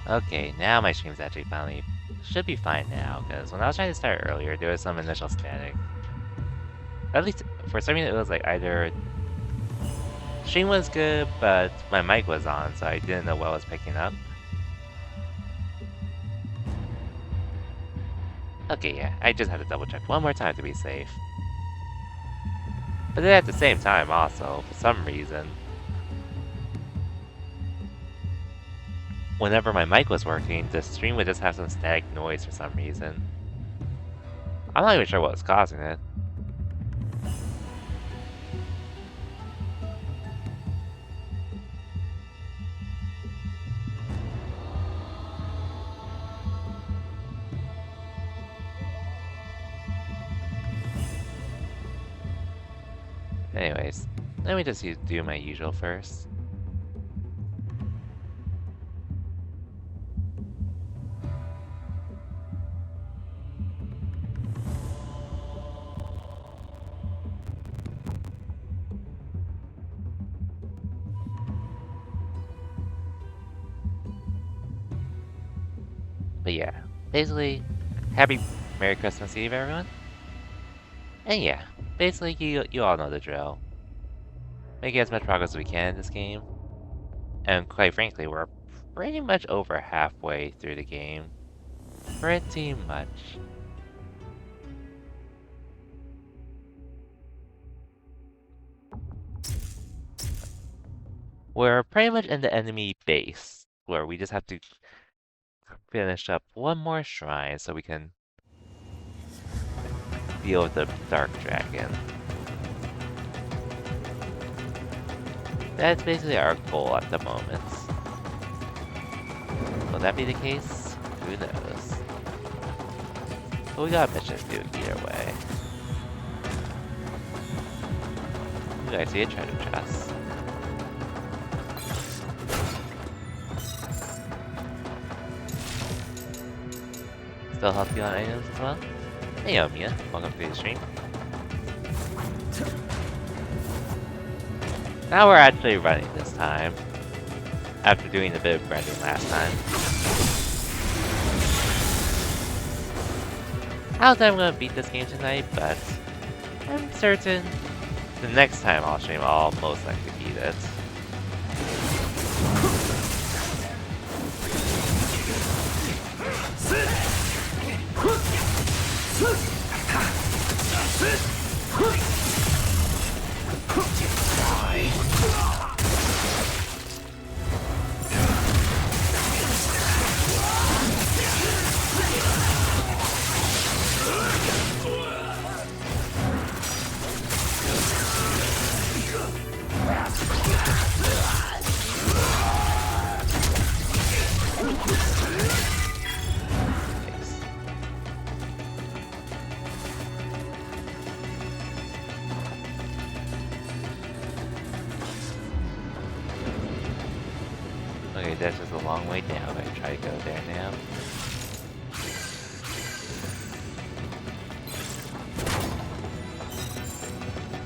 Okay, now my stream's actually finally should be fine now, because when I was trying to start earlier, there was some initial static. At least, for some reason, it was like either stream was good, but my mic was on, so I didn't know what was picking up. Okay, yeah, I just had to double check one more time to be safe. But then at the same time, also, for some reason, whenever my mic was working, the stream would just have some static noise for some reason. I'm not even sure what was causing it. Anyways, let me just do my usual first. But yeah, basically, happy Merry Christmas Eve, everyone. And yeah, basically, you all know the drill. Making as much progress as we can in this game. And quite frankly, we're pretty much over halfway through the game. Pretty much. We're pretty much in the enemy base, where we just have to finish up one more shrine so we can deal with the Dark Dragon. That's basically our goal at the moment. Will that be the case? Who knows? But we got a mission to do either way. Ooh, I see a treasure chest. Still help you on items as well? Hey Omiya, welcome to the stream. Now we're actually running this time. After doing a bit of grinding last time. I don't think I'm gonna beat this game tonight, but I'm certain the next time I'll stream, I'll most likely beat it. Okay, that's just a long way down. I try to go there now.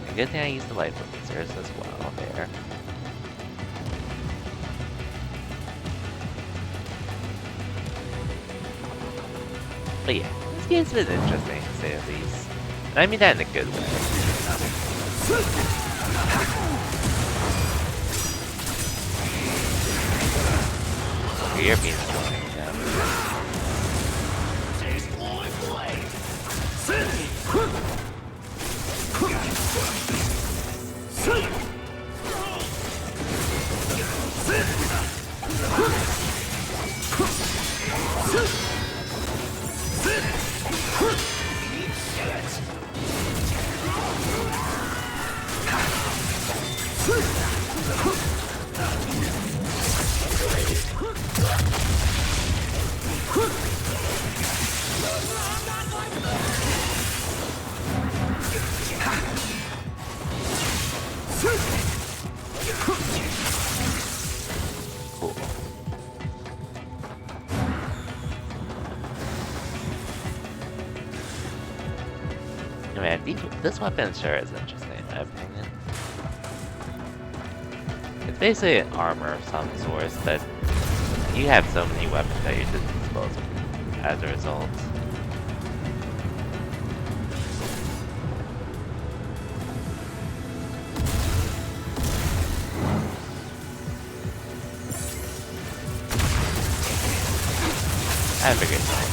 A good thing I used the light lasers as well there. But yeah, this game's been interesting to say the least. And I mean that in a good way. Okay, you're being annoying now. Cool. Man, this weapon sure is interesting in my opinion. It's basically an armor of some sort, but You have so many weapons that you should dispose of as a result. I figured that.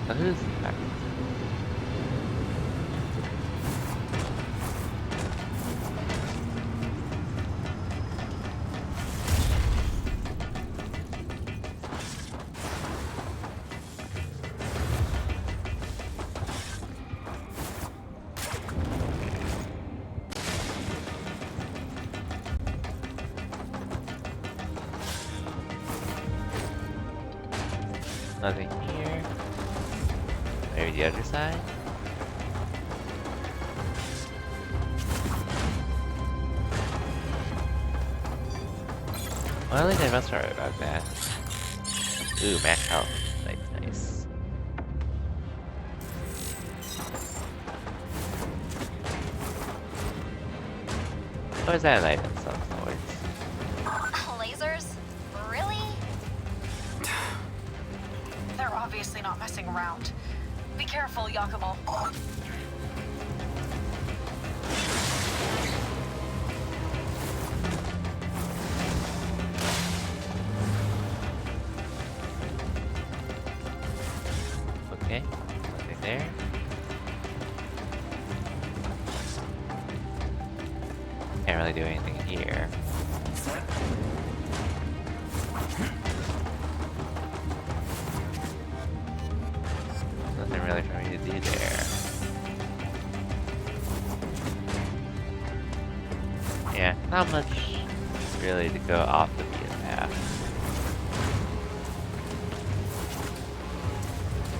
So who's back? Nothing here. Maybe the other side? Well, at least I must worry about that. Ooh, max health. Nice, nice. Or is that an item of some sort? Lasers? Really? They're obviously not messing around. Be careful, Yakumo. Okay, nothing there. Can't really do anything here. Nothing really for me to do there. Yeah, not much really to go off the beaten path.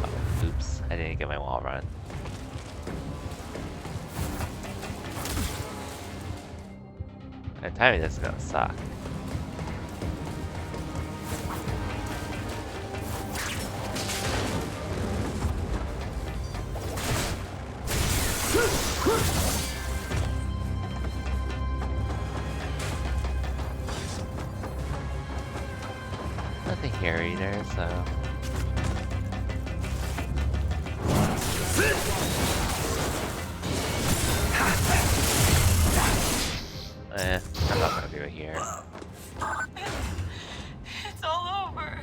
Oh, oops, I didn't get my wall run. And timing this is gonna suck. Nothing here either, so... I'm not gonna do it here. It's all over.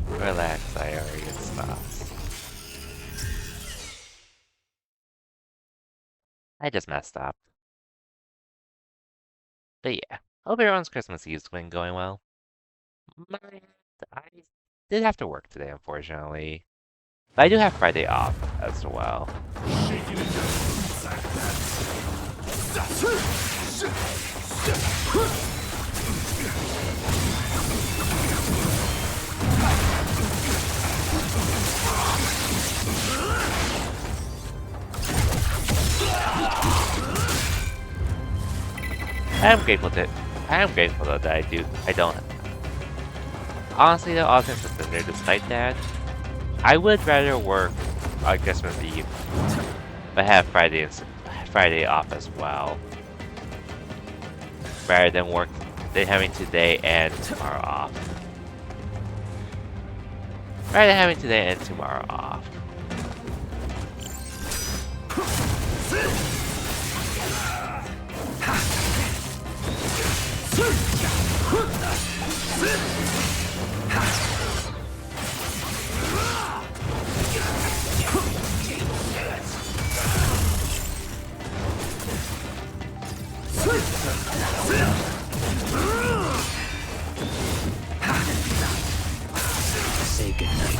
Relax, I already stopped. I just messed up. But yeah, hope everyone's Christmas Eve's been going well. I did have to work today, unfortunately. But I do have Friday off as well. I am grateful though that I don't. Honestly though, all things considered, despite that, I would rather work on Christmas Eve, but have Friday off as well, rather than having today and tomorrow off. Rather than having today and tomorrow off. Say goodnight.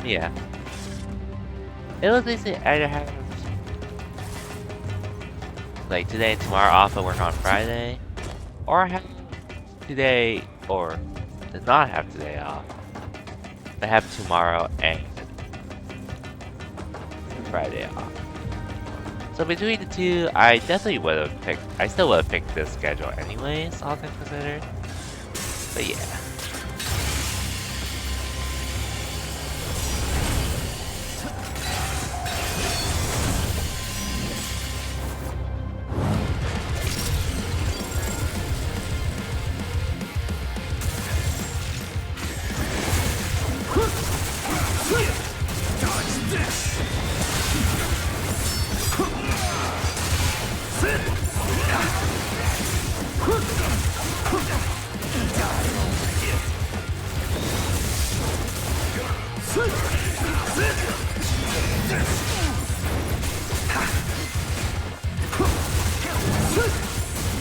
Yeah. It was basically either have like today and tomorrow off and work on Friday, or have today or does not have today off. I have tomorrow and Friday off. So between the two, I definitely would have picked. I still would have picked this schedule anyways, all things considered. But yeah.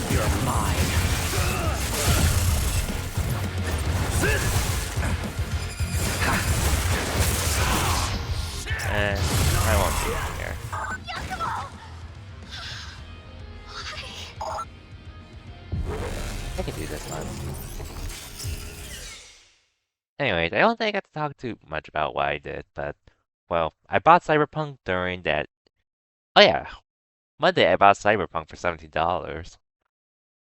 You're mine. And I won't be in here. I can do this one. Anyways, I don't think I got to talk too much about what I did, but, well, I bought Cyberpunk during that. Oh yeah, Monday I bought Cyberpunk for $70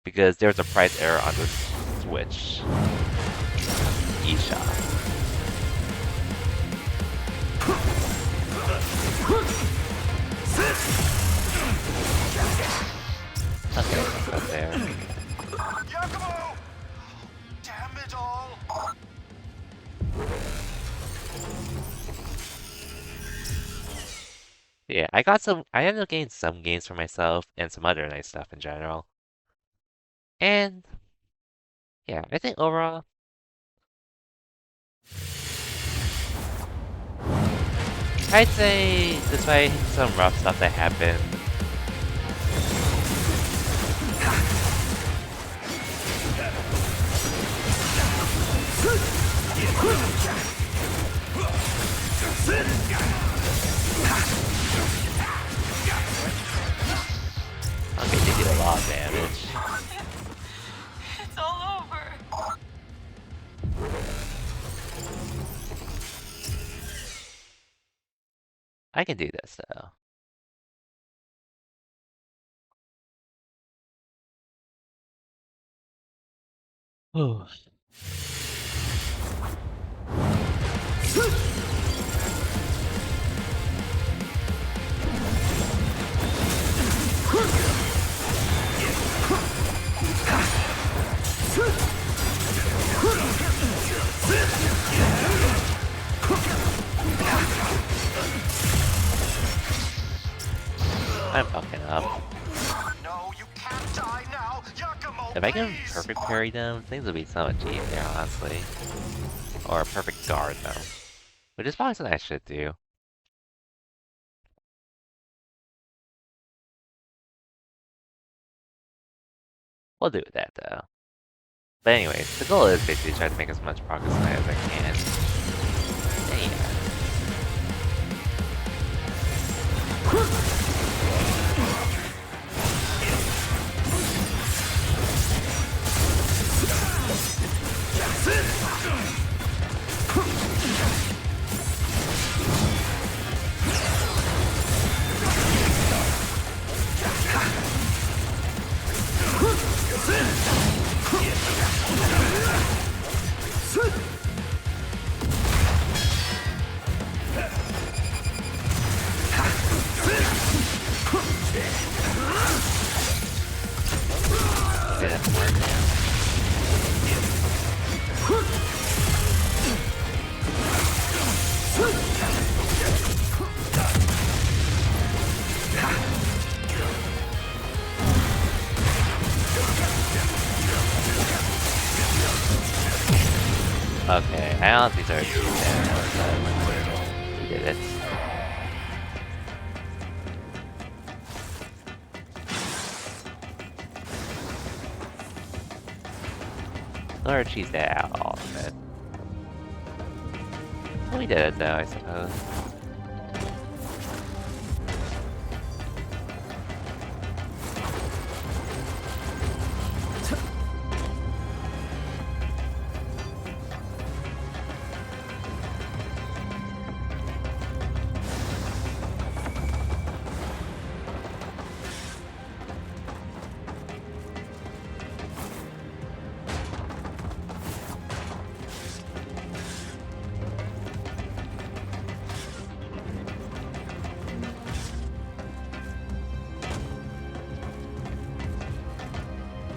because there was a price error on the Switch eShop. Okay, let's go there. Yakumo! Damn it all! Yeah, I ended up getting some games for myself and some other nice stuff in general. And yeah, I think overall, I'd say despite some rough stuff that happened, okay, they did a lot of damage. It's all over. I can do this though. I'm fucking up. No, you can't die now! Yakumo, If I can please! perfect parry them, things would be so much easier, honestly. Or perfect guard them. Which is probably something I should do. We'll do that though. But anyways, the goal is basically try to make as much progress as I can. And yeah. Okay, I honestly started to use that when we did it. Or cheese that out all of it. Well, we did it though, I suppose.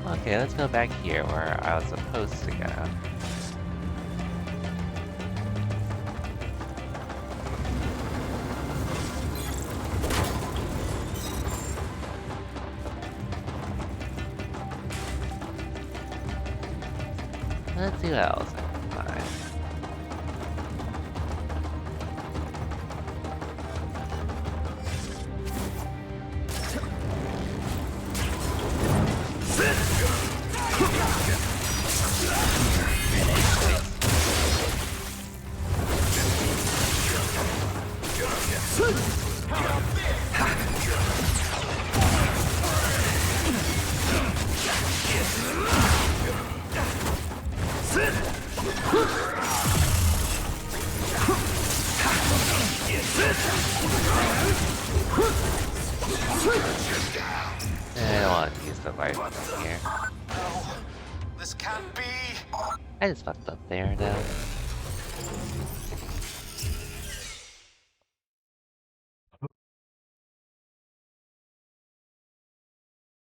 Okay, let's go back here where I was supposed to go. Let's see what else I can find. I don't want to use the light weapon here. No, this can't be. I just fucked up there though.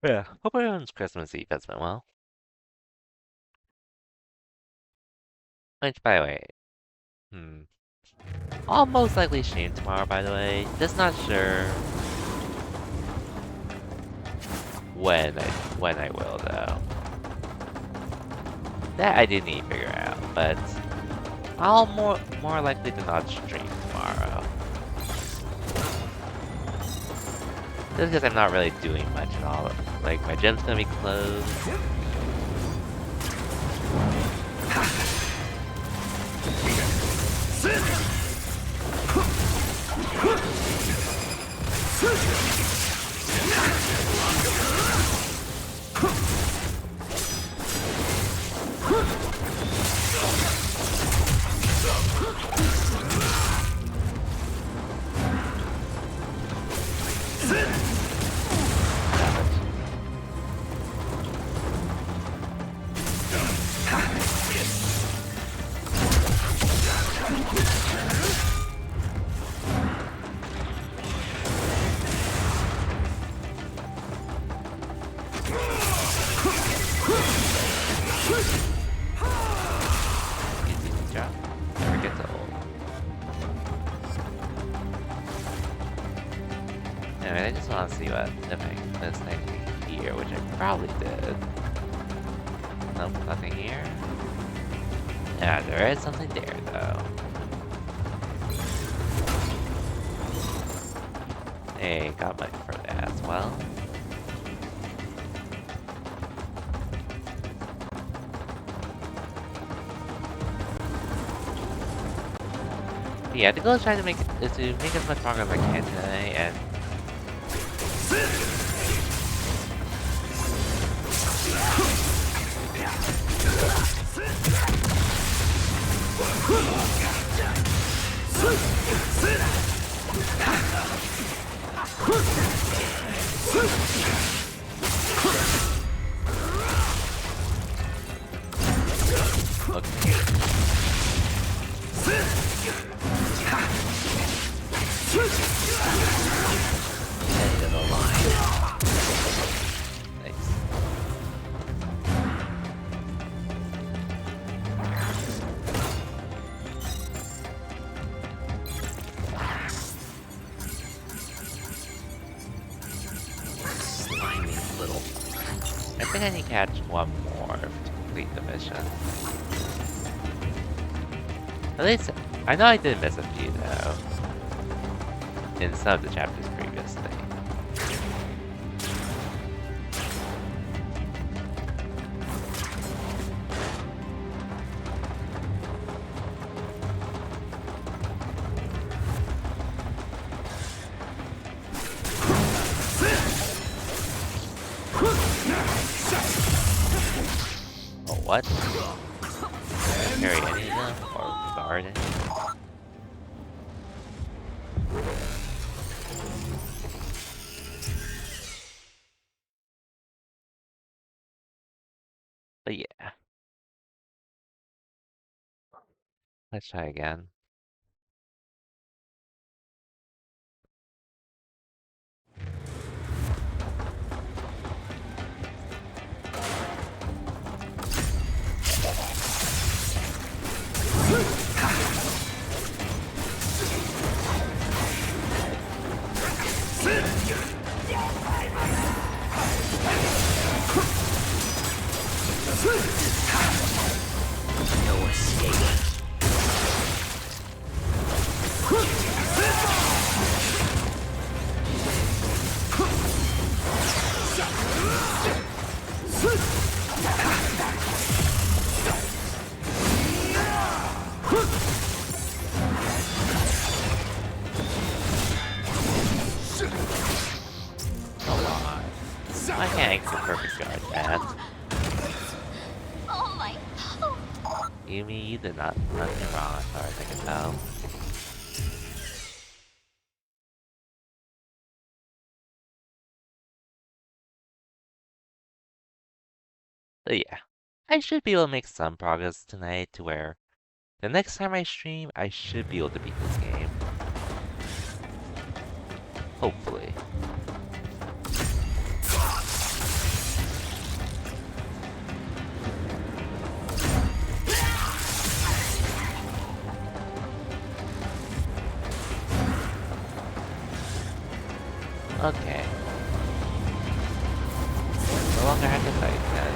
Yeah, hope everyone's Christmas Eve has been well. Which, by the way, I'll most likely stream tomorrow, by the way. Just not sure when I will though. That I didn't even figure out, but I'll more likely to not stream tomorrow. Just because I'm not really doing much at all. Like, my gym's gonna be closed. Anyway, I just want to see what if I missed anything here, which I probably did. Nope, nothing here. Yeah, there is something there though. Hey, got money for that as well. Yeah, the goal is trying to make as much progress as I can today, and End of the line. nice. Slimy little. I think I need to catch one more to complete the mission. At least, I know I did miss a few though. In some of the chapters previously. Oh, what? Carry any of them? Or guard any? But yeah. Let's try again. No escape. I can't get perfect guard that. Oh my. Yumi, you did nothing wrong as far as I can tell. But yeah, I should be able to make some progress tonight to where the next time I stream, I should be able to beat this game. Hopefully. Okay. No longer have to fight then.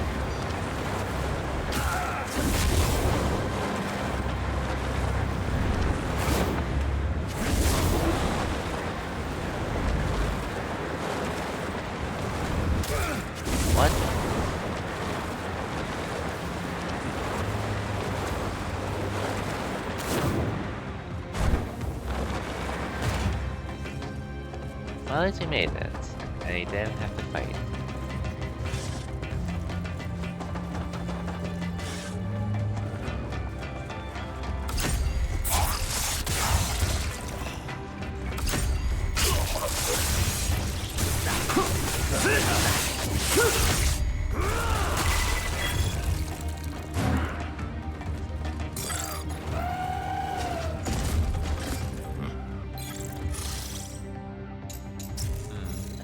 What? Well, at least he made it, and he didn't have to fight.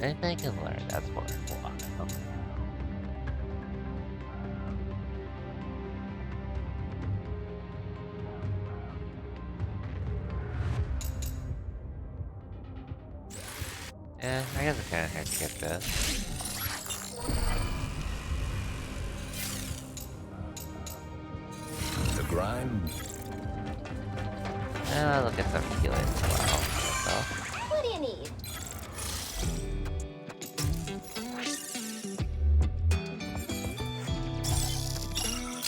Anything I can learn, that's wonderful. Okay. Yeah, I guess I kinda have to get this. The grind. And I'll look at some healing as well. So. What do you need?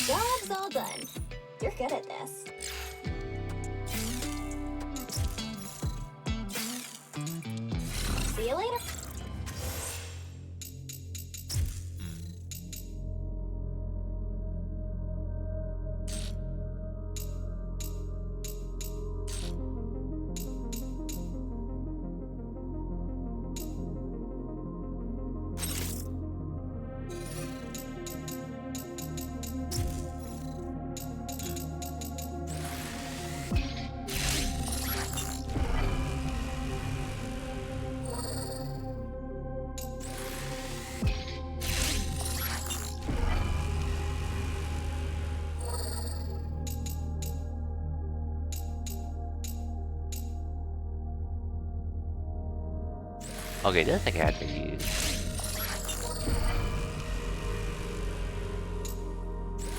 Job's all done. You're good at this. See you later. Okay, this thing I had to use.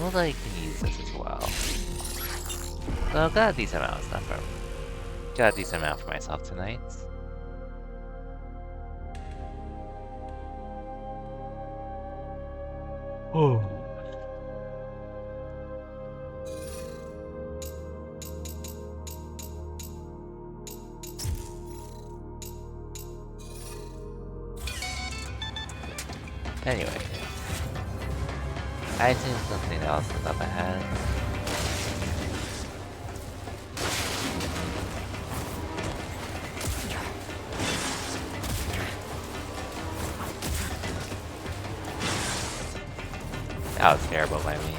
Well, I can use this as well. So got a decent amount of stuff for got a decent amount for myself tonight. Oh. Anyway, I think something else is up ahead. That was terrible by me.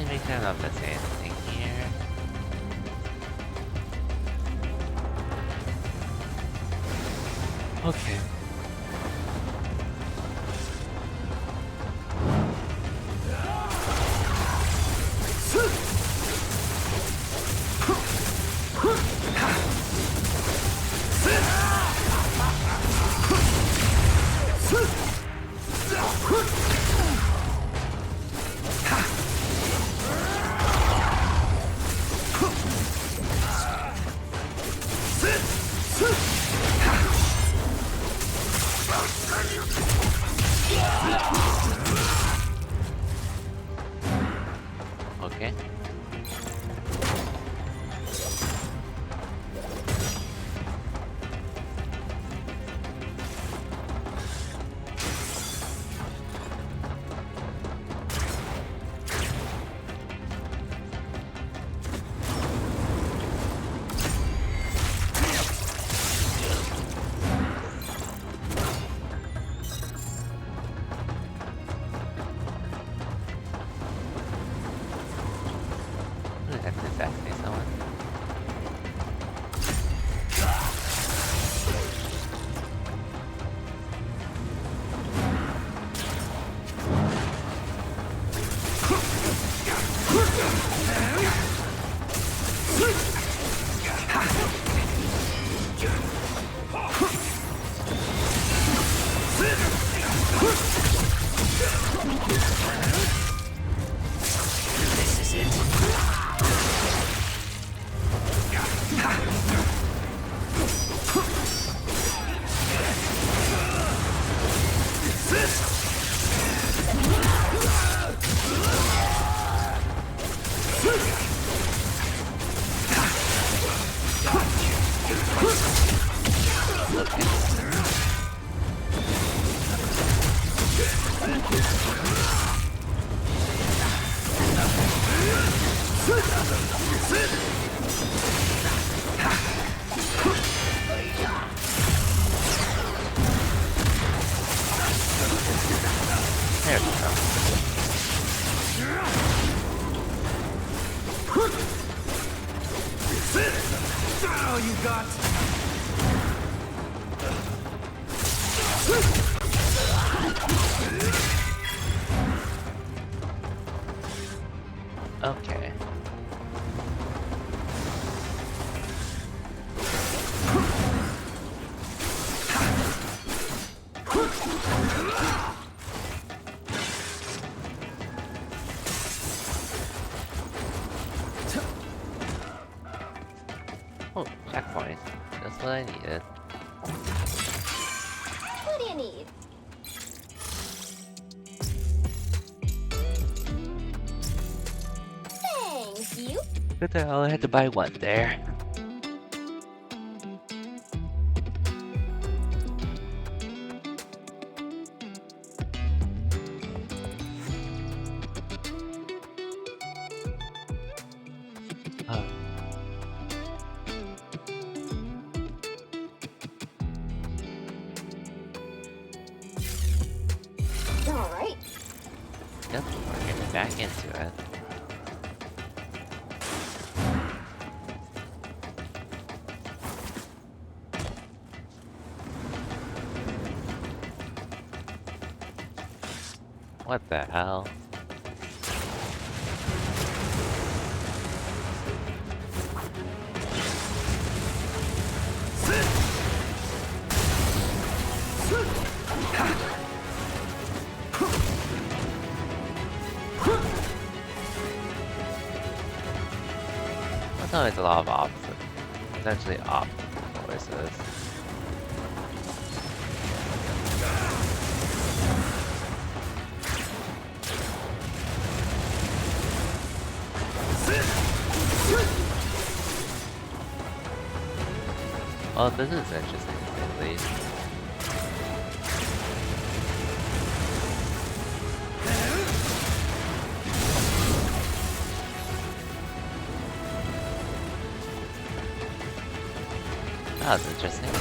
I don't know if that's anything here. Okay. There we go. Oh, you got. Okay. Oh, checkpoint. That's what I needed. What do you need? Thank you. What the hell? I had to buy one there. Oh. All right. Yep, we're getting back into it. What the hell? I thought it's a lot of opposite, essentially opposite choices. Well, this is interesting, at least. That was interesting.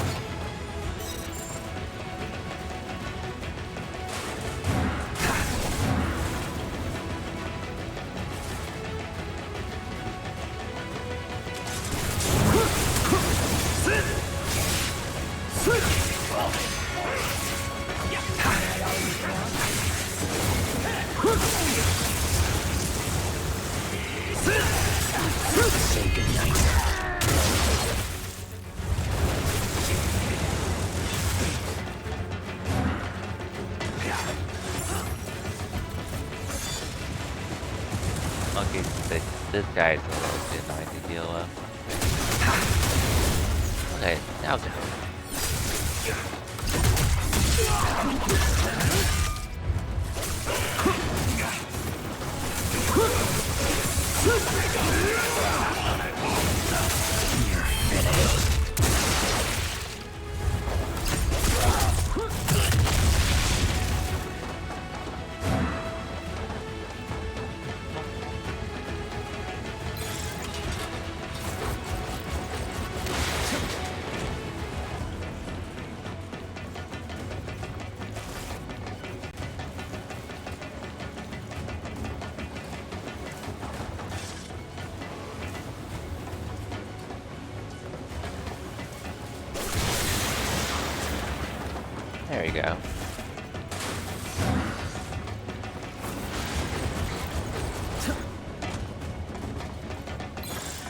Say goodnight. Okay, this guy's a little too annoying to deal with. Okay, now go. You're finished. There we go.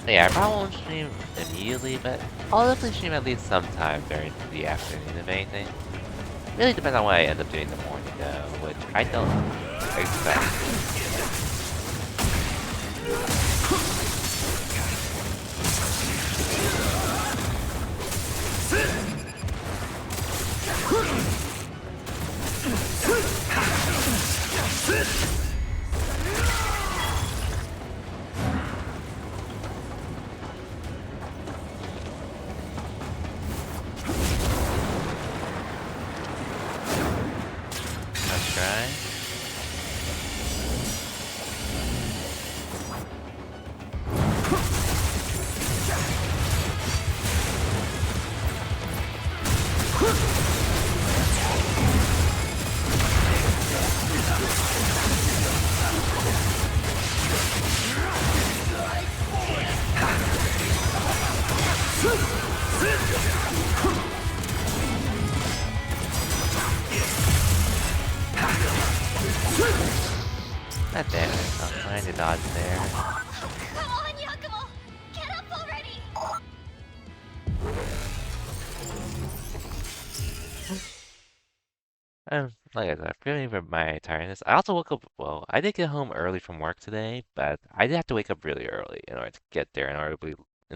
Yeah, I probably won't stream immediately, but I'll definitely stream at least sometime during the afternoon, if anything. Really depends on what I end up doing in the morning, though, which I don't expect. grind. God damn it, I'm trying to dodge there. Come on, Yakumo! Get up already! Like I said, forgive me for my tiredness. I also woke up, well, I did get home early from work today, but I did have to wake up really early in order to get there, in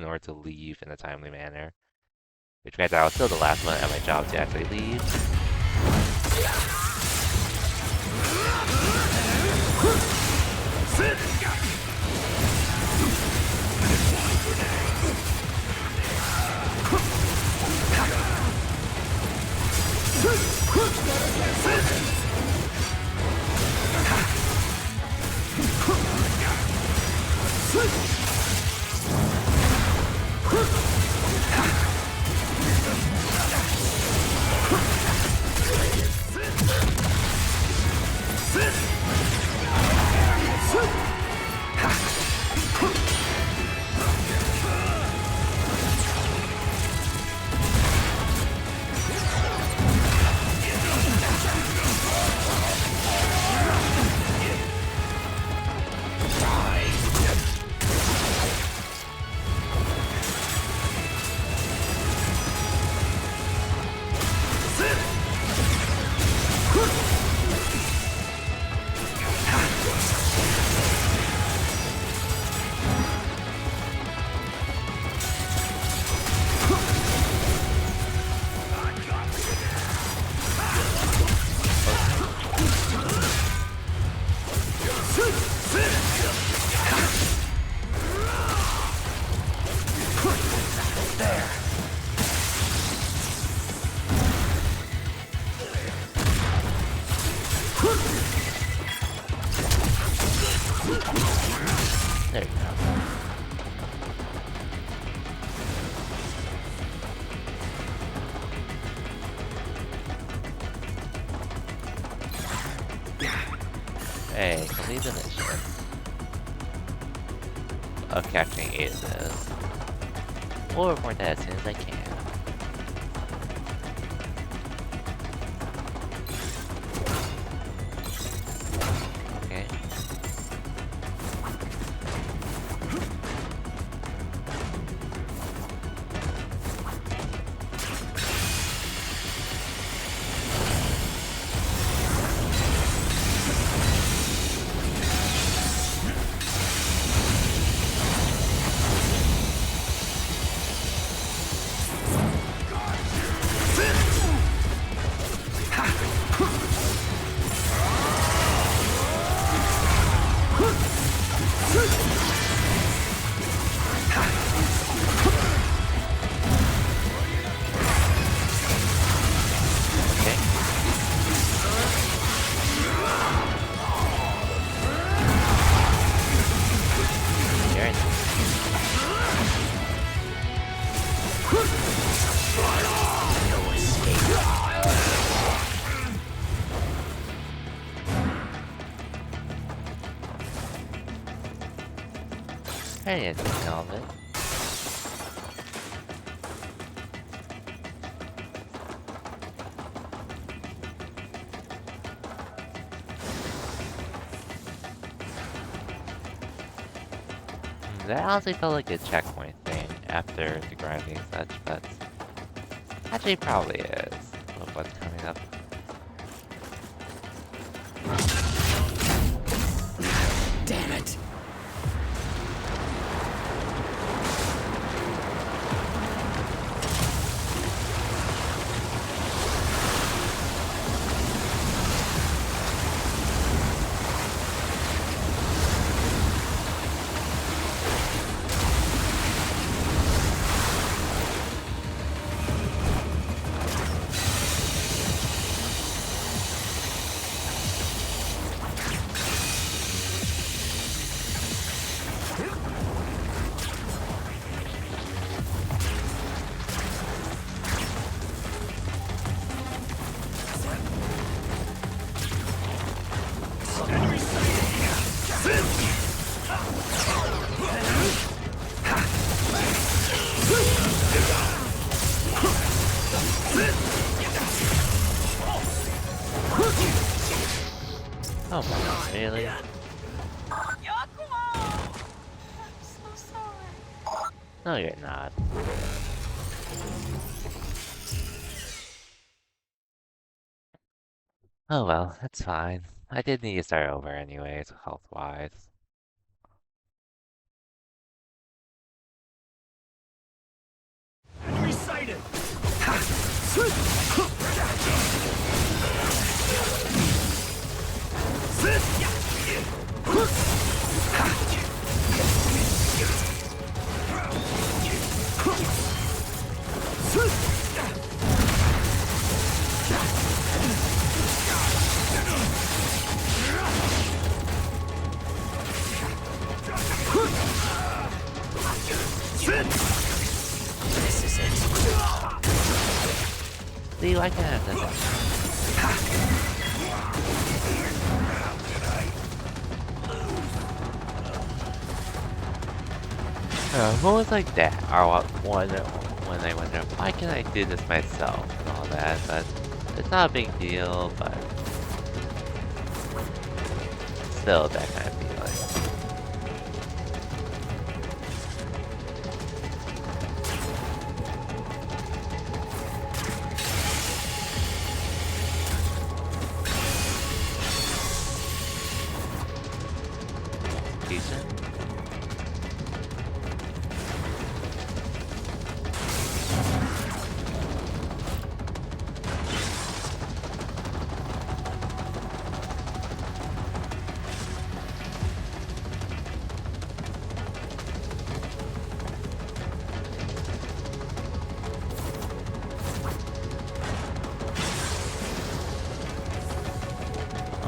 order to leave in a timely manner. Which meant I was still the last one at my job to actually leave. There you go. Hey, complete the mission of capturing aces. We'll report that as soon as I can. Okay. I didn't think all of it. That honestly felt like a checkpoint thing after the grinding and such, but actually probably is with what's coming up. Damn it! Oh my god, really? Yakumo! I'm so sorry. No, you're not. Oh well, that's fine. I did need to start over anyways, health-wise. Enemy sighted! This is it. See, why can't I have that? I'm always like that. Or when I wonder, why can't I do this myself and all that, but it's not a big deal, but still that kind of feeling. Decent.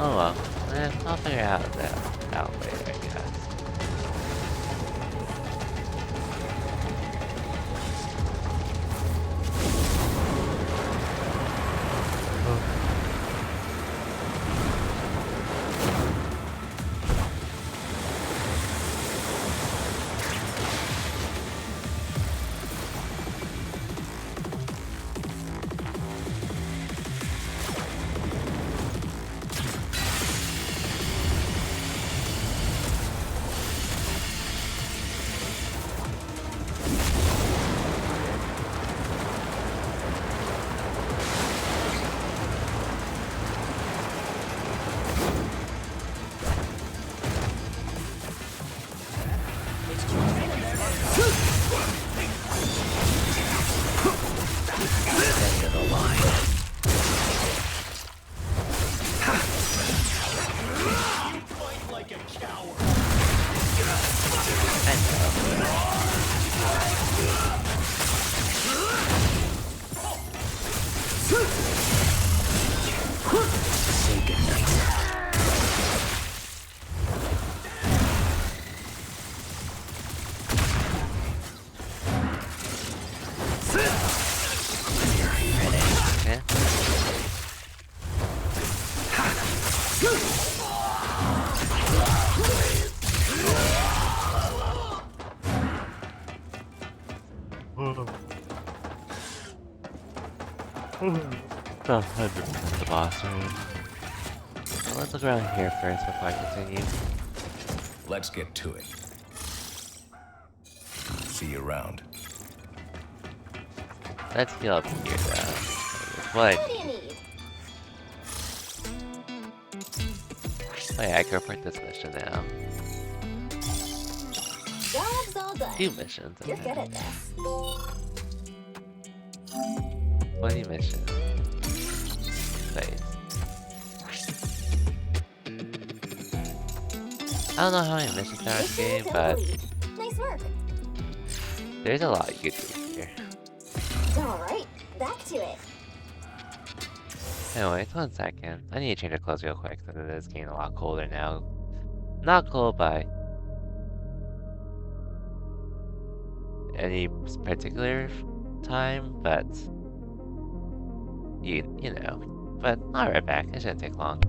Oh well, I'll figure out that out later, I guess. End of the line. Say goodnight. Yeah. Oh, 100% the boss room. Well, let's look around here first before I continue. Let's get to it. See you around. Let's heal up here, though. What? What do you need? Oh yeah, I can report this mission now. Job's all done. 2 missions. You're Okay. good at this. 20 missions. Nice. I don't know how many missions there are in the game, but Nice work. there's a lot you could do here. Alright, back to it. Anyways, 1 second. I need to change the clothes real quick since it is getting a lot colder now. Not cold by any particular time, but you know. But I'll be right back. It shouldn't take long.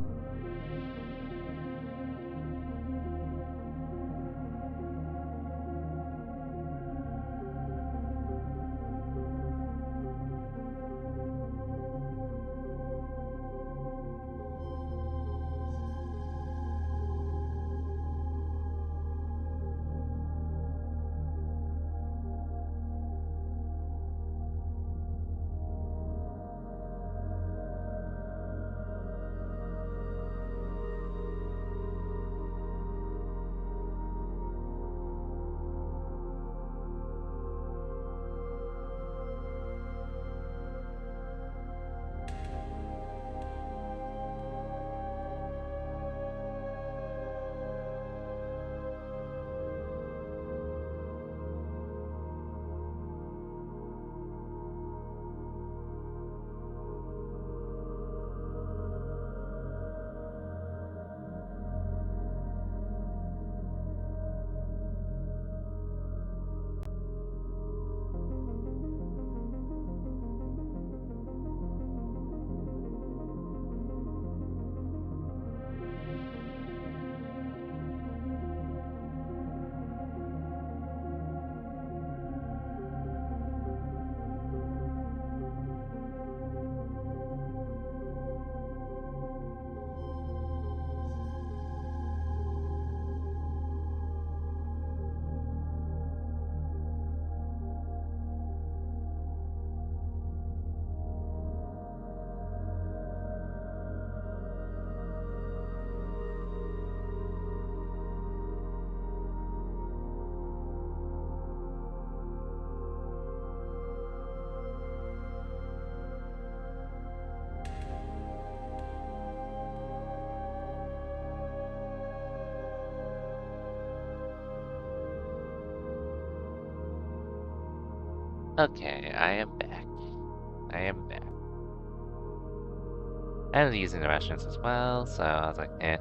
Okay, I am back. I am back. I ended up using the restrooms as well, so I was like, eh.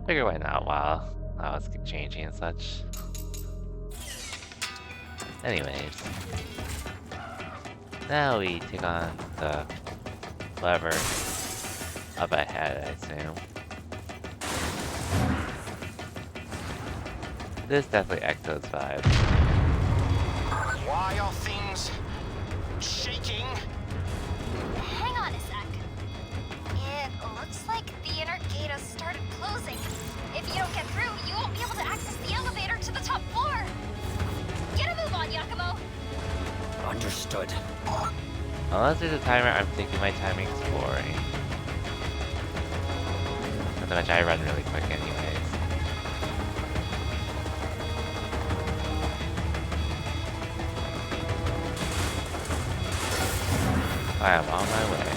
Figure why not while I was changing and such. Anyways. Now we take on the whatever up ahead, I assume. This definitely echoes vibes. Why are things shaking? Hang on a sec. It looks like the inner gate has started closing. If you don't get through, you won't be able to access the elevator to the top floor. Get a move on, Yakumo. Understood. Unless there's a timer, I'm taking my time exploring. Not to mention I run really quick anyways. I am on my way.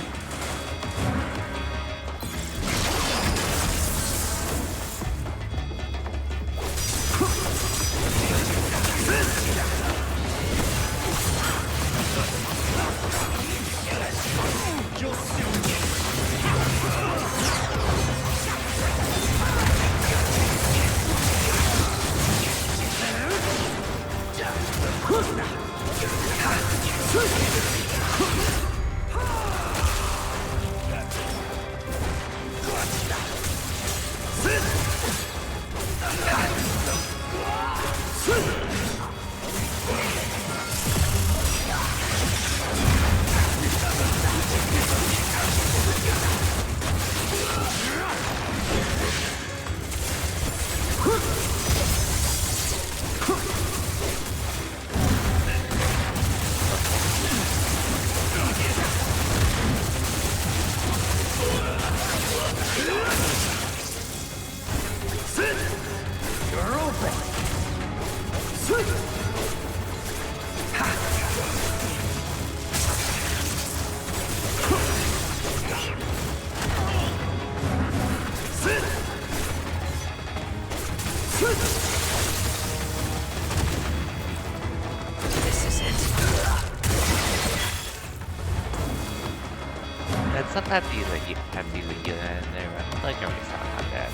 This is it. And sometimes you have to use a healer in there, but like every time not bad.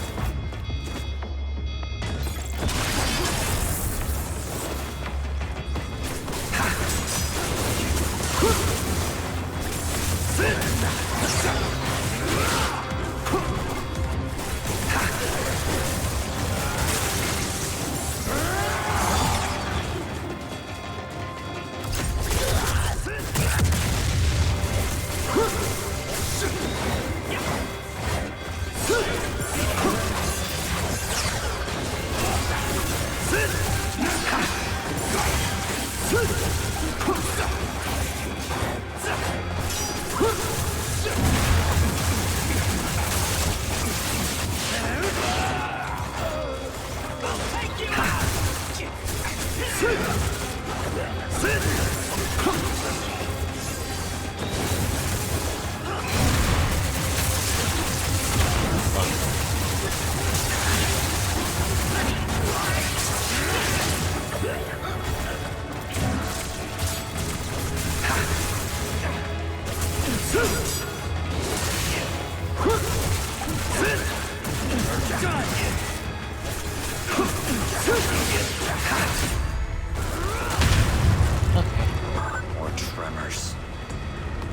More tremors.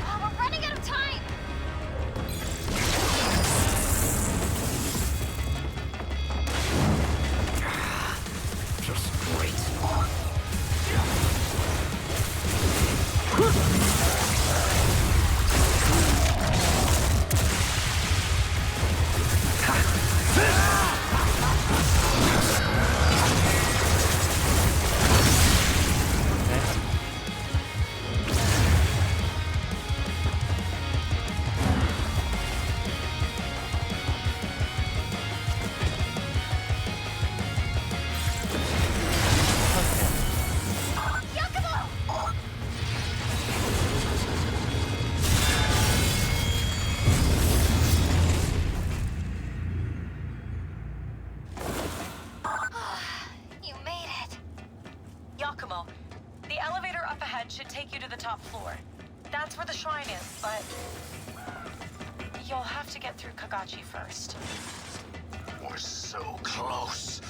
Oh, we're running out of time. Just great. That's where the shrine is, but you'll have to get through Kagachi first. We're so close.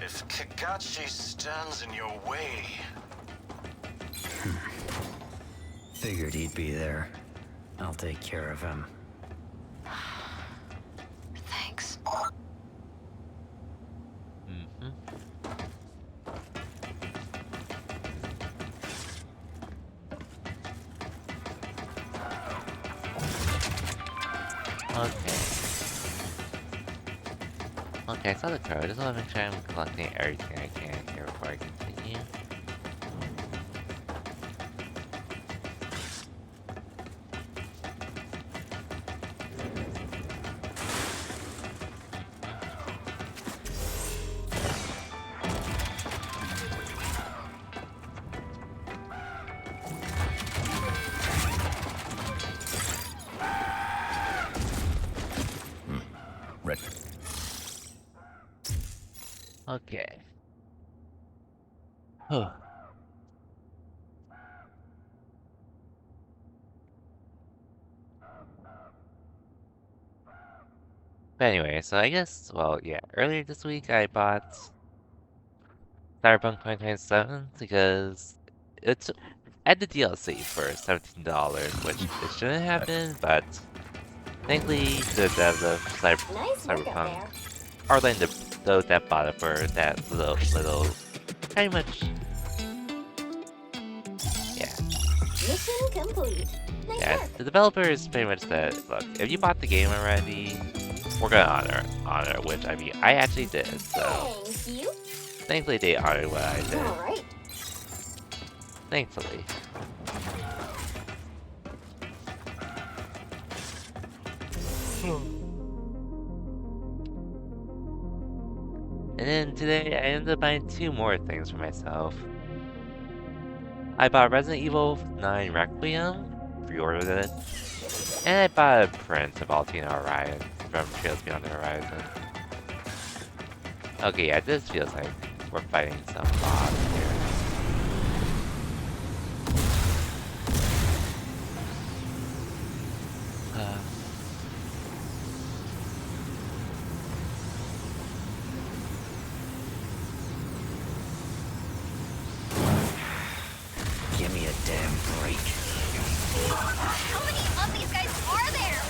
If Kagachi stands in your way... Figured he'd be there. I'll take care of him. Thanks. Mm-hmm. Okay. Okay, I saw the code. I just want to make sure I'm collecting everything I can here before I continue. Ready. Okay. Huh. But anyway, so I guess, well, yeah, earlier this week I bought Cyberpunk 2027 because it's at the DLC for $17, which it shouldn't have been, but thankfully the devs of Cyberpunk are letting those that bought it for that little, pretty much, yeah. Mission complete. Nice Yeah, work. the developers pretty much said, look, if you bought the game already, we're gonna honor it, which, I mean, I actually did, so Thank you. thankfully they honored what I did. All right. Thankfully. And then today I ended up buying 2 more things for myself. I bought Resident Evil 9 Requiem, pre-ordered it, and I bought a print of Altina Orion from Trails Beyond the Horizon. Okay, yeah, this feels like we're fighting some boss here. Give me a damn break. How many of these guys are there?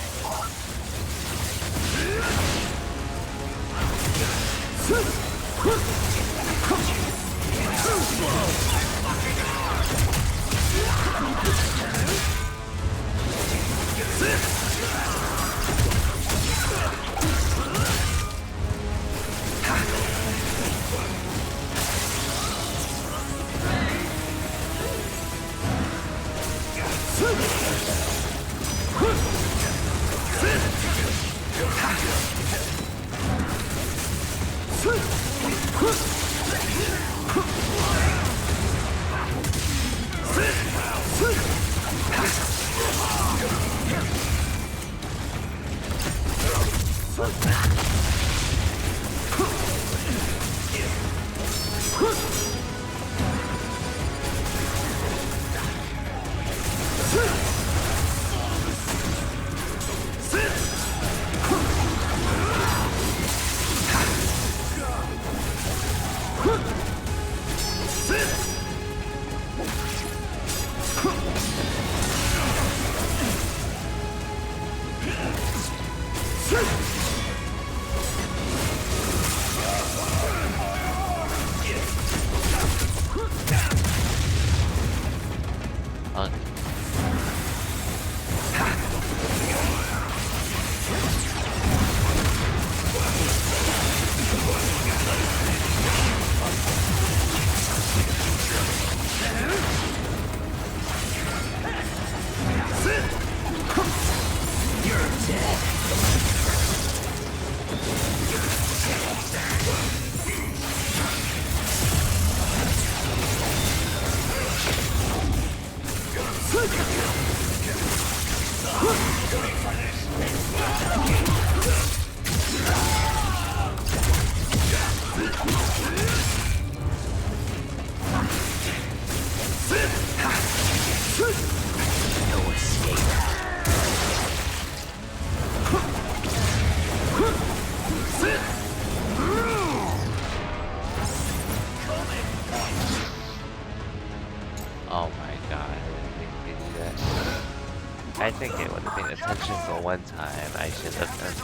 I think it would have paid attention the one time I should have done.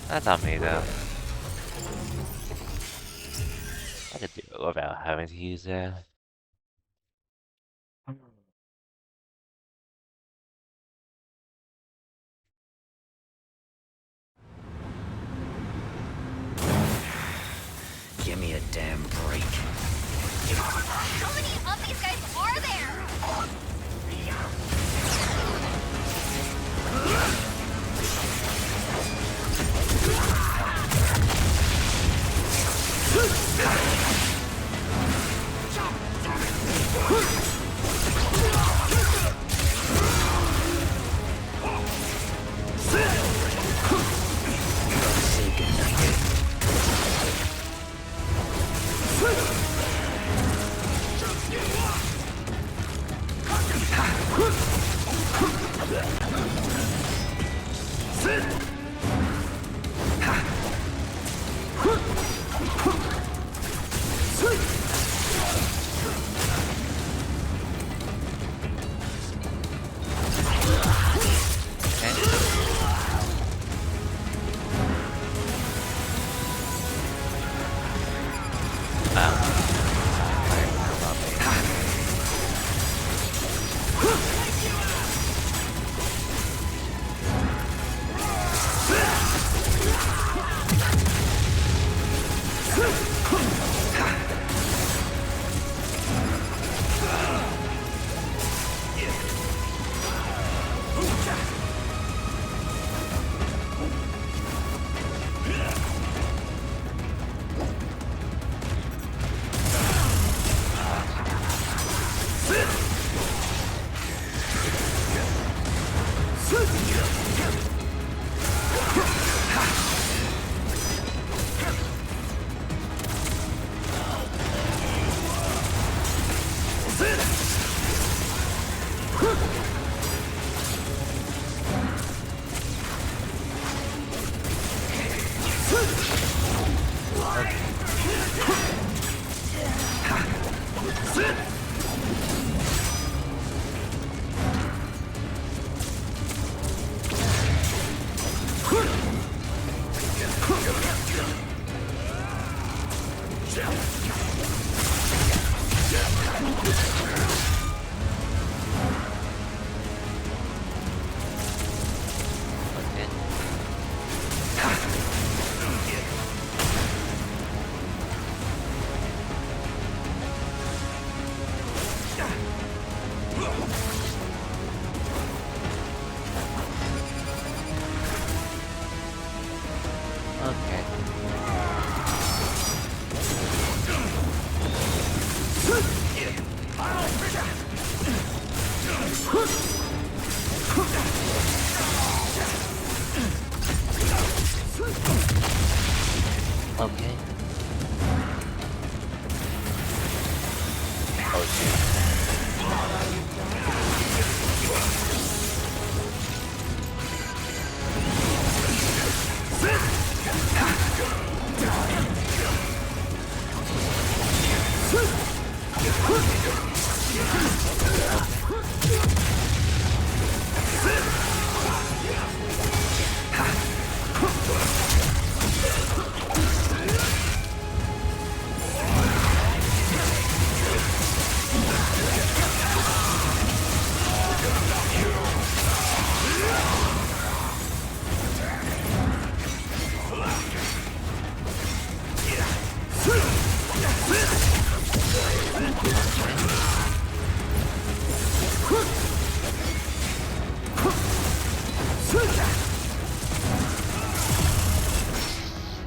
That's on me though. I could do it without having to use that. Give me a damn break. How many of these guys are there? Say goodnight. Okay. Oh shit.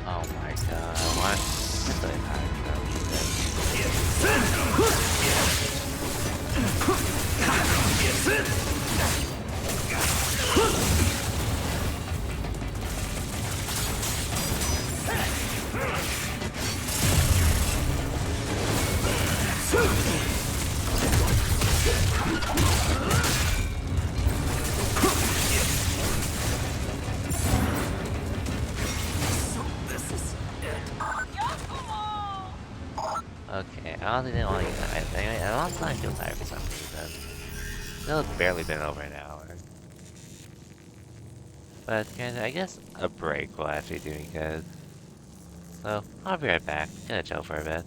Oh my god, what? That's really hard Okay, I honestly didn't want to use that. I also I feel tired for some reason. No, it's barely been over an hour. But I guess a break will actually do me good. So, I'll be right back. Gonna chill for a bit.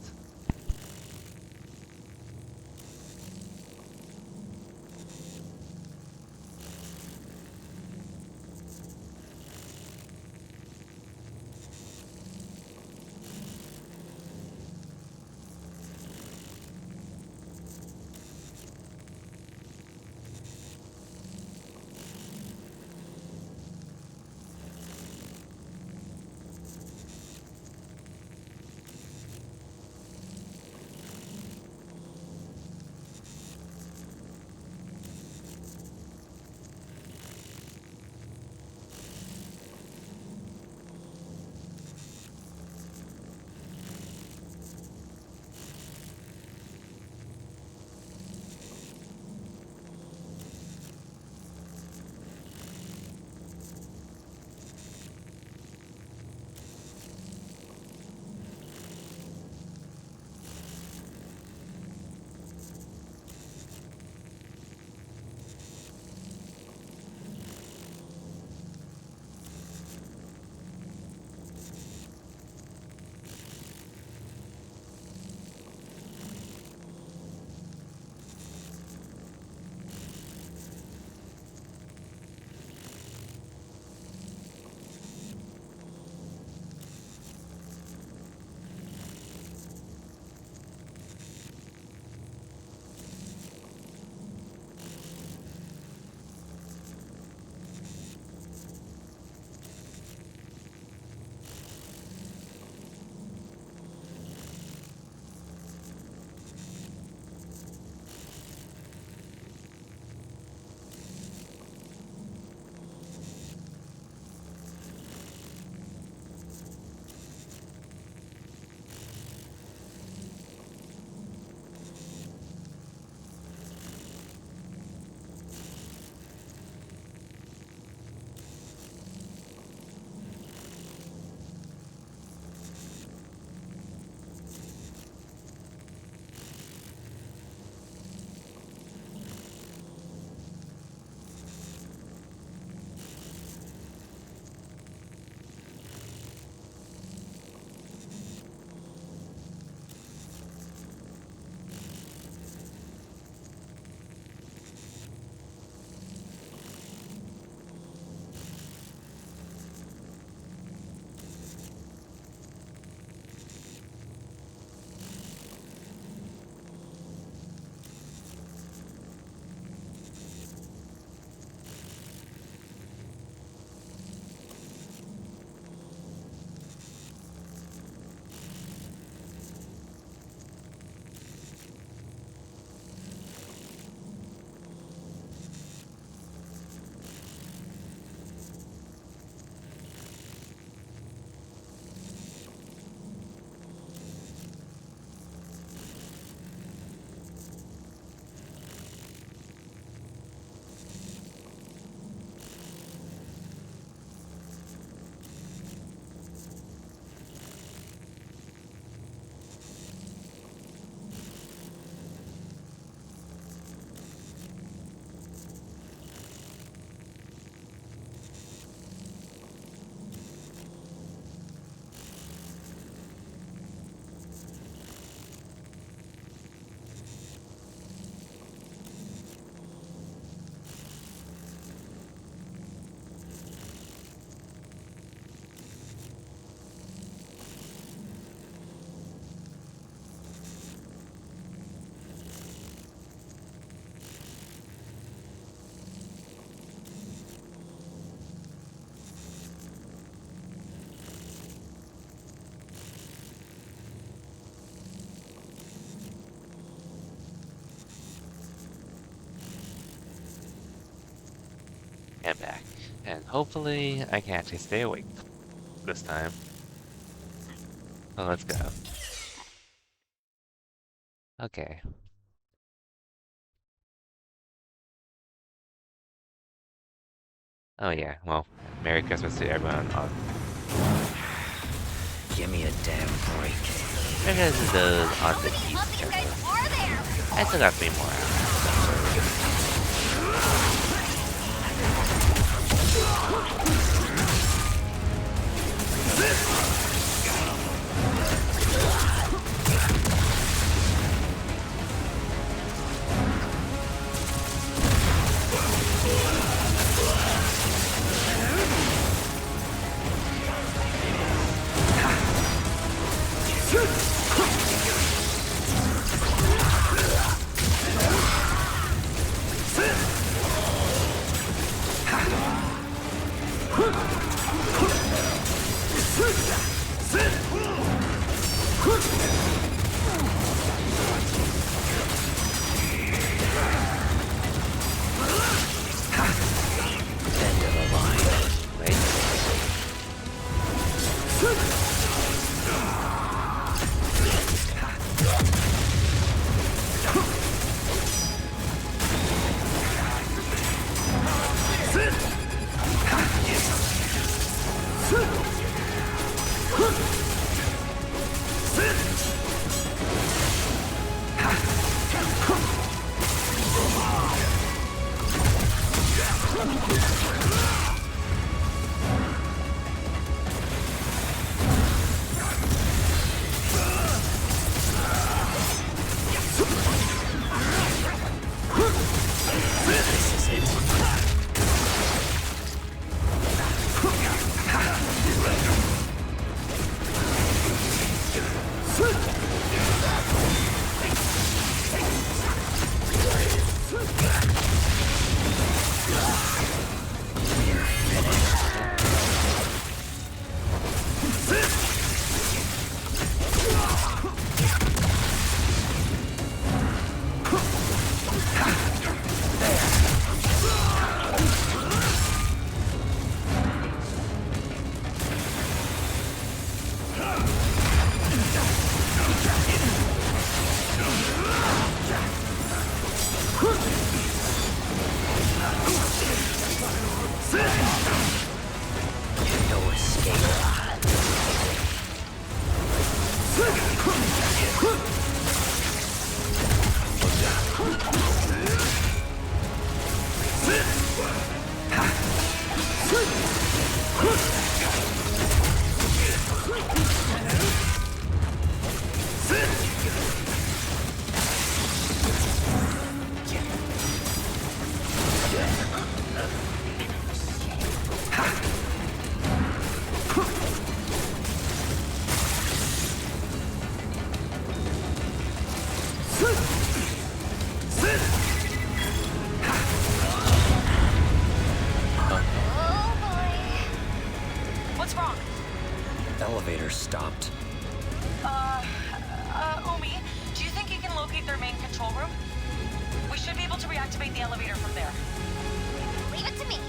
And back. And hopefully I can actually stay awake this time. So let's go. Okay. Oh yeah, well, Merry Christmas to everyone on Give me a damn break. Merry Christmas to those on the Love East that you guys Coast. are there. I still got 3 more hours. End of the line. Wait. No escape. Oh boy. What's wrong? Elevator stopped. Umi, do you think you can locate their main control room? We should be able to reactivate the elevator from there. Leave it to me.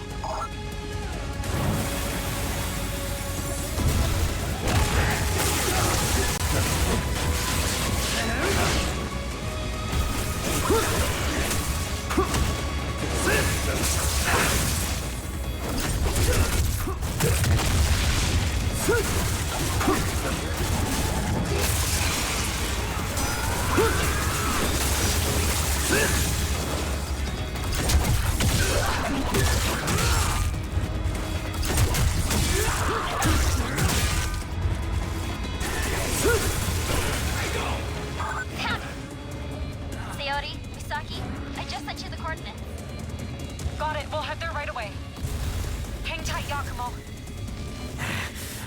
Found it. Sayori, Misaki, I just sent you the coordinates. Got it. We'll head there right away. Hang tight, Yakumo.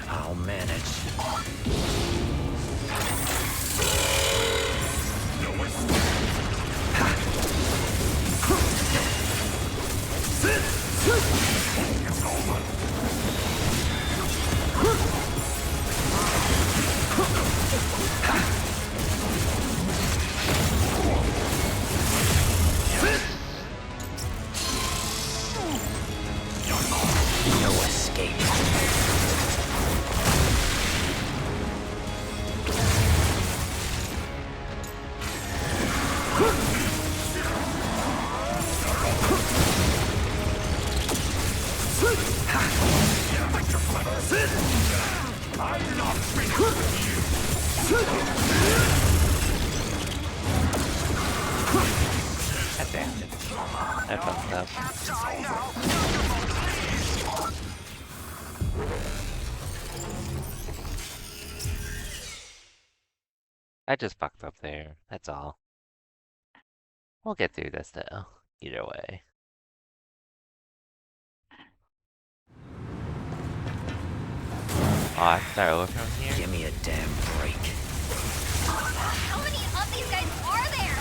I'll manage. No escape. God damn it. I fucked up. Can't die now. Yakumo, please. I just fucked up there. That's all. We'll get through this though. Either way. Oh, I can start over from here? Give me a damn break. How many of these guys are there?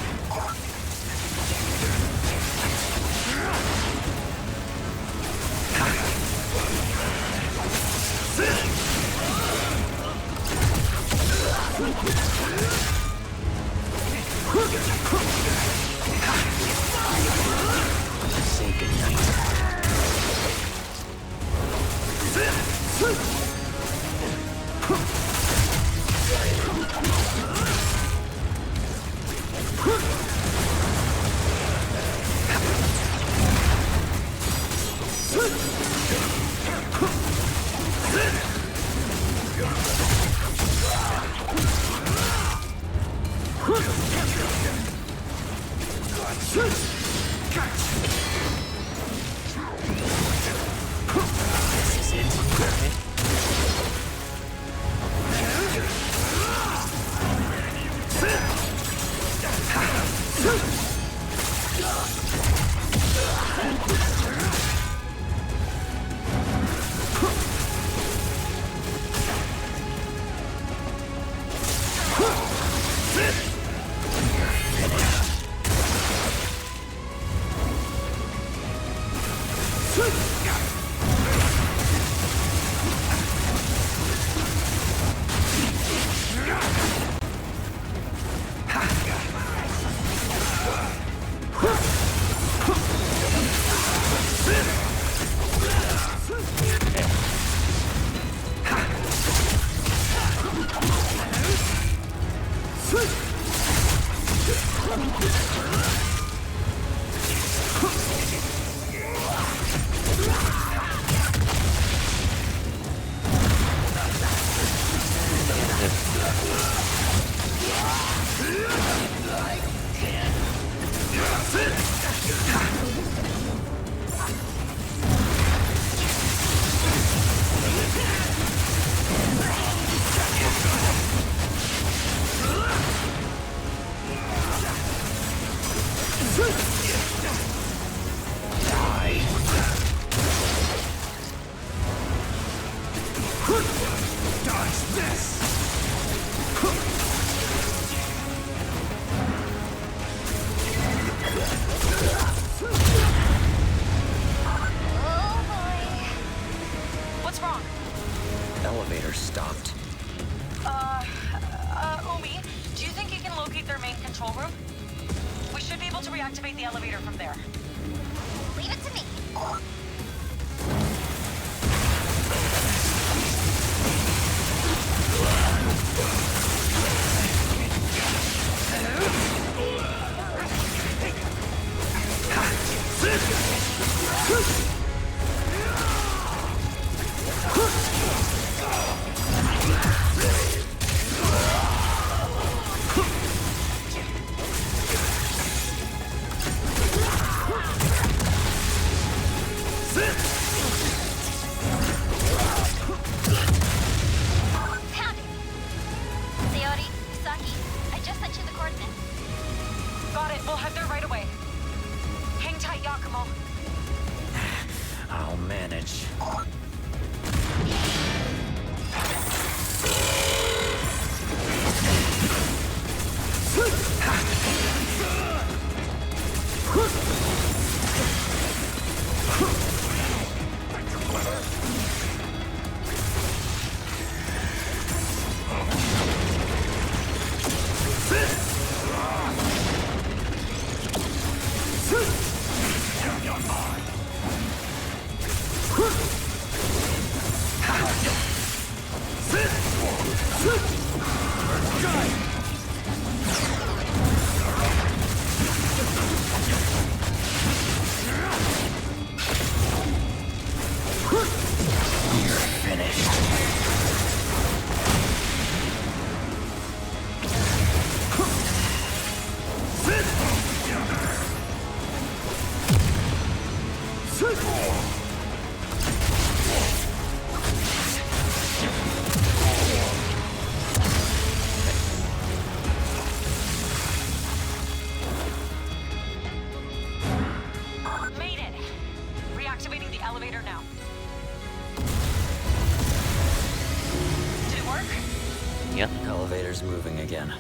Oh boy. What's wrong? Elevator stopped. Umi, do you think you can locate their main control room? We should be able to reactivate the elevator from there. Leave it to me. Found it. Sayori, Usagi, I just sent you the coordinates. Got it. We'll head there right away. Hang tight, Yakumo. I'll manage. You're finished. Made it. Reactivating the elevator now. Did it work? Yep. Elevator's moving again.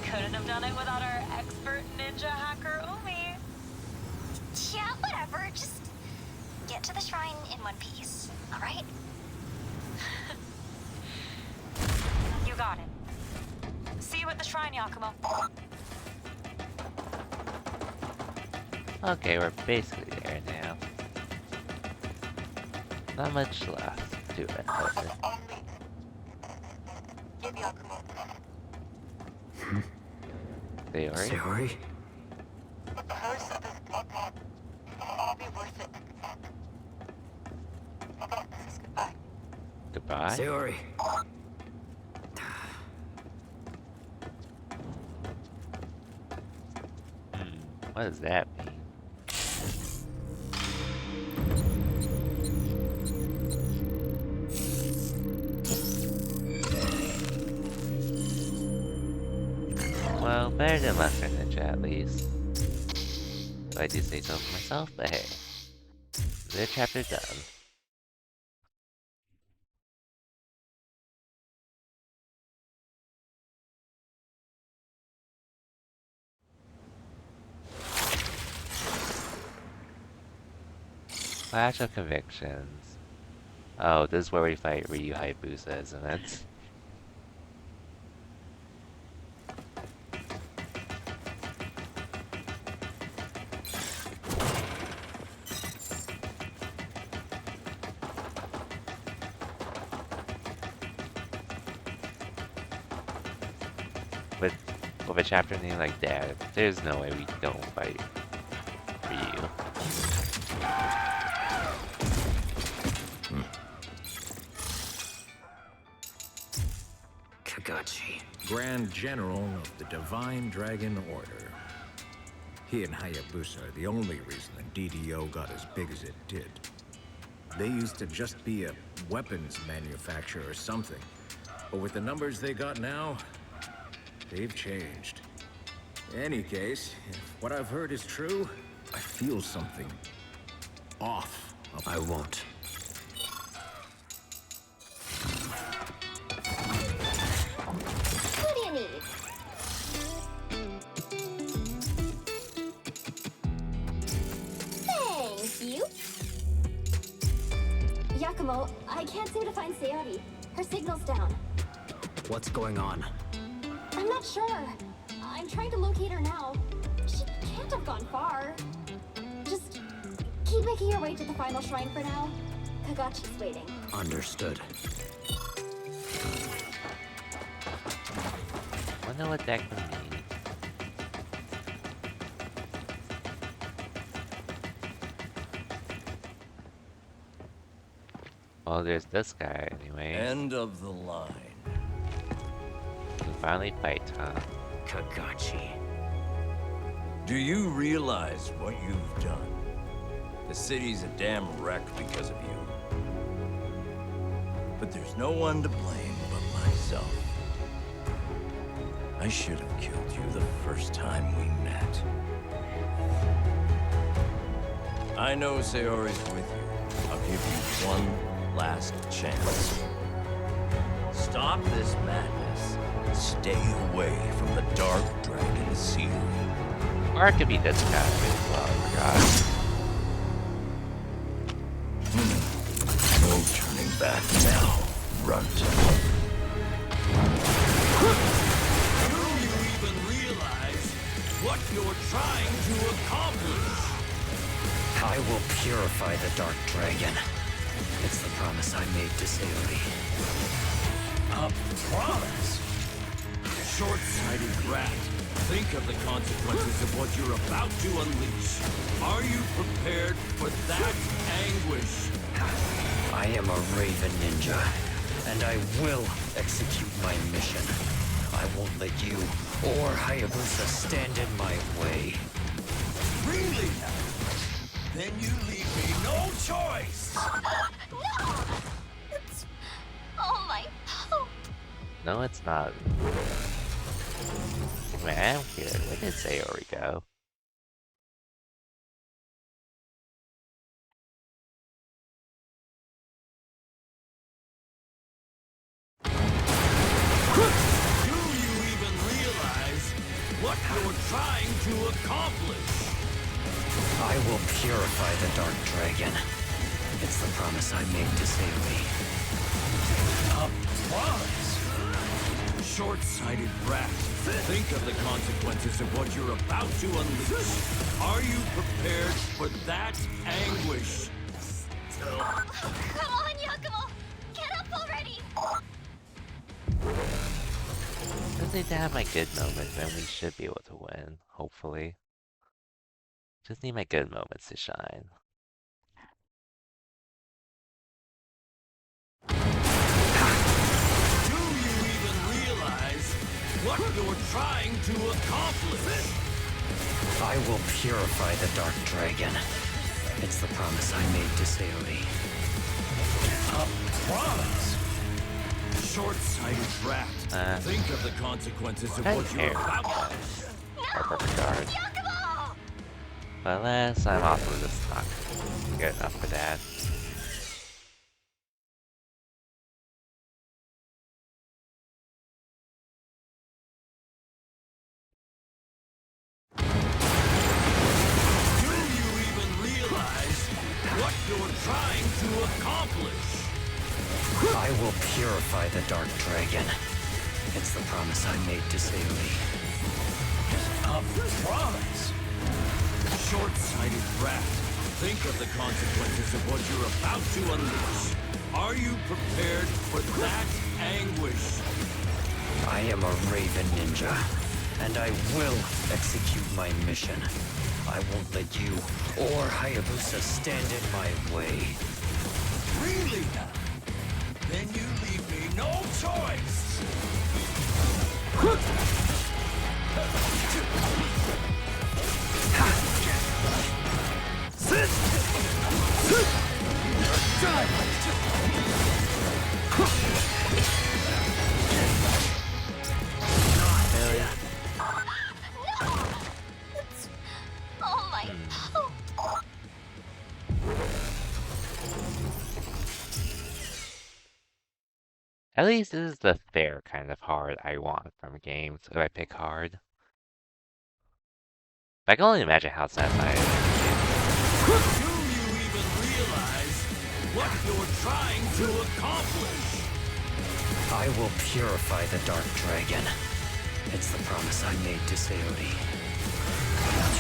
Couldn't have done it without our expert ninja hacker, Umi. Yeah, whatever. Just get to the shrine in one piece, all right? You got it. See you at the shrine, Yakumo. Okay, we're basically there now. Not much left to it, however. Give Yakumo. They are. Sayori? First, I'll be worth it. This is goodbye. Goodbye. Sayori. What does that mean? Well, better than Master Ninja at least. If I do say so for myself, but hey. The chapter's done. Clash of Convictions. Oh, this is where we fight Ryu Hayabusa, isn't it? With a chapter name like that, there's no way we don't fight Ryu. Kagachi. Grand General of the Divine Dragon Order. He and Hayabusa are the only reason the DDO got as big as it did. They used to just be a weapons manufacturer or something. But with the numbers they got now, they've changed. In any case, if what I've heard is true, I feel something off. I won't. What do you need? Thank you. Yakumo, I can't seem to find Sayori. Her signal's down. What's going on? I'm not sure. I'm trying to locate her now. She can't have gone far. Just keep making your way to the final shrine for now. Kagachi's waiting. Understood. Wonder what that could mean. Well, there's this guy anyway. End of the line. We finally fight, huh? Kagachi. Do you realize what you've done? The city's a damn wreck because of you. But there's no one to blame but myself. I should have killed you the first time we met. I know Sayori's with you. I'll give you one last chance. Stop this madness. Stay away from the Dark Dragon Seal. Or it could be this guy as well, I forgot. No turning back now, runt. Do you even realize what you're trying to accomplish? I will purify the Dark Dragon. It's the promise I made to Sayori. A promise? Short-sighted brat. Think of the consequences of what you're about to unleash. Are you prepared for that anguish? I am a Raven Ninja, and I will execute my mission. I won't let you or Hayabusa stand in my way. Really? Then you leave me no choice. No! It's all my fault. No, it's not. Man, I don't care. Where did Sayori go? Do you even realize what you're trying to accomplish? I will purify the Dark Dragon. It's the promise I made to Sayori. A promise? Short-sighted brat. Think of the consequences of what you're about to unleash. Are you prepared for that anguish? Come on, Yakumo! Get up already! Just need to have my good moments, and we should be able to win, hopefully. Just need my good moments to shine. Do you even realize what you're trying to accomplish? I will purify the Dark Dragon. It's the promise I made to Sayori. A promise? Short-sighted brat. Think of the consequences of I what you're care. about to. Our perfect guard. Yakumo! But last time also just not good enough for that. Do you even realize what you're trying to accomplish? I will purify the Dark Dragon. It's the promise I made to Sayori. A promise? Short-sighted brat. Think of the consequences of what you're about to unleash. Are you prepared for that anguish? I am a Raven Ninja, and I will execute my mission. I won't let you or Hayabusa stand in my way. Really now? Then you leave me no choice! Oh my. At least this is the fair kind of hard I want from games if I pick hard. I can only imagine how satisfying it is. Do you even realize what you're trying to accomplish? I will purify the Dark Dragon. It's the promise I made to Sayori.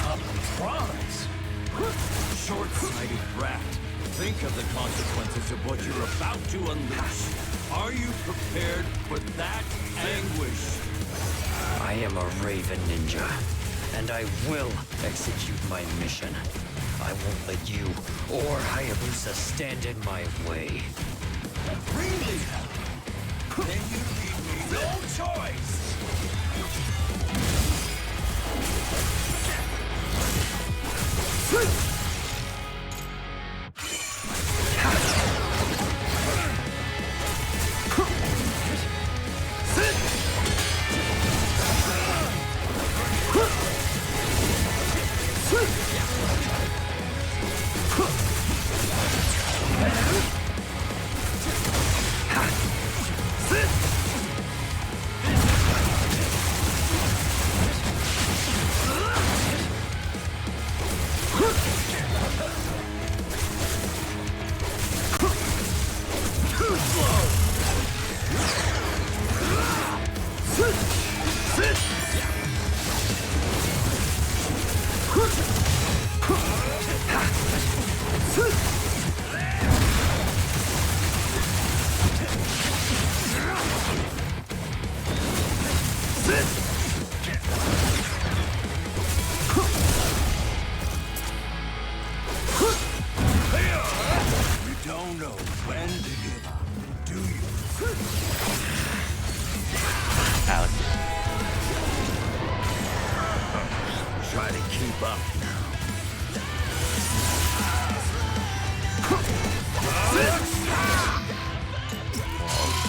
A promise? Short-sighted brat. Think of the consequences of what you're about to unleash. Are you prepared for that anguish? I am a Raven Ninja, and I will execute my mission. I won't let you or Hayabusa stand in my way. Really? Then you leave me no choice!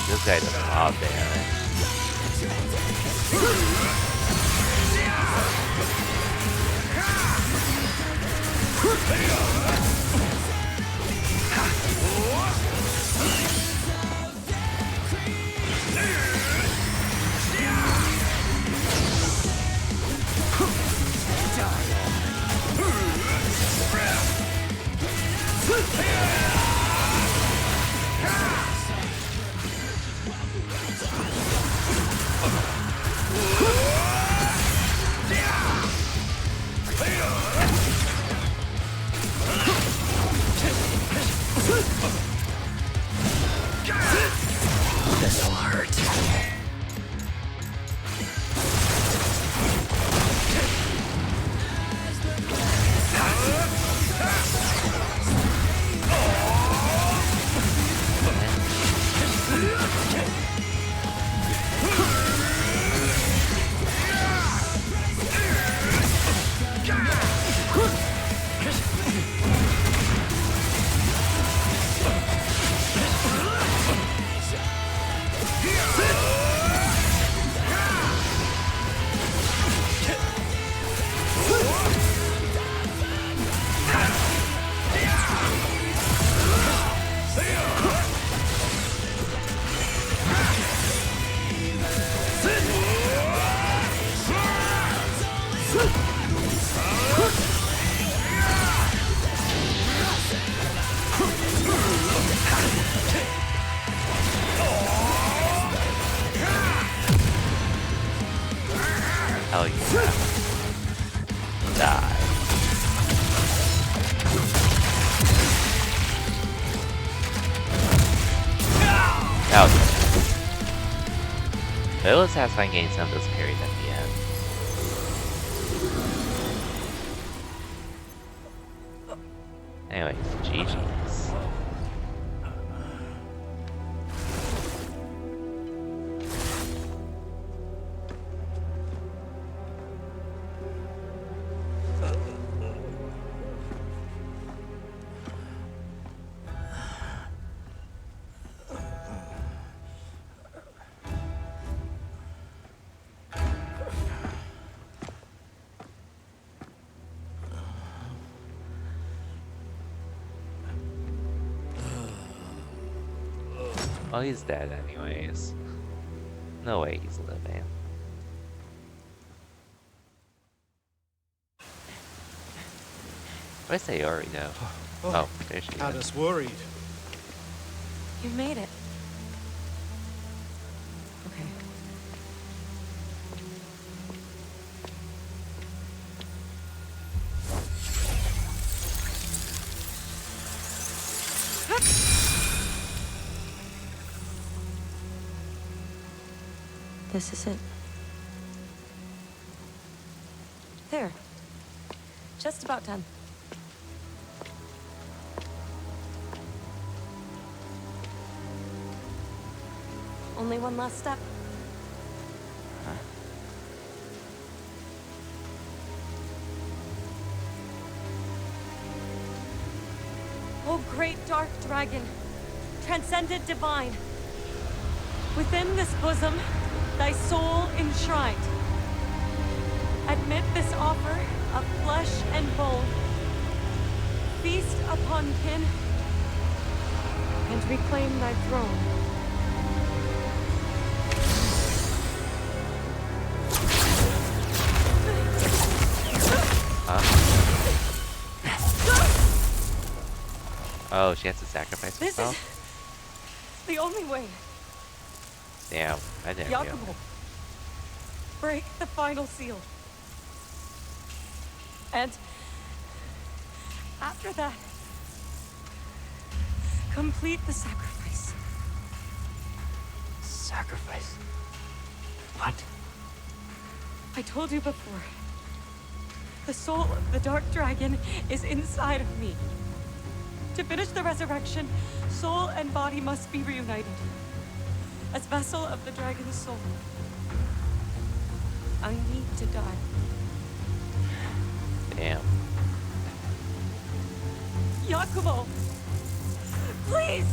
This guy does a lot of damage. This'll hurt. But it was satisfying getting some of those parries at the end. Anyways, GG's. Well, he's dead anyways. No way he's living. Where's Sayori though? Oh, there she Had is. us worried. You made it. Okay. This is it. There. Just about done. Only one last step. Oh, great dark dragon, transcendent divine. Within this bosom, thy soul enshrined. Admit this offer of flesh and bone. Feast upon kin and reclaim thy throne. Oh, she has to sacrifice This herself? is the only way. Damn, I didn't Yakumo, realize. break the final seal. And after that, complete the sacrifice. Sacrifice? What? I told you before. The soul of the dark dragon is inside of me. To finish the resurrection, soul and body must be reunited. As vessel of the dragon's soul, I need to die. Damn. Yakumo! Please!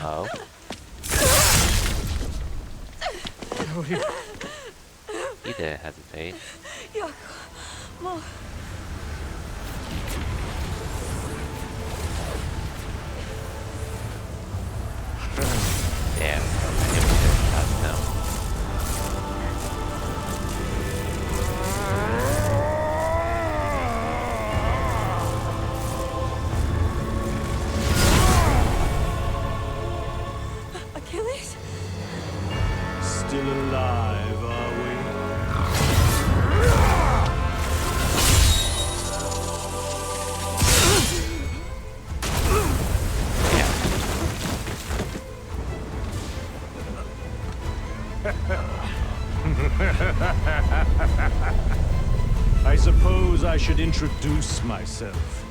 Oh. He didn't hesitate. Yakumo! Damn. It was just no. Achilles? Still alive, are we? I suppose I should introduce myself.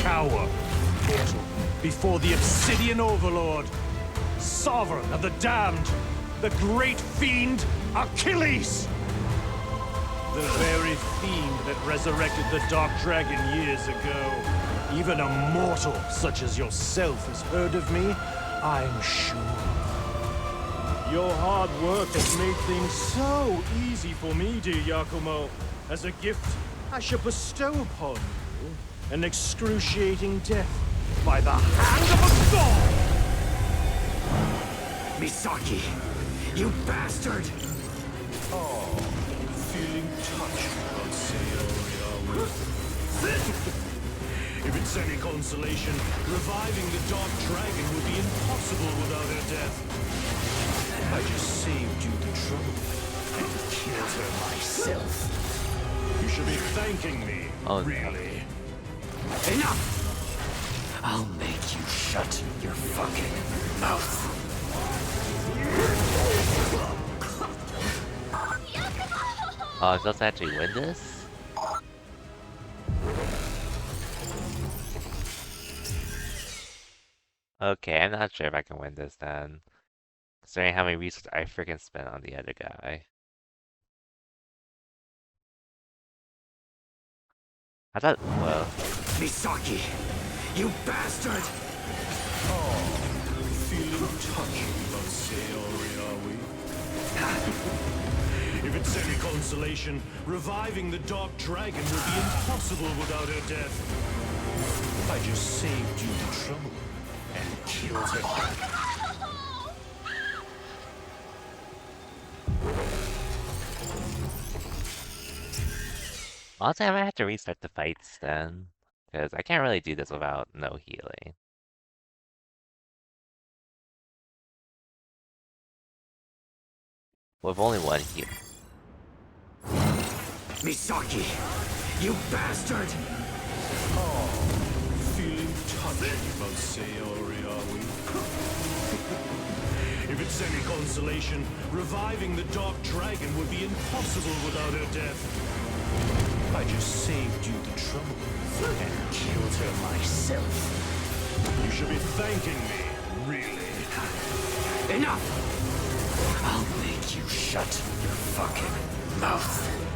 Cower, mortal, before the Obsidian Overlord, Sovereign of the Damned, the great fiend Achilles! The very fiend that resurrected the Dark Dragon years ago. Even a mortal such as yourself has heard of me, I'm sure. Your hard work has made things so easy for me, dear Yakumo. As a gift, I shall bestow upon you an excruciating death by the hand of a god! Misaki! You bastard! Oh, feeling touched, I'd say, If it's any consolation, reviving the Dark Dragon would be impossible without her death. I just saved you the trouble. and killed her myself. You should be thanking me, Oh, no. really. Enough! I'll make you shut your fucking mouth. Oh, I'm supposed to actually win this? Okay, I'm not sure if I can win this then. Considering how many resources I freaking spent on the other guy. I thought, well, Misaki, you bastard! Feeling touchy about Sayori, are we? If it's any consolation, reviving the Dark Dragon will be impossible without her death. I just saved you the trouble and killed her. honestly, I might have to restart the fights then. Because I can't really do this without no healing. With only one heal. Misaki, you bastard! Feeling touchy about Sayori, are we? If it's any consolation, reviving the Dark Dragon would be impossible without her death. I just saved you the trouble and killed her myself. You should be thanking me, really. Enough! I'll make you shut your fucking mouth.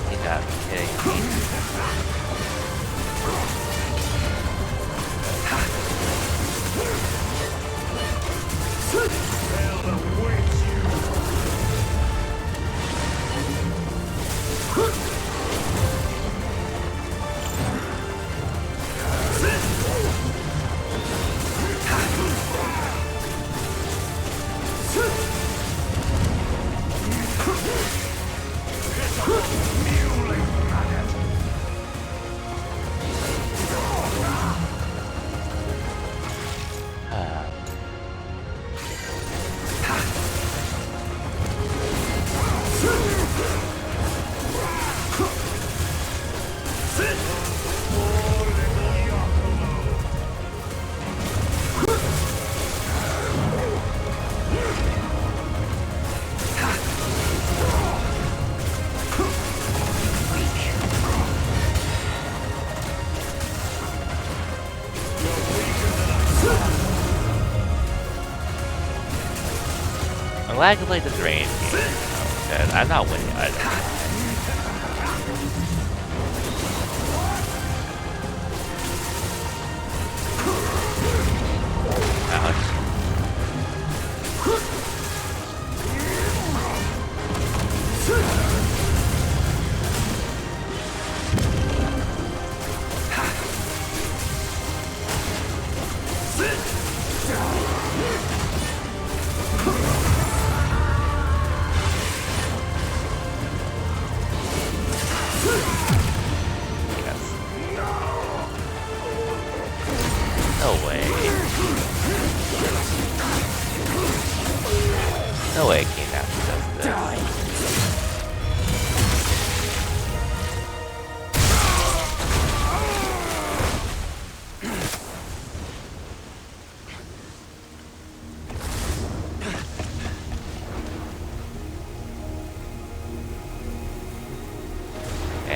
You gotta be kidding me. I'm glad I can play this range game, because I'm not winning either.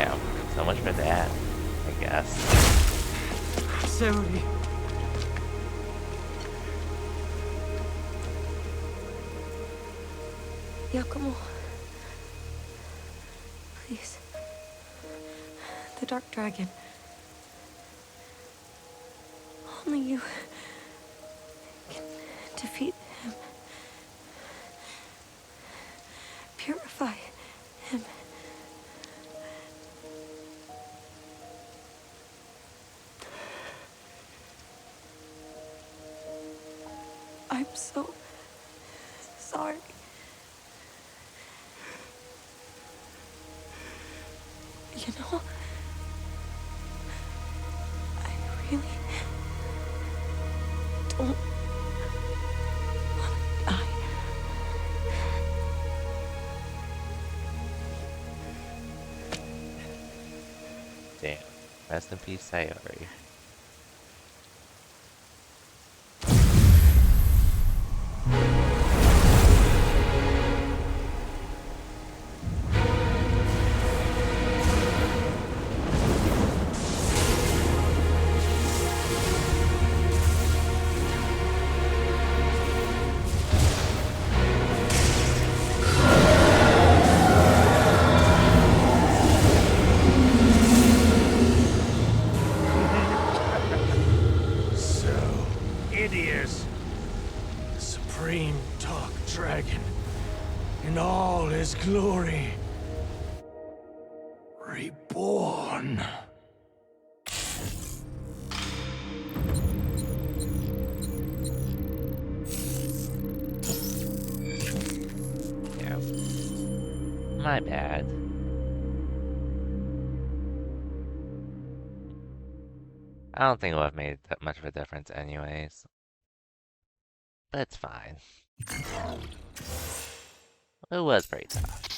Yeah, so much for that, I guess. Saori. Yakumo. Please. The Dark Dragon. Only you can defeat him. Purify him. I'm so sorry. You know, I really don't want to die. Damn. Rest in peace, Sayori. It is the supreme Dark Dragon in all his glory. Reborn. Yeah. My bad. I don't think it would have made that much of a difference anyways. But it's fine. It was pretty tough.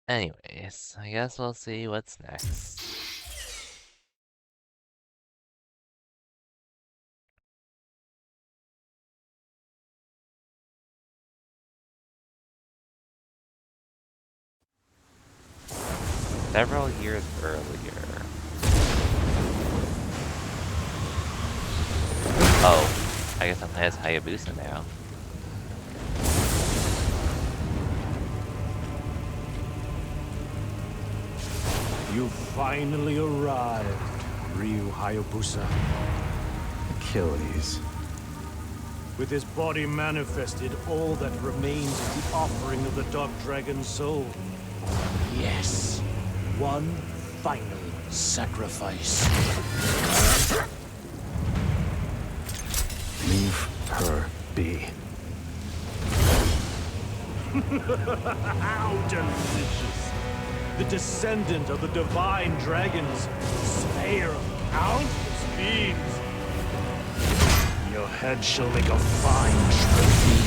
Anyways, I guess we'll see what's next. Several years earlier. Oh, I guess I'm as Hayabusa now. You finally arrived, Ryu Hayabusa. Achilles. With his body manifested, all that remains is the offering of the Dark Dragon's soul. Yes, one final sacrifice. Leave her be. How delicious! The descendant of the divine dragons, slayer of countless beings. Your head shall make a fine trophy.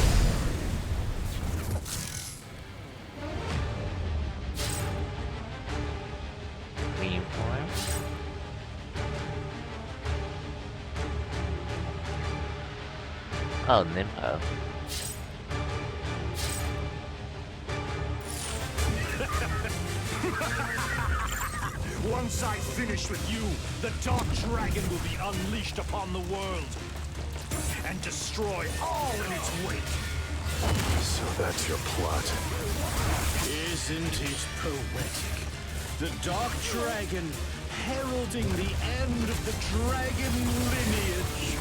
Meme form. Oh, Nympho. Once I finish with you, the Dark Dragon will be unleashed upon the world and destroy all in its wake. So that's your plot. Isn't it poetic? The Dark Dragon heralding the end of the dragon lineage.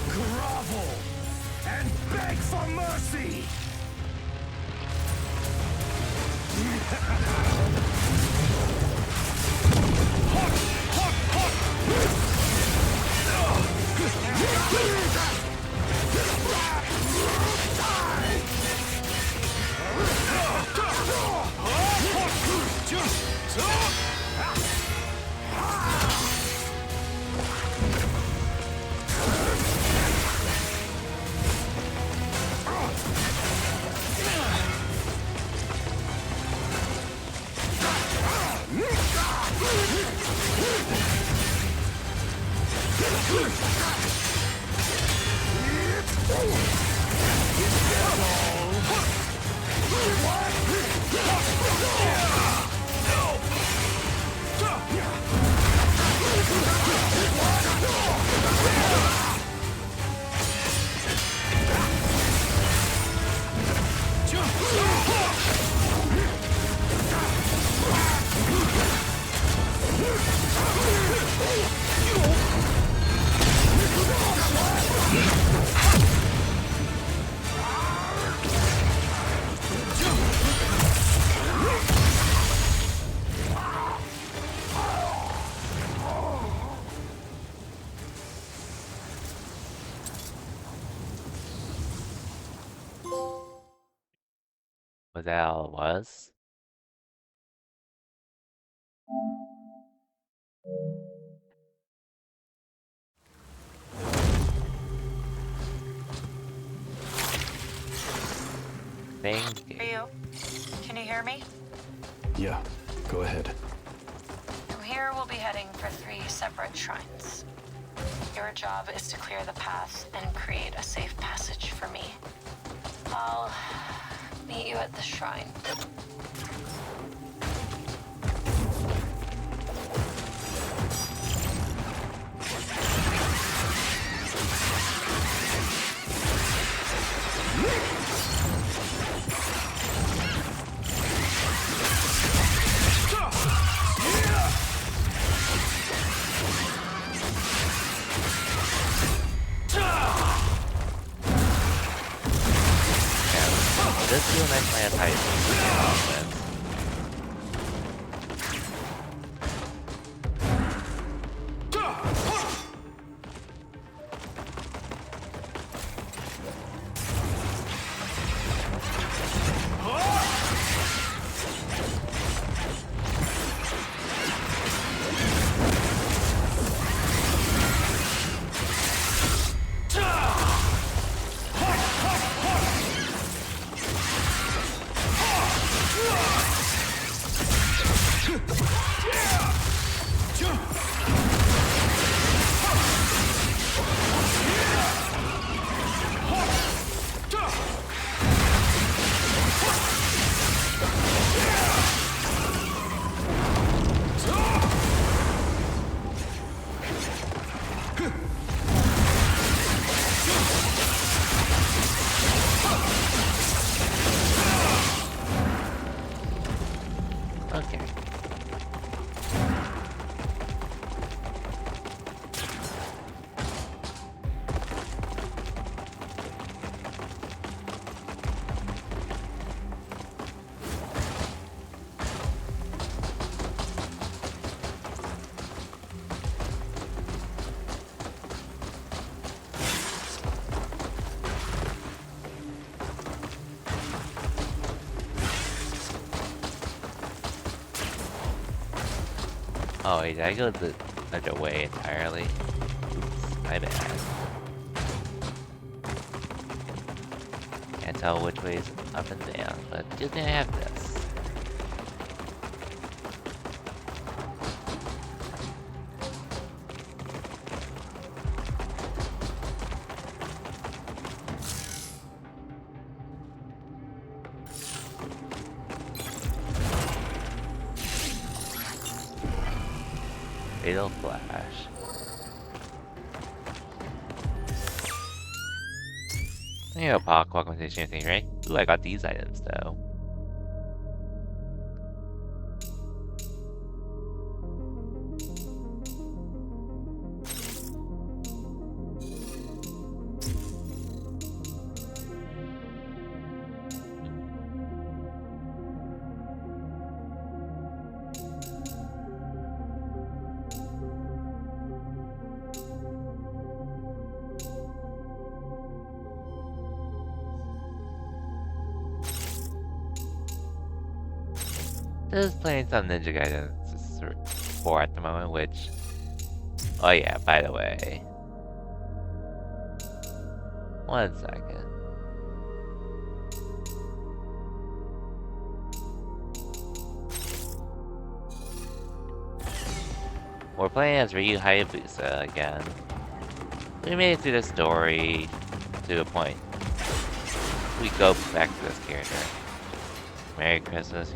Grovel and beg for mercy! Was that all it was? Thank you. You? Can you hear me? Yeah, go ahead. From here, we'll be heading for 3 separate shrines. Your job is to clear the path and create a safe passage for me. I'll meet you at the shrine. This is a nice land height. Okay. Oh wait, did I go the other way entirely? Oops, my bad. Can't tell which way is up and down, but good thing I have this. Fatal Flash. There you go, Pac. Welcome to the Champion Rank. Ooh, I got these items though. Just playing some Ninja Gaiden 4 at the moment, which... Oh yeah, by the way. 1 second. We're playing as Ryu Hayabusa again. We made it through the story to a point. We go back to this character. Merry Christmas.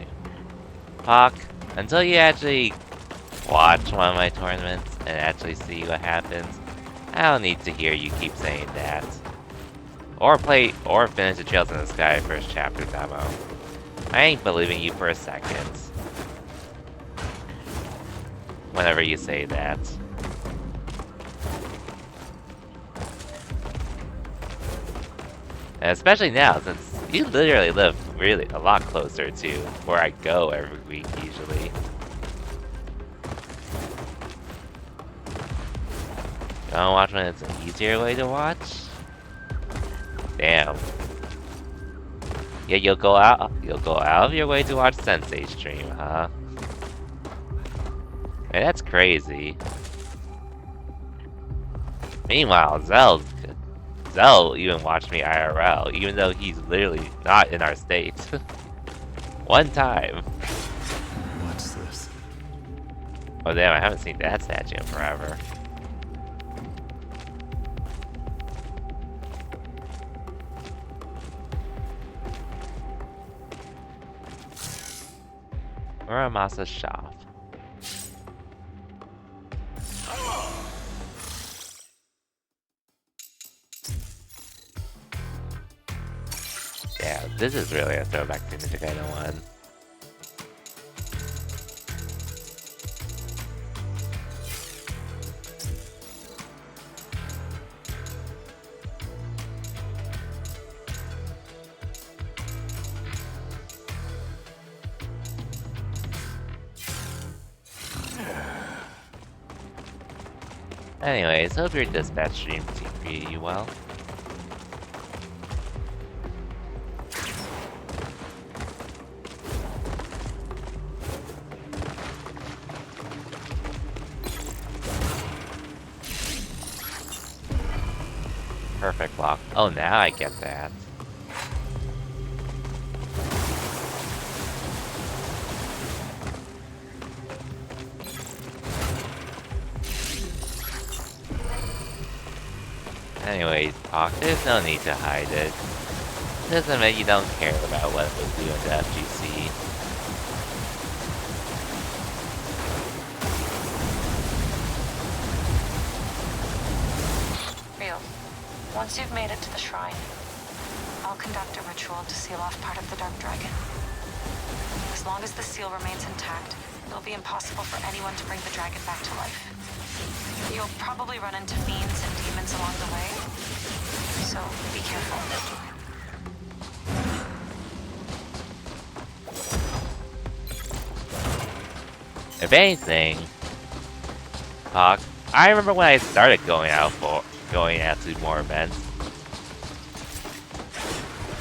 Pac, until you actually watch one of my tournaments and actually see what happens, I don't need to hear you keep saying that. Or finish the Trails in the Sky first chapter demo. I ain't believing you for a second. Whenever you say that. And especially now, since you literally live really a lot closer to where I go every week usually. You wanna watch when it's an easier way to watch? Damn. Yeah, you'll go out of your way to watch Sensei stream, huh? Man, that's crazy. Meanwhile, Zell even watched me IRL, even though he's literally not in our state. One time. What's this? Oh damn, I haven't seen that statue in forever. Muramasa's shop. Yeah, this is really a throwback to Ninja Gaiden 1. Anyways, hope your dispatch stream treated you well. Perfect block. Oh, now I get that. Anyways, talk, there's no need to hide it. Doesn't mean you don't care about what it was doing to FGC. Real. Once you've made it to the shrine, I'll conduct a ritual to seal off part of the Dark Dragon. As long as the seal remains intact, it'll be impossible for anyone to bring the dragon back to life. You'll probably run into fiends and demons along the way, so be careful. If anything, Hawk, I remember when I started going out to more events.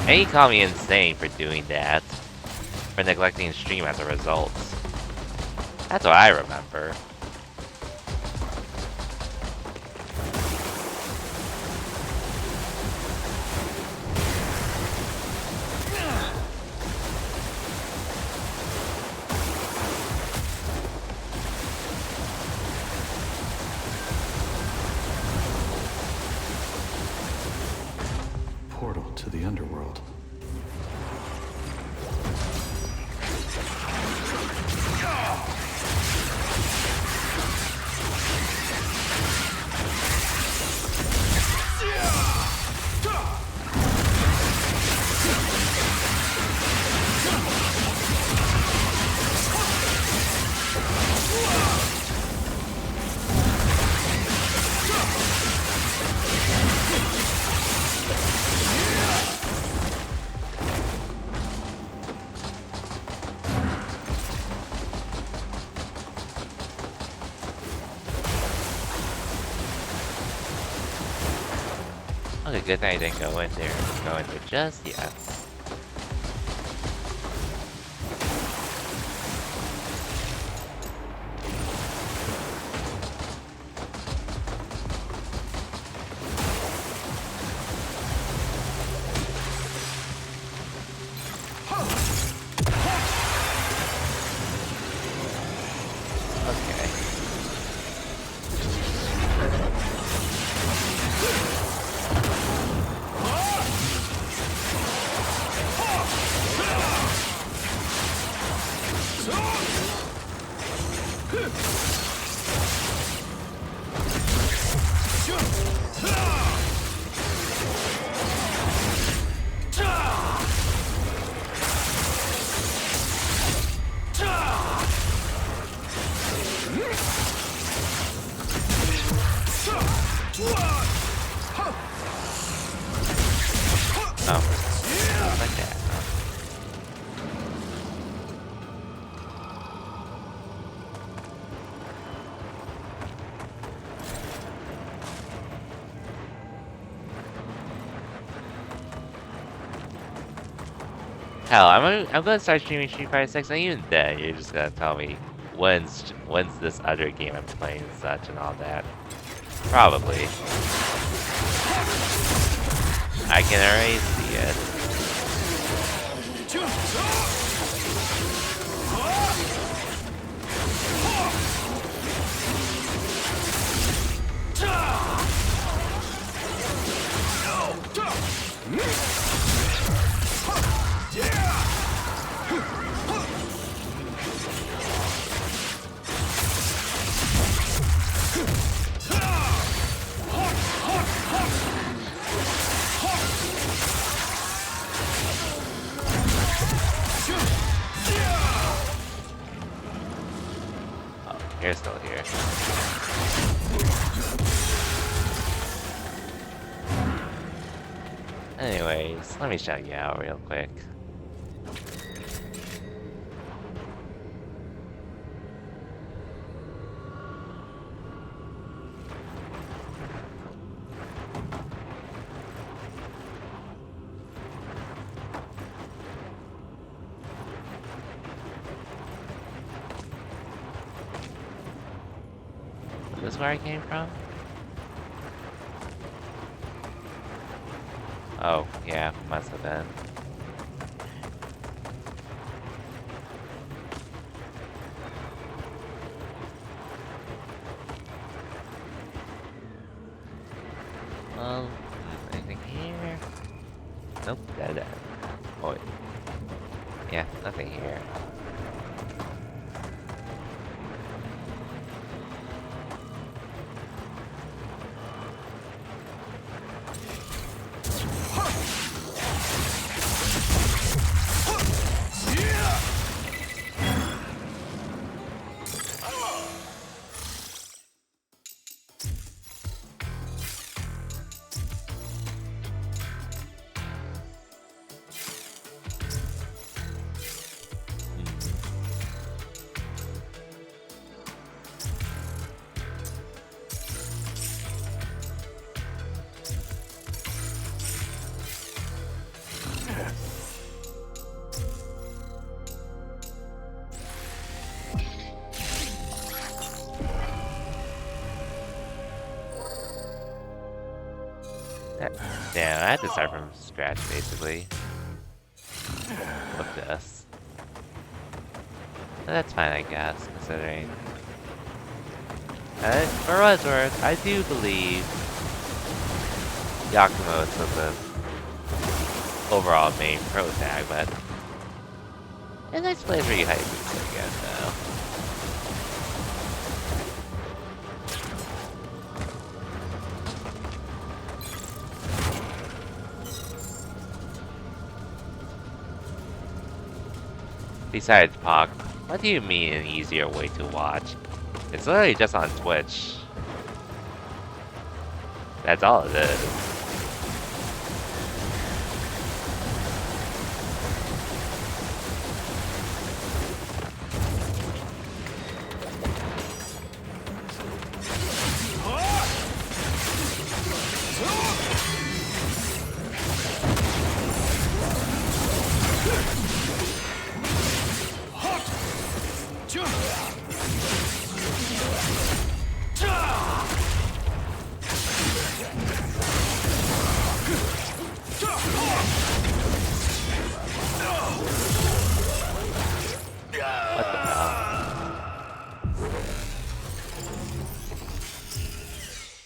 And he called me insane for doing that. For neglecting stream as a result. That's what I remember. Portal to the underworld. Okay, good thing I didn't go in there. Go in there just yet. Okay. Oh, like that. Hell, I'm gonna start streaming Street Fighter 6, and even then, you're just gonna tell me when's this other game I'm playing and such and all that. Probably. I can already see it. Oh, you're still here. Anyways, let me shout you out real quick. Is this where I came from? Oh, yeah, must have been. Well, anything here? Nope, dead end. Oh, wait. Yeah, nothing here. Damn, I had to start from scratch, basically. With this. But that's fine, I guess, considering... for what it's worth, I do believe... Yakumo is the overall main pro tag, but... A nice place for you hype, I guess, though. Besides, Pac, what do you mean an easier way to watch? It's literally just on Twitch. That's all it is.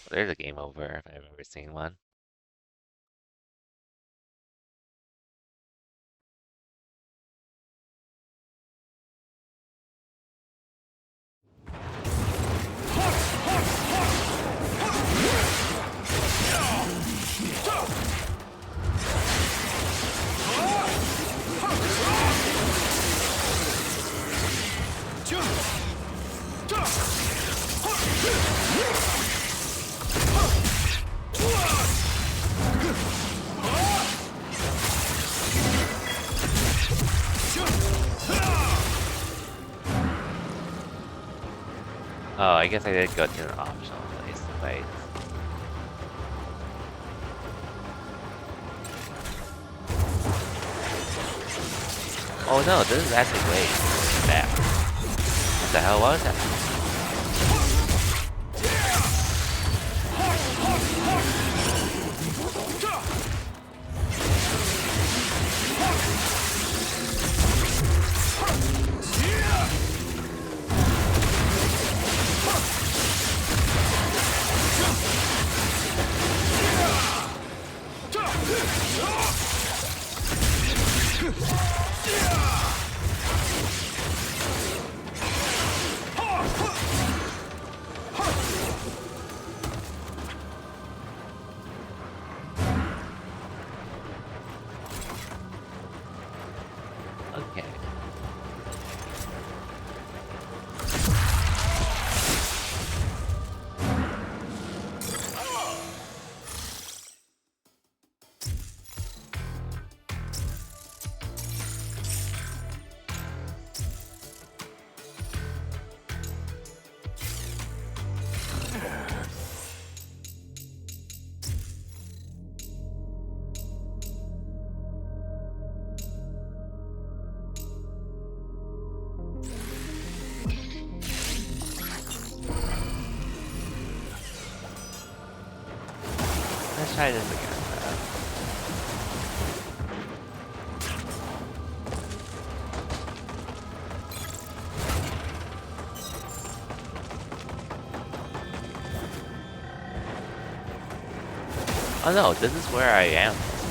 There's a game over if I've ever seen one. Oh, I guess I did go to an optional place to fight. Oh no, this is actually way bad. What the hell was that? Okay. Let's try this again. Oh no, this is where I am. Actually.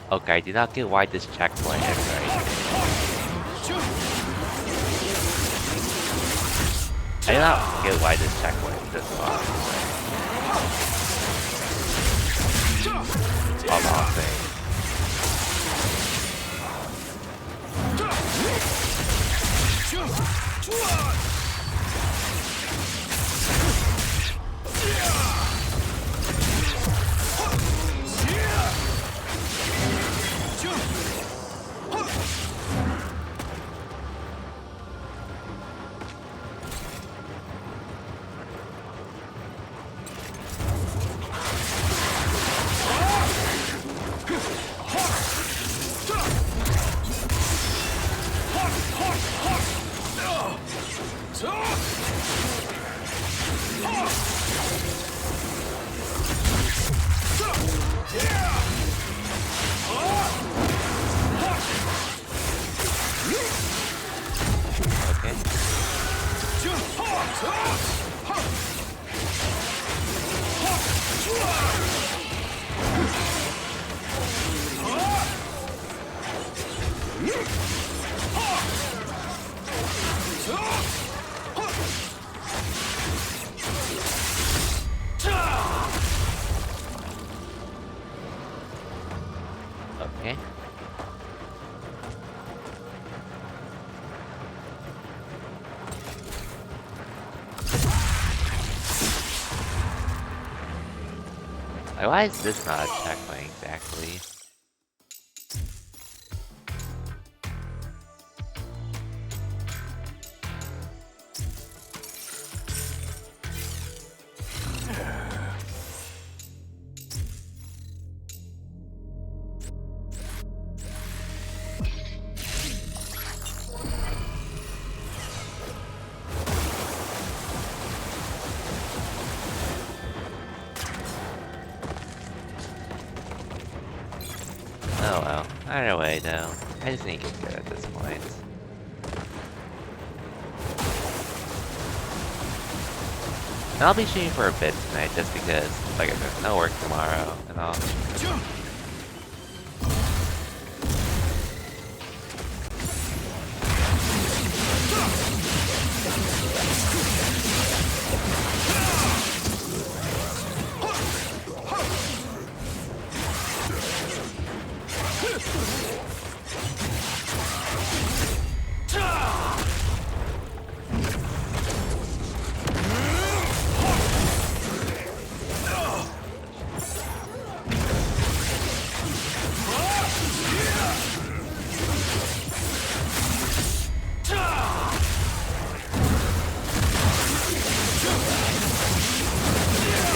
Okay, I did not get why this checkpoint is right. I did not get why this checkpoint is this far. All I'll say. Like, why is this not a checkpoint exactly? Oh well. Either way, though. I just need to get good at this point. And I'll be shooting for a bit tonight just because, like I said, no work tomorrow and all.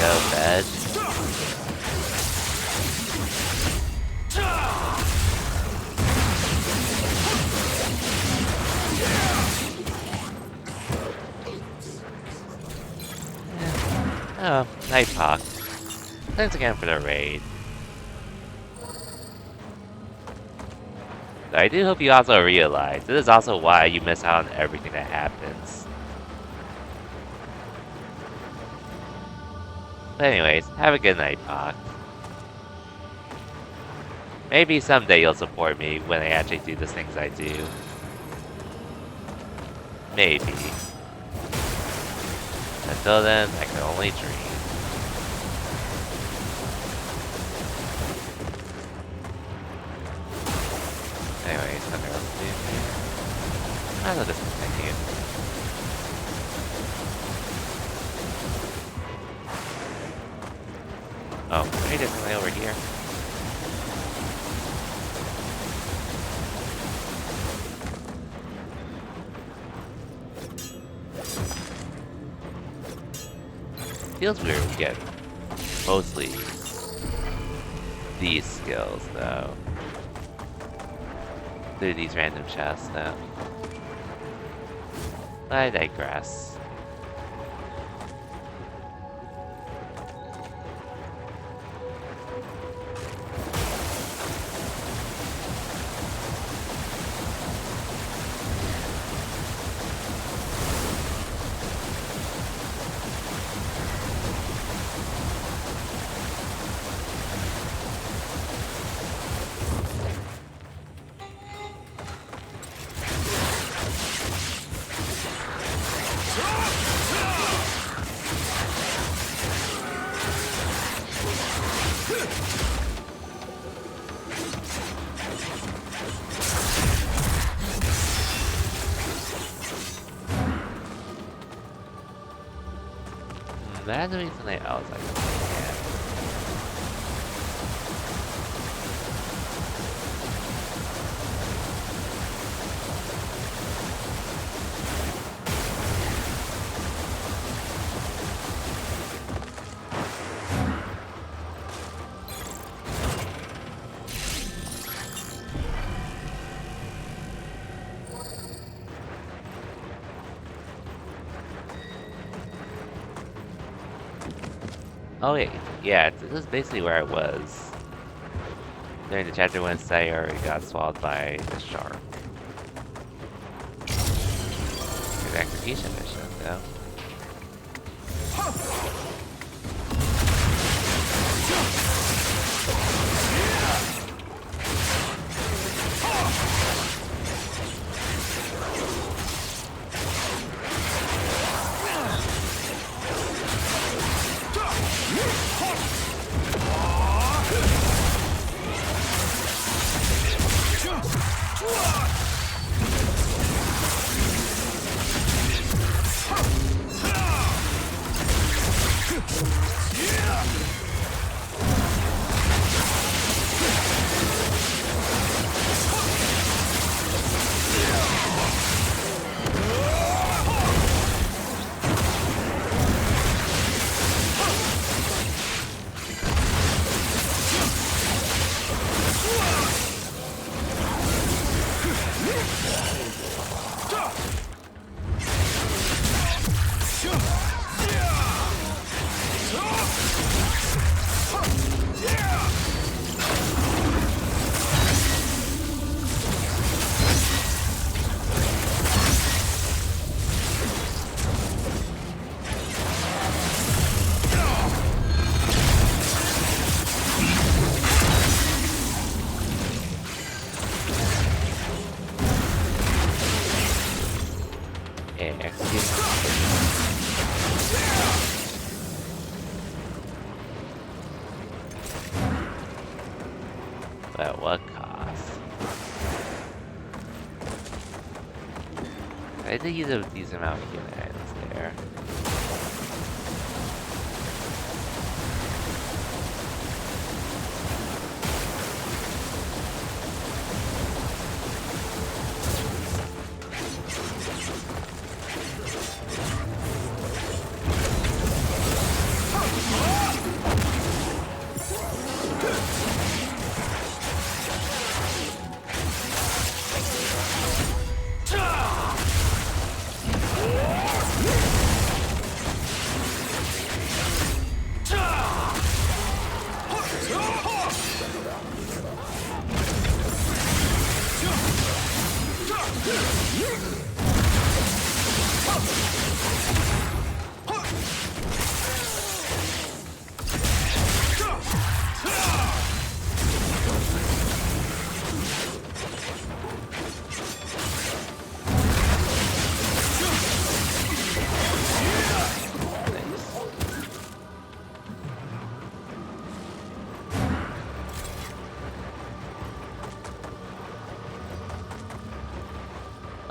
Go, bed. Oh, Nighthawk. Thanks again for the raid. I do hope you also realize this is also why you miss out on everything that happens. But anyways, have a good night, Hawk. Maybe someday you'll support me when I actually do the things I do. Maybe. Until then, I can only dream. Anyways, nothing else to do here. I'll just continue. Oh, maybe there's something over here. Feels weird we get mostly these skills though. Through these random chests though. But I digress. That's doing something else I can Oh wait, yeah, this is basically where I was during the chapter when Sayori got swallowed by the shark. Good execution mission, though. But at what cost? I did use a decent amount of units there.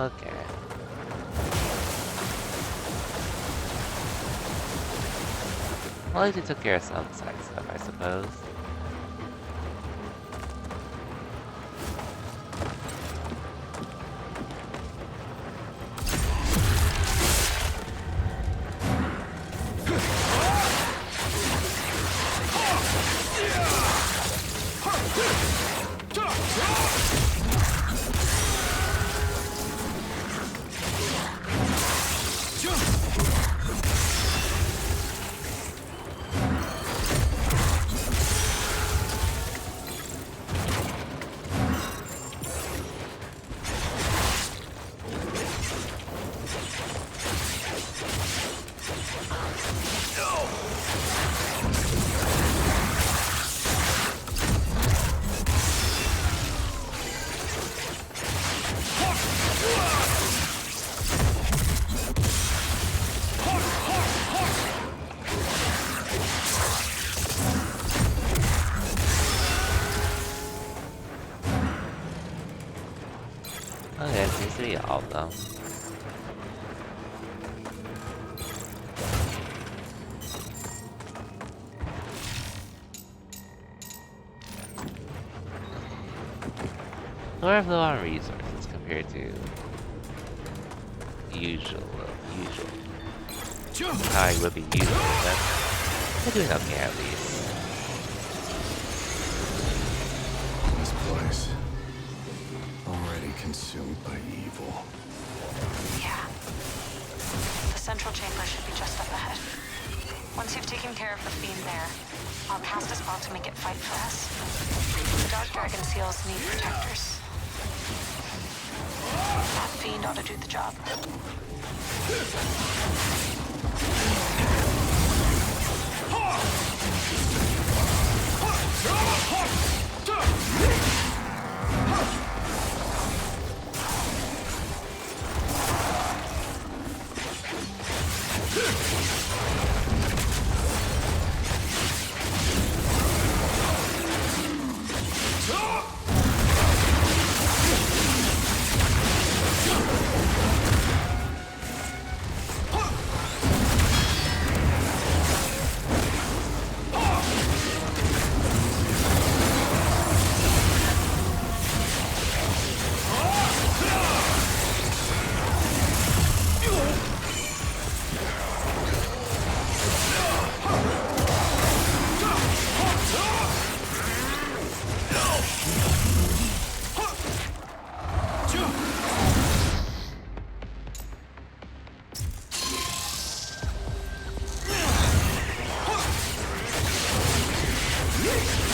Okay. Well, at least he took care of some side stuff, I suppose. Okay, it seems to be all of them. We're low on resources compared to usual. How I would be usual, but we're doing okay at least. This place, already consumed by evil. Yeah. The central chamber should be just up ahead. Once you've taken care of the fiend there, I'll cast a spell to make it fight for us. The Dark Dragon seals need protectors. That fiend ought to do the job.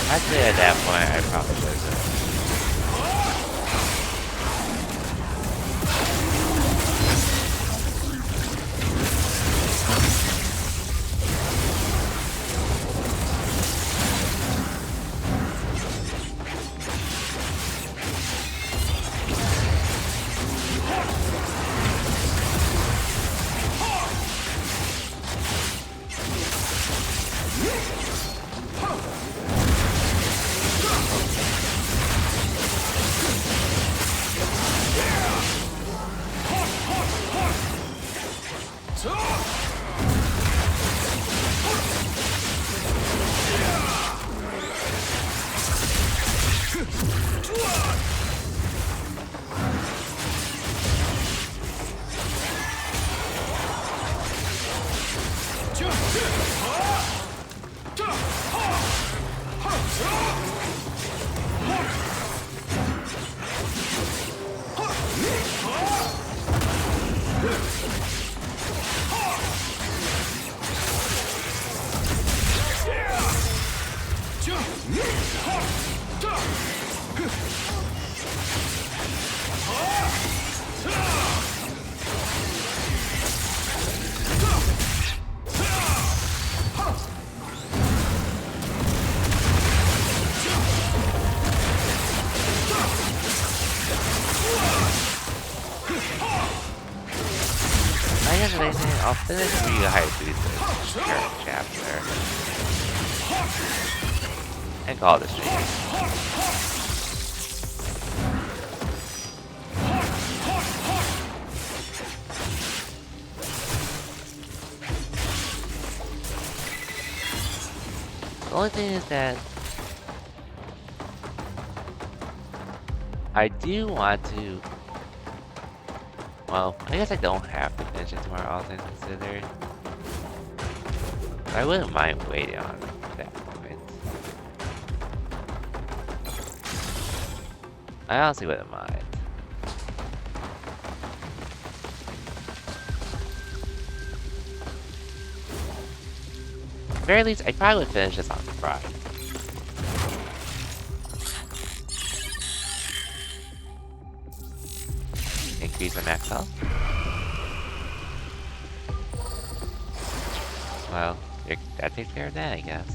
Actually, at that point, I probably wasn't. I'll finish reading Hayabusa's current chapter. And call it a stream. The only thing is that I do want to. Well, I guess I don't have to finish it tomorrow, all things considered. I wouldn't mind waiting on that moment. I honestly wouldn't mind. At the very least, I probably would finish this on Friday. Increase my max health. Well, that takes care of that, I guess.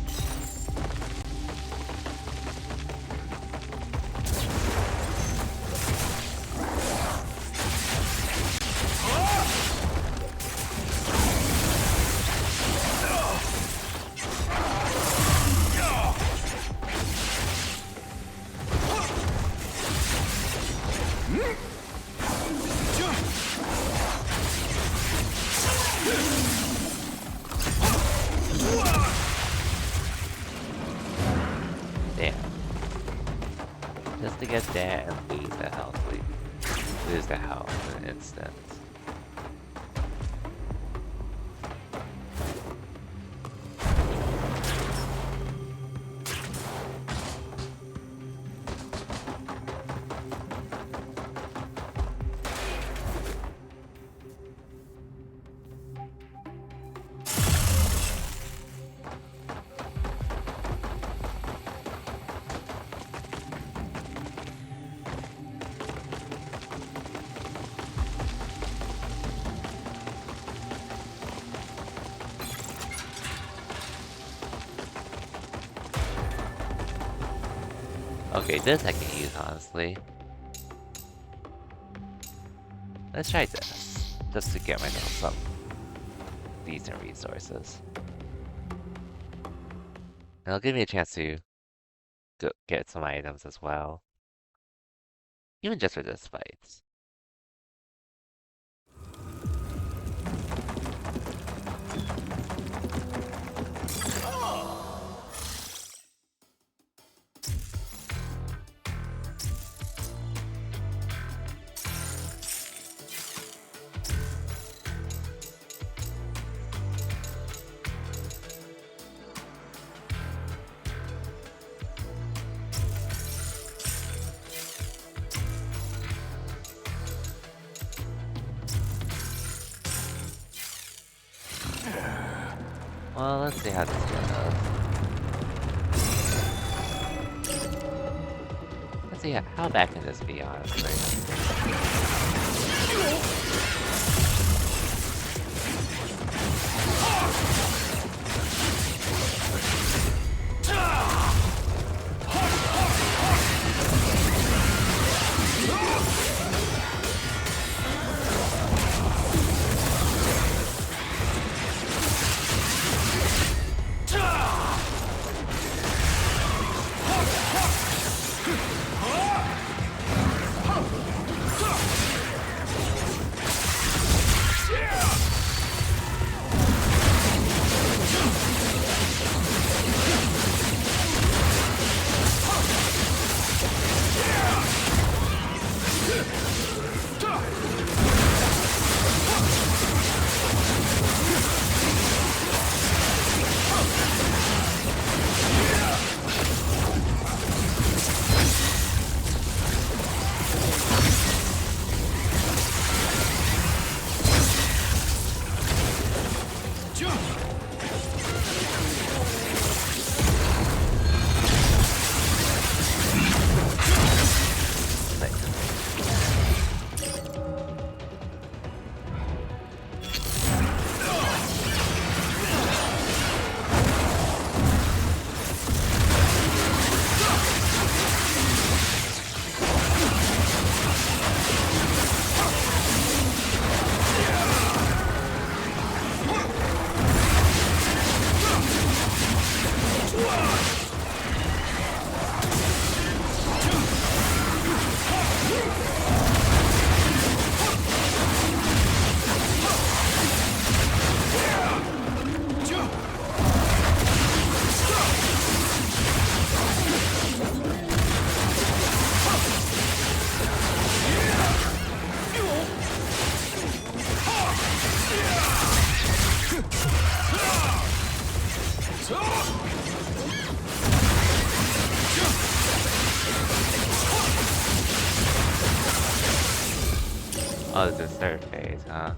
Just to get that and lose the health, lose the health in an instant. Okay, this I can use, honestly. Let's try this, just to get myself some decent resources. And it'll give me a chance to get some items as well. Even just for this fight. Well, let's see how this goes. Let's see how bad can this be, honestly. Oh, it's a third phase, huh?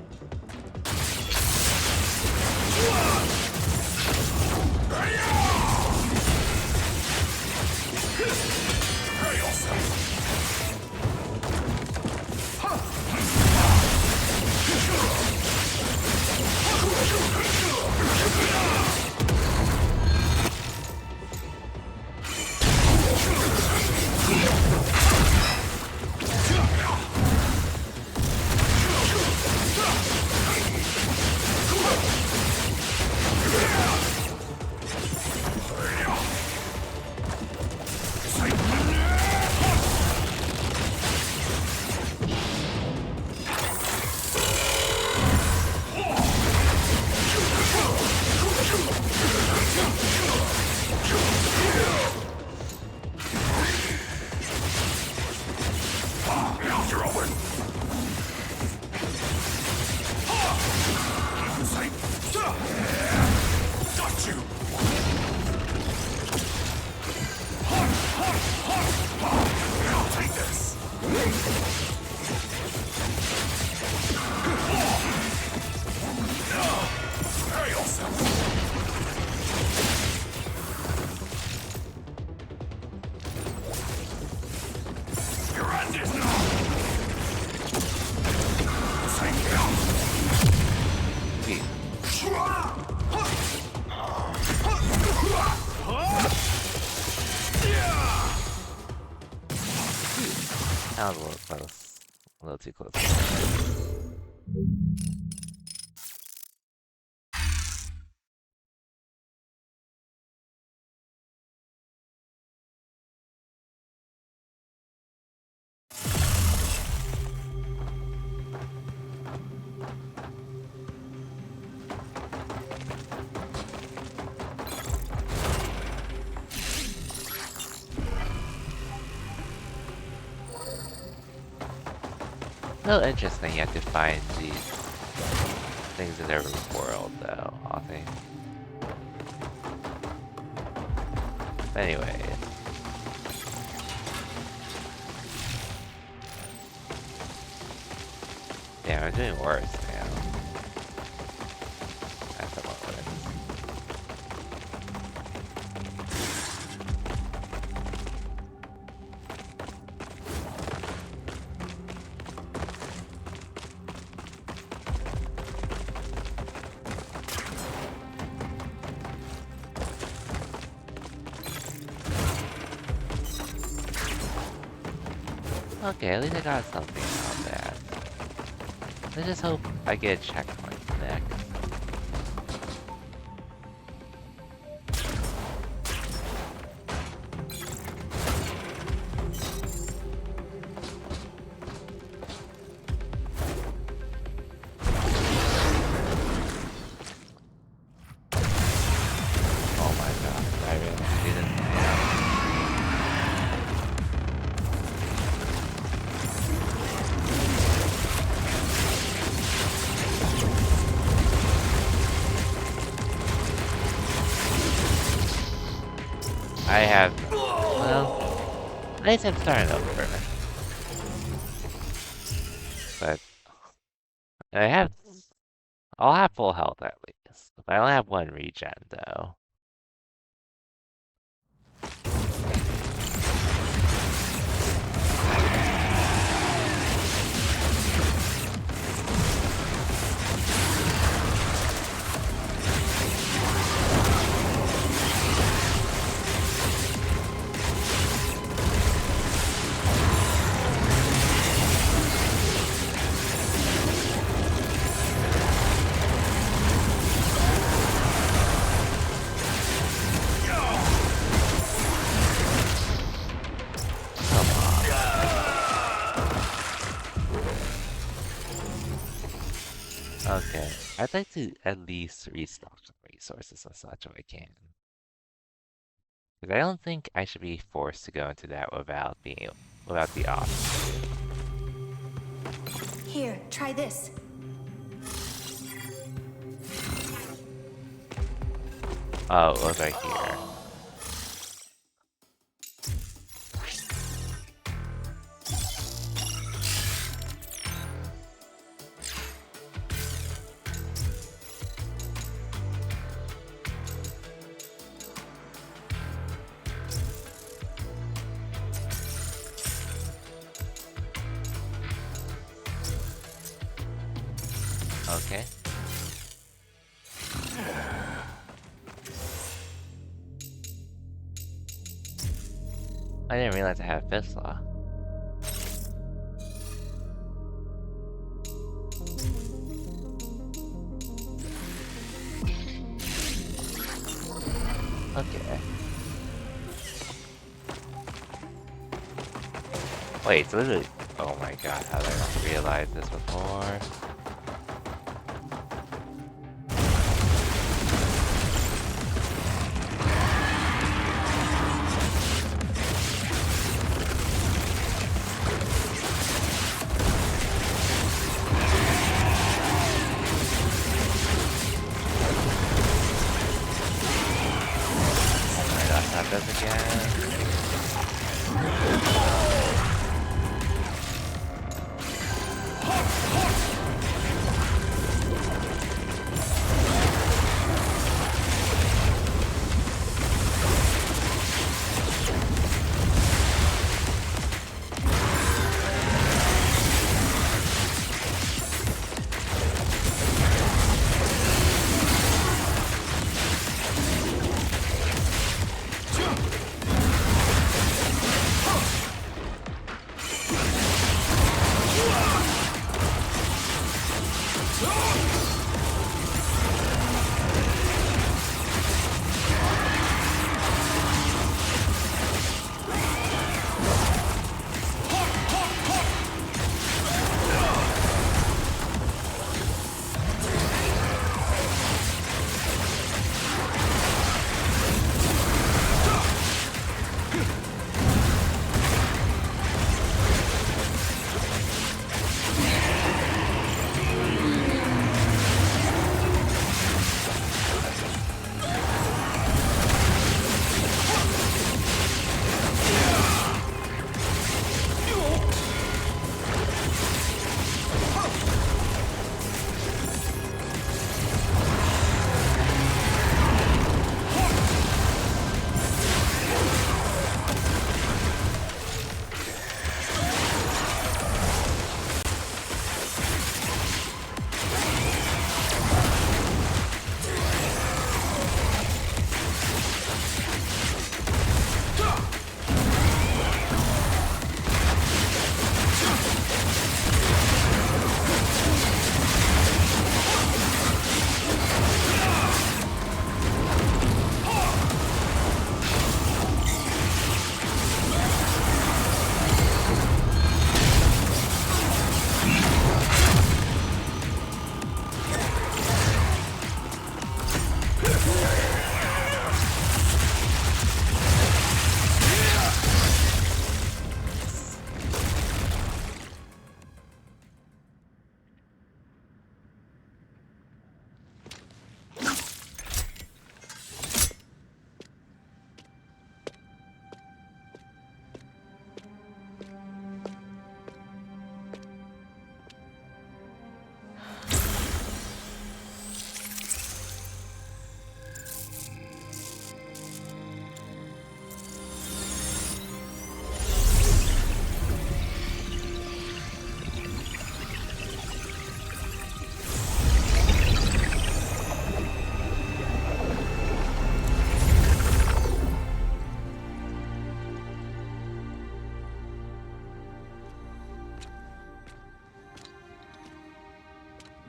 That was a little close. A little too close. No, interesting. You have to find these things in every world, though. I think. Anyway. Yeah, I'm doing worse now. That's a lot worse. Okay, at least I got something out of that. I just hope I get a checkpoint next. Oh my god, I really didn't. I have, well, at least I'm starting over. But I'll have full health at least. I only have one regen though. Okay, I'd like to at least restock some resources and such if I can. Because I don't think I should be forced to go into that without the option. Here, try this. Oh, it was right here. Okay. I didn't realize I had a fifth law. Okay. Wait, so this is... Oh my god, how did I not realize this before? Oh my gosh, not this again.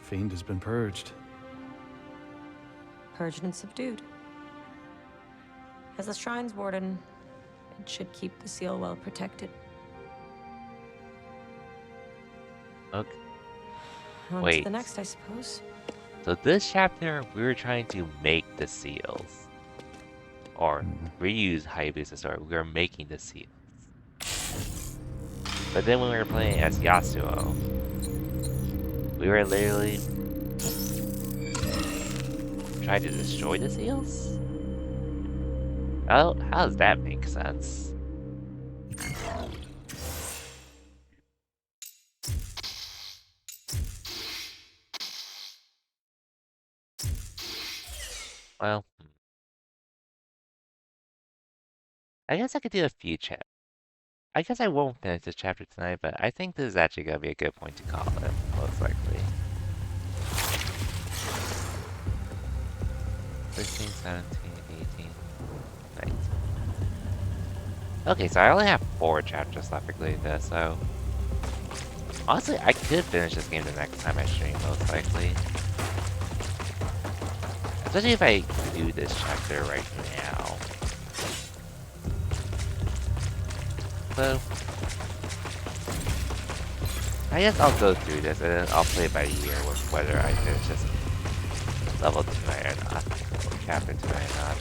Fiend has been purged. Purged and subdued. As the shrine's warden, it should keep the seal well protected. Okay. On to Wait. the next, I suppose. So this chapter, we were trying to make the seals. Or reuse Hayabusa's sword. We were making the seals. But then when we were playing as Yasuo, we were literally trying to destroy the seals? How does that make sense? Well, I guess I could do a few chapters. I guess I won't finish this chapter tonight, but I think this is actually going to be a good point to call it, most likely. 16, 17, 18, 19. Okay, so I only have 4 chapters left for completing this, so... Honestly, I could finish this game the next time I stream, most likely. Especially if I do this chapter right now. So... I guess I'll go through this and then I'll play it by ear with whether I finish this level tonight or not. Or chapter tonight or not.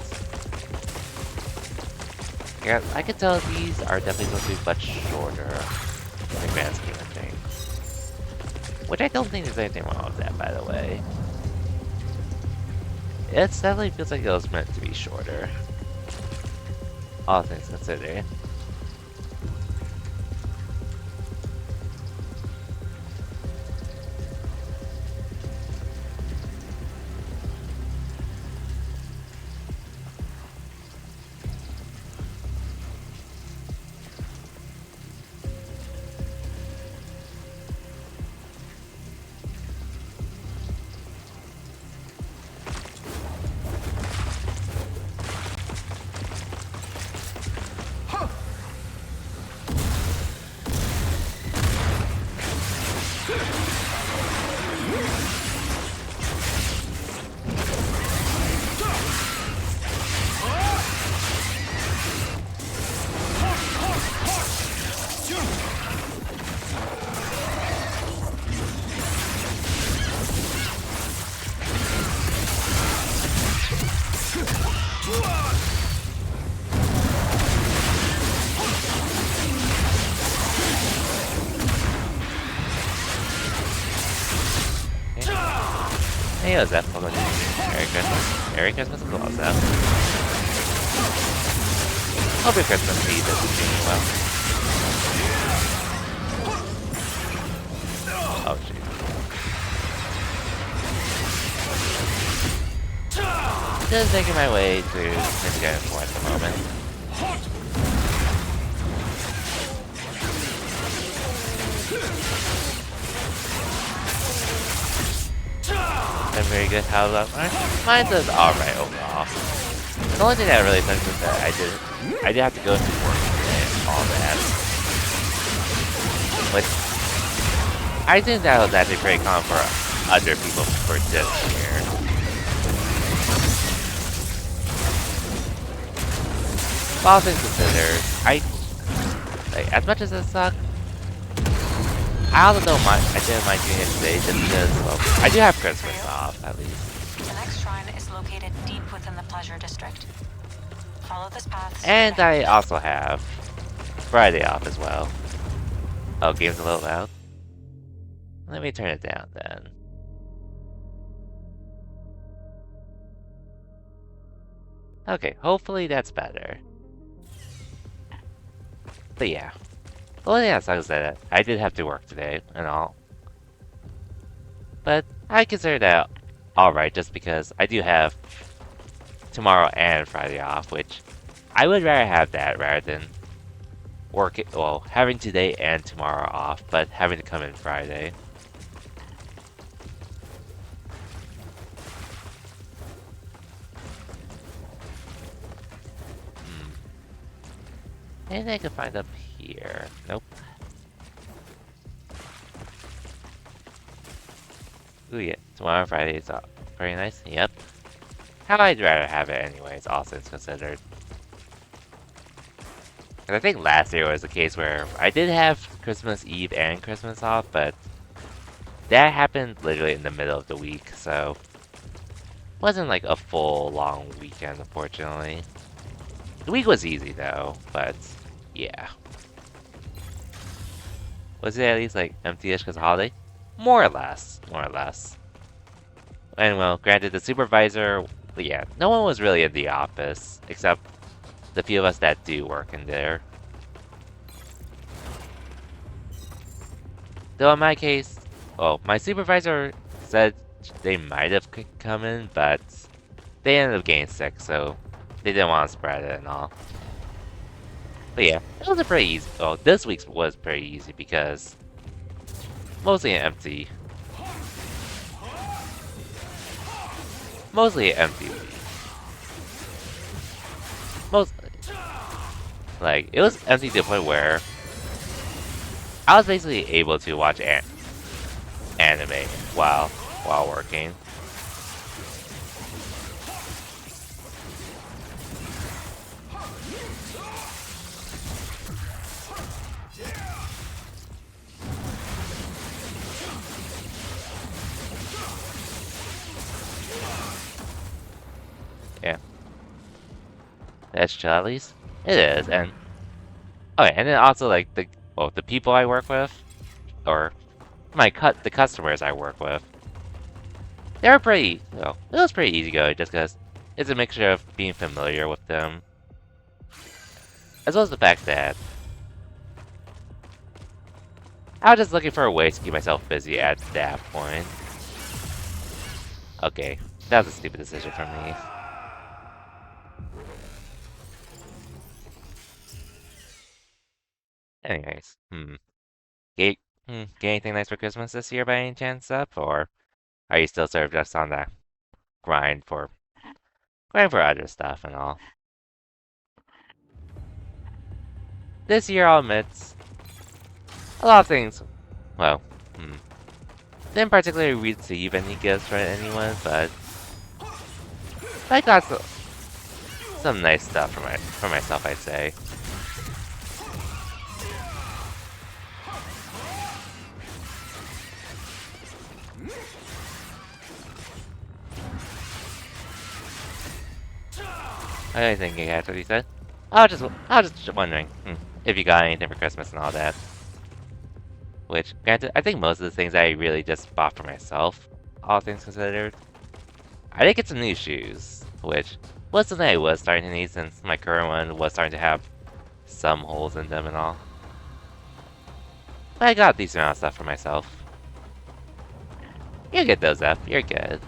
Yeah, I can tell these are definitely going to be much shorter in the grand scheme of things. Which I don't think there's anything wrong with that, by the way. It definitely feels like it was meant to be shorter. All things considered. Hey, what's up? Welcome to Merry Christmas. Merry Christmas and what's up? Hope your Christmas Eve is doing well. Oh, jeez. Just making my way to Gaiden at the moment. I'm very good. How about mine? Mine does alright overall. The only thing that really sucks is that I did have to go to work today and all that. Which I think that was actually pretty common for other people for this year. All things considered, as much as it sucked, I also don't mind. I didn't mind doing it today just because, well, I do have Christmas off at least. The next shrine is located deep within the Pleasure District. Follow this path. And I also have Friday off as well. Oh, game's a little loud. Let me turn it down then. Okay, hopefully that's better. But yeah. Well, yeah, so like I said, I did have to work today and all. But I consider that alright just because I do have tomorrow and Friday off, which I would rather have that rather than having today and tomorrow off, but having to come in Friday. Anything I can find up here? Nope. Ooh yeah, tomorrow Friday is very nice. Yep. How I'd rather have it anyways, all things considered. And I think last year was the case where I did have Christmas Eve and Christmas off, but that happened literally in the middle of the week, so it wasn't like a full long weekend, unfortunately. The week was easy though, but yeah. Was it at least like empty-ish because of holiday? More or less. More or less. And well, granted the supervisor, yeah, no one was really in the office, except the few of us that do work in there. Though in my case, well, my supervisor said they might have come in, but they ended up getting sick, so they didn't want to spread it and all. But yeah, it was a pretty easy. Well, this week's was pretty easy because mostly an empty. Mostly an empty week. most like it was empty to the point where I was basically able to watch anime while working. Yeah. That's chill at least. It is, and okay, and then also like the people I work with, or the customers I work with, they're pretty, it was pretty easygoing just because it's a mixture of being familiar with them, as well as the fact that I was just looking for a way to keep myself busy at that point. Okay, that was a stupid decision from me. Anyways, Get, get anything nice for Christmas this year by any chance up, or are you still sort of just on that grind for other stuff and all? This year, I'll admit, a lot of things, well, didn't particularly receive any gifts from anyone, but I got some nice stuff for myself, I'd say. I think that's what he said. I was just wondering if you got anything for Christmas and all that. Which, granted, I think most of the things I really just bought for myself, all things considered. I did get some new shoes, which was something I was starting to need since my current one was starting to have some holes in them and all. But I got a decent amount of stuff for myself. You get those up, you're good.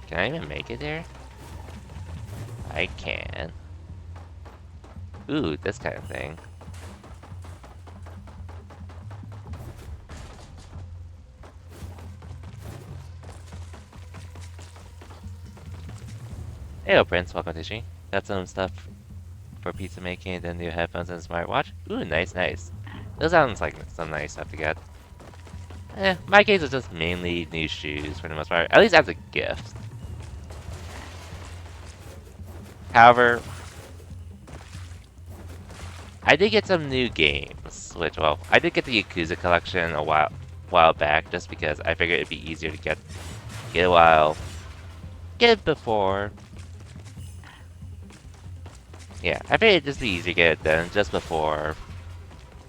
Can I even make it there? I can. Ooh, this kind of thing. Hey, Prince, welcome to She. Got some stuff for pizza making, then new headphones and smartwatch. Ooh, nice, nice. Those sounds like some nice stuff to get. My case is just mainly new shoes for the most part, at least as a gift. However, I did get some new games, which, well, I did get the Yakuza collection a while back, just because I figured it'd be easier to get it before. Yeah, I figured it'd just be easier to get it then, just before.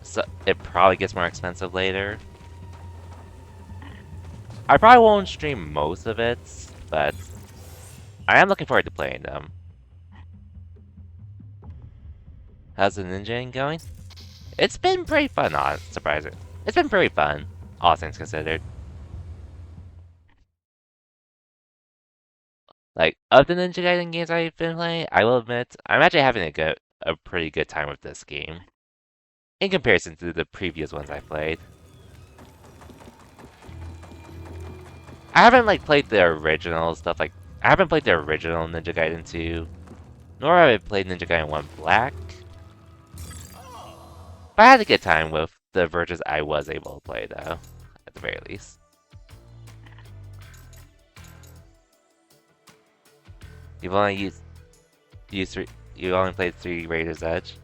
So it probably gets more expensive later. I probably won't stream most of it, but I am looking forward to playing them. How's the ninjaing going? It's been pretty fun, surprising. It's been pretty fun, all things considered. Like, of the Ninja Gaiden games I've been playing, I will admit, I'm actually having a pretty good time with this game. In comparison to the previous ones I played. I haven't, like, played the original stuff, like, I haven't played the original Ninja Gaiden 2, nor have I played Ninja Gaiden 1 Black. But I had a good time with the versions I was able to play, though, at the very least. You've only you only played 3 Raider's Edge?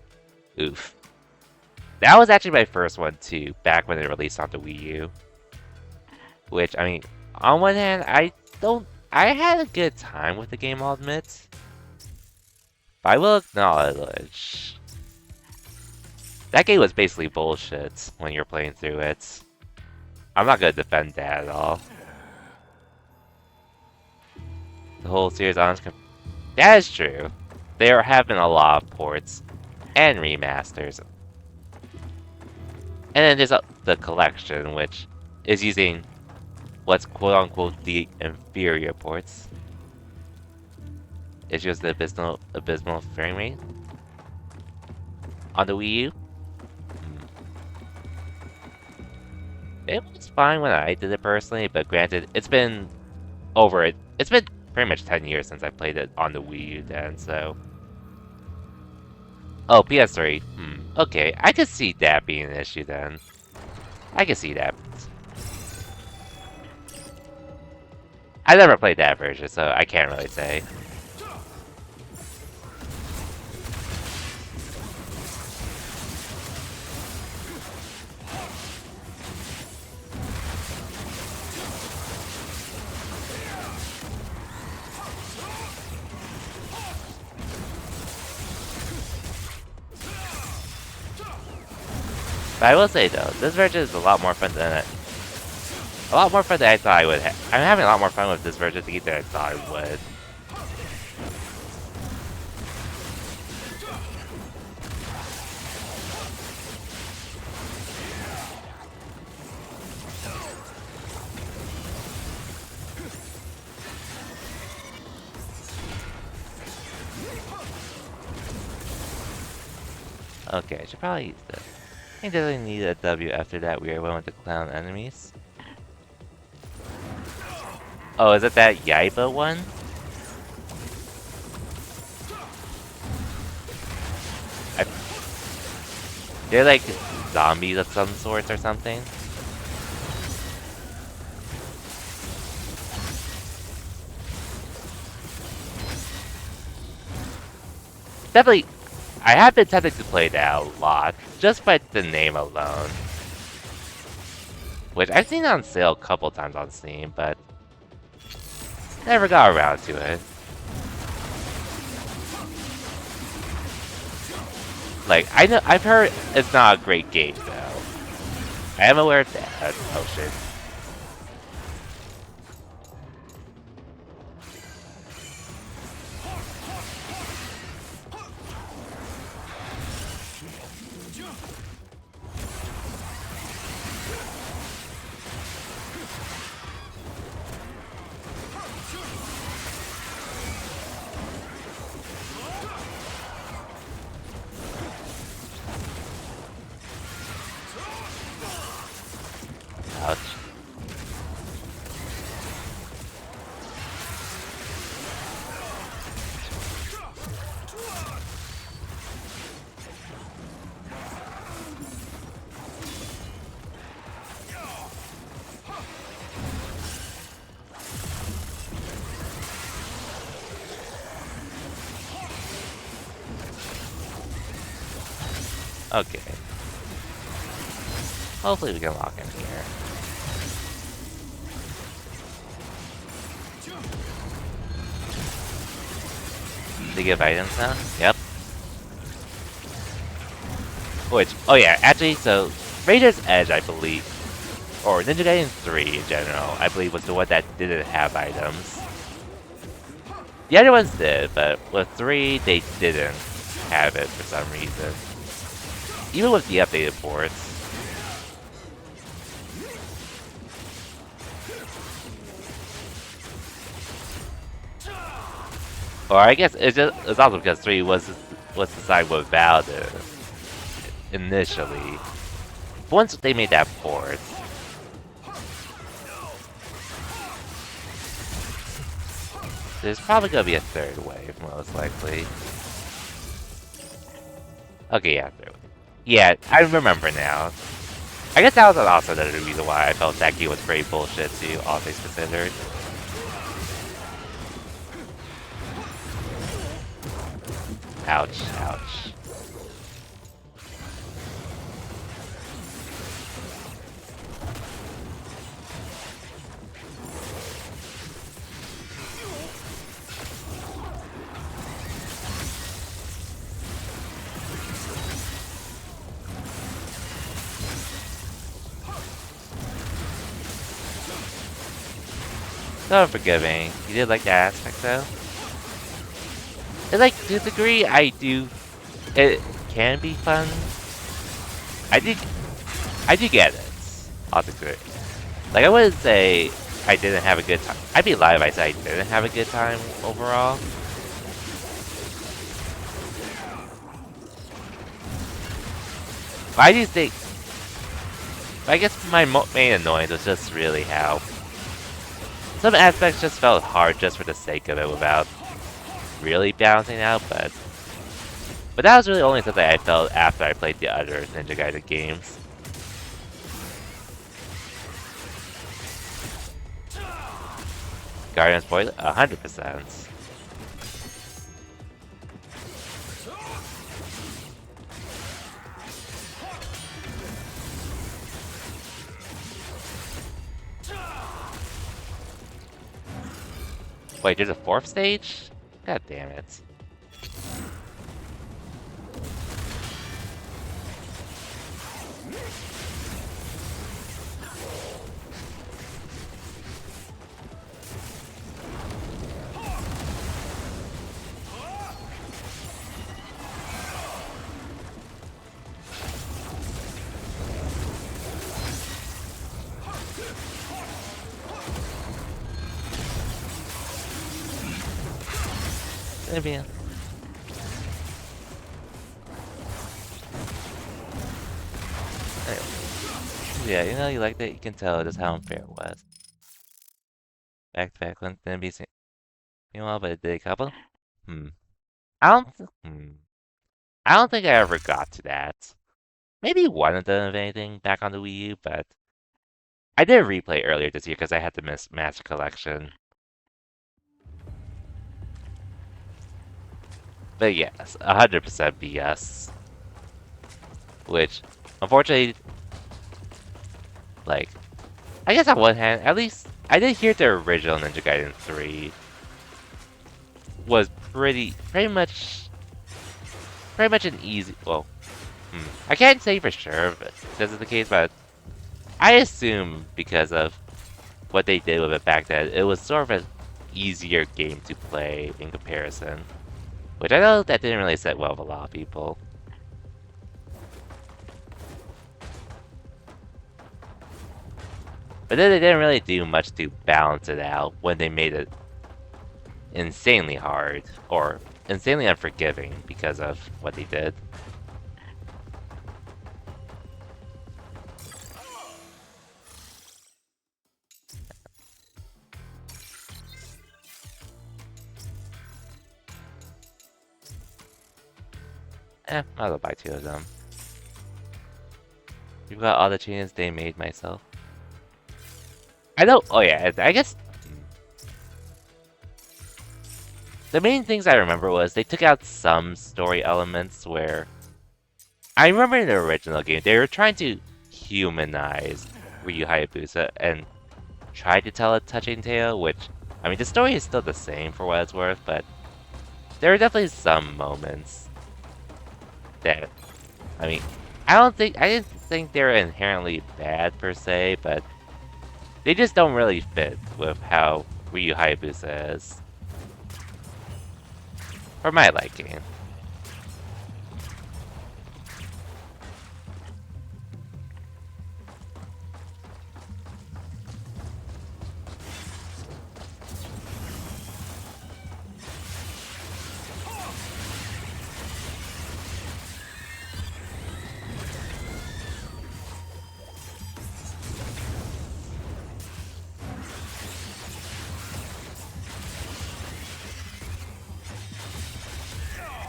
Oof. That was actually my first one too, back when it released on the Wii U. Which, I mean, on one hand, I had a good time with the game, I'll admit. But I will acknowledge, that game was basically bullshit when you're playing through it. I'm not gonna defend that at all. The whole series on... That is true. There have been a lot of ports and remasters. And then there's the collection, which is using what's quote-unquote the inferior ports. It's just the abysmal frame rate on the Wii U. It was fine when I did it personally, but granted, it's been pretty much 10 years since I played it on the Wii U then, so... Oh, PS3. Okay, I could see that being an issue then. I could see that. I never played that version, so I can't really say. But I will say though, this version is a lot more fun than I thought I would have. I'm having a lot more fun with this version than I thought I would. Okay, I should probably use this. I definitely need a W after that weird one with the clown enemies. Oh, is it that Yaiba one? They're like zombies of some sorts or something. Definitely, I have been tempted to play that a lot, just by the name alone. Which I've seen on sale a couple times on Steam, but never got around to it. Like, I've heard it's not a great game though. I am aware of that. Oh shit. Ouch. Okay. Hopefully we can lock in here. They give items now? Yep. Which, oh yeah, actually, so Raider's Edge, I believe, or Ninja Gaiden 3 in general, I believe was the one that didn't have items. The other ones did, but with 3, they didn't have it for some reason. Even with the updated ports. Or I guess it's also because 3 was designed without it initially. Once they made that port, there's probably gonna be a third wave, most likely. Okay, yeah, third wave. Yeah, I remember now. I guess that was also another reason why I felt that game was pretty bullshit too, all things considered. Ouch, ouch. So unforgiving. You did like that aspect though? And like, to a degree, I do. It can be fun. I do get it. I'll agree. Like, I wouldn't say I didn't have a good time. I'd be lying if I said I didn't have a good time overall. But I do think. I guess my main annoyance was just really how some aspects just felt hard just for the sake of it without really balancing out, but that was really only something I felt after I played the other Ninja Gaiden games. Guardian spoiler, 100%. Wait, there's a 4th stage? God damn it. Maybe. Anyway. Yeah, you know, you liked it, you can tell just how unfair it was. Back to back, didn't be seen. Meanwhile, but it did a couple. I don't. I don't think I ever got to that. Maybe one of them, if anything, back on the Wii U, but I did a replay earlier this year because I had the Master Collection. But yes, 100% BS. Which, unfortunately, like, I guess on one hand, at least I did hear the original Ninja Gaiden 3 was pretty much an easy. Well, I can't say for sure if this is the case, but I assume because of what they did with it back then, it was sort of an easier game to play in comparison. Which I know that didn't really sit well with a lot of people. But then they didn't really do much to balance it out when they made it insanely hard, or insanely unforgiving because of what they did. I'll buy 2 of them. You've got all the changes they made myself. I don't. Oh yeah, I guess. The main things I remember was they took out some story elements where. I remember in the original game they were trying to humanize Ryu Hayabusa and try to tell a touching tale, which, I mean, the story is still the same for what it's worth, but there are definitely some moments that, I mean, I didn't think they're inherently bad per se, but they just don't really fit with how Ryu Hayabusa is. For my liking.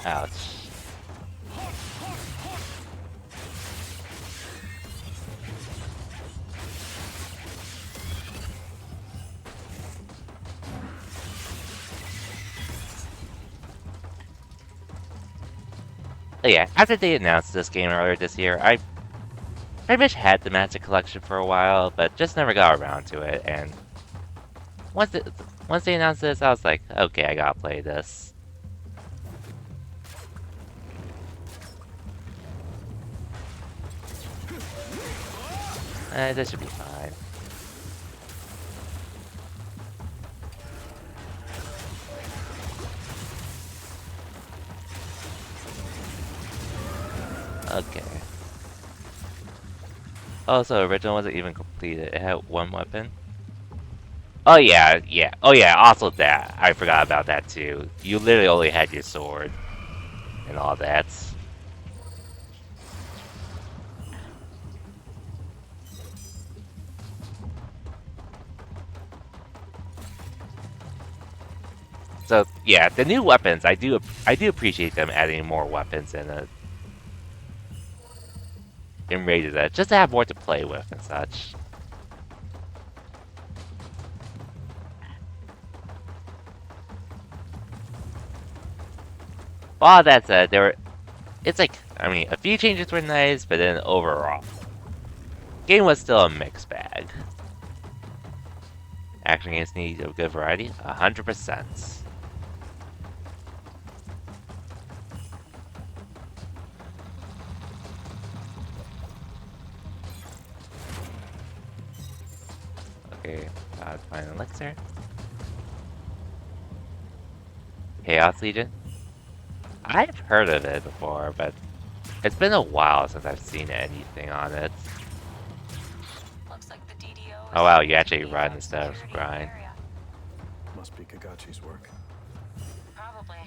Ouch. But yeah, after they announced this game earlier this year, I pretty much had the Master Collection for a while, but just never got around to it, and once they announced this, I was like, okay, I gotta play this. This should be fine. Okay. Oh, so original wasn't even completed. It had 1 weapon? Oh yeah, yeah. Oh yeah, also that. I forgot about that too. You literally only had your sword. And all that. So yeah, the new weapons, I do appreciate them adding more weapons in Raided Edge, just to have more to play with and such. All that said, it's like, I mean, a few changes were nice, but then overall, game was still a mixed bag. Action games need a good variety, 100%. Okay, find an elixir. Chaos Legion. I've heard of it before, but it's been a while since I've seen anything on it. Looks like the DDO. Oh wow, you actually run instead of grind. Must be Kagachi's work. Probably.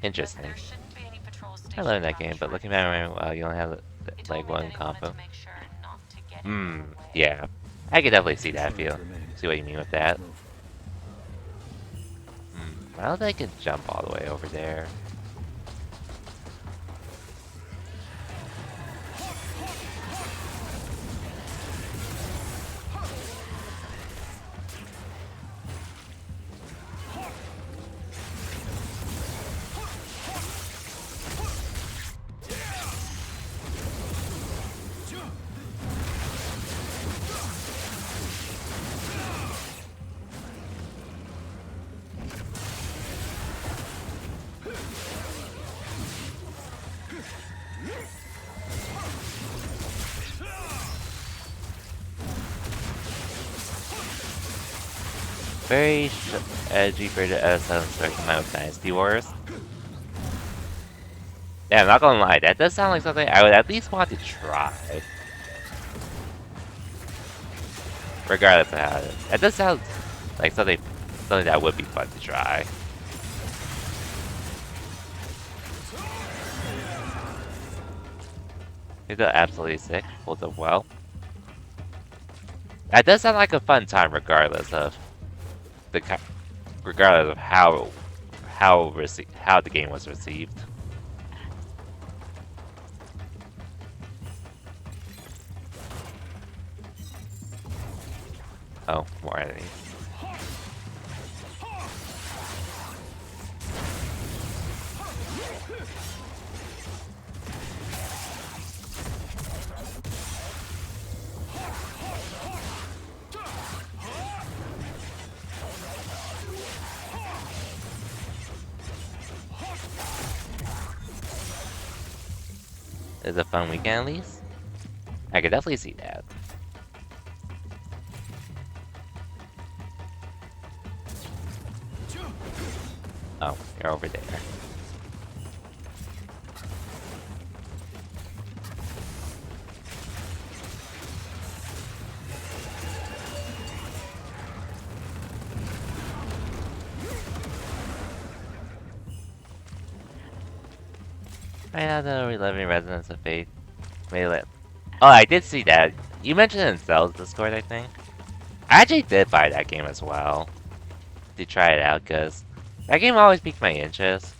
Interesting. There shouldn't be any patrols I learned that stationed game, but around looking at it, you only have They told like me one that he wanted combo. to make sure not to get in the way. Yeah. I can definitely see that Sure, feel. remain. See what you mean with that. Move. I don't think I can jump all the way over there. Very edgy for the sound like my Dynasty Wars. Yeah, I'm not gonna lie, that does sound like something I would at least want to try. Regardless of how it is. That does sound like something that would be fun to try. These are absolutely sick. Holds up well. That does sound like a fun time regardless of how the game was received. Oh, more enemies. It's a fun weekend at least. I could definitely see that. Oh, you're over there. I have the 11 Resonance of Fate. Melee. Oh, I did see that. You mentioned it in Cell's Discord, I think. I actually did buy that game as well. To try it out, because that game always piqued my interest.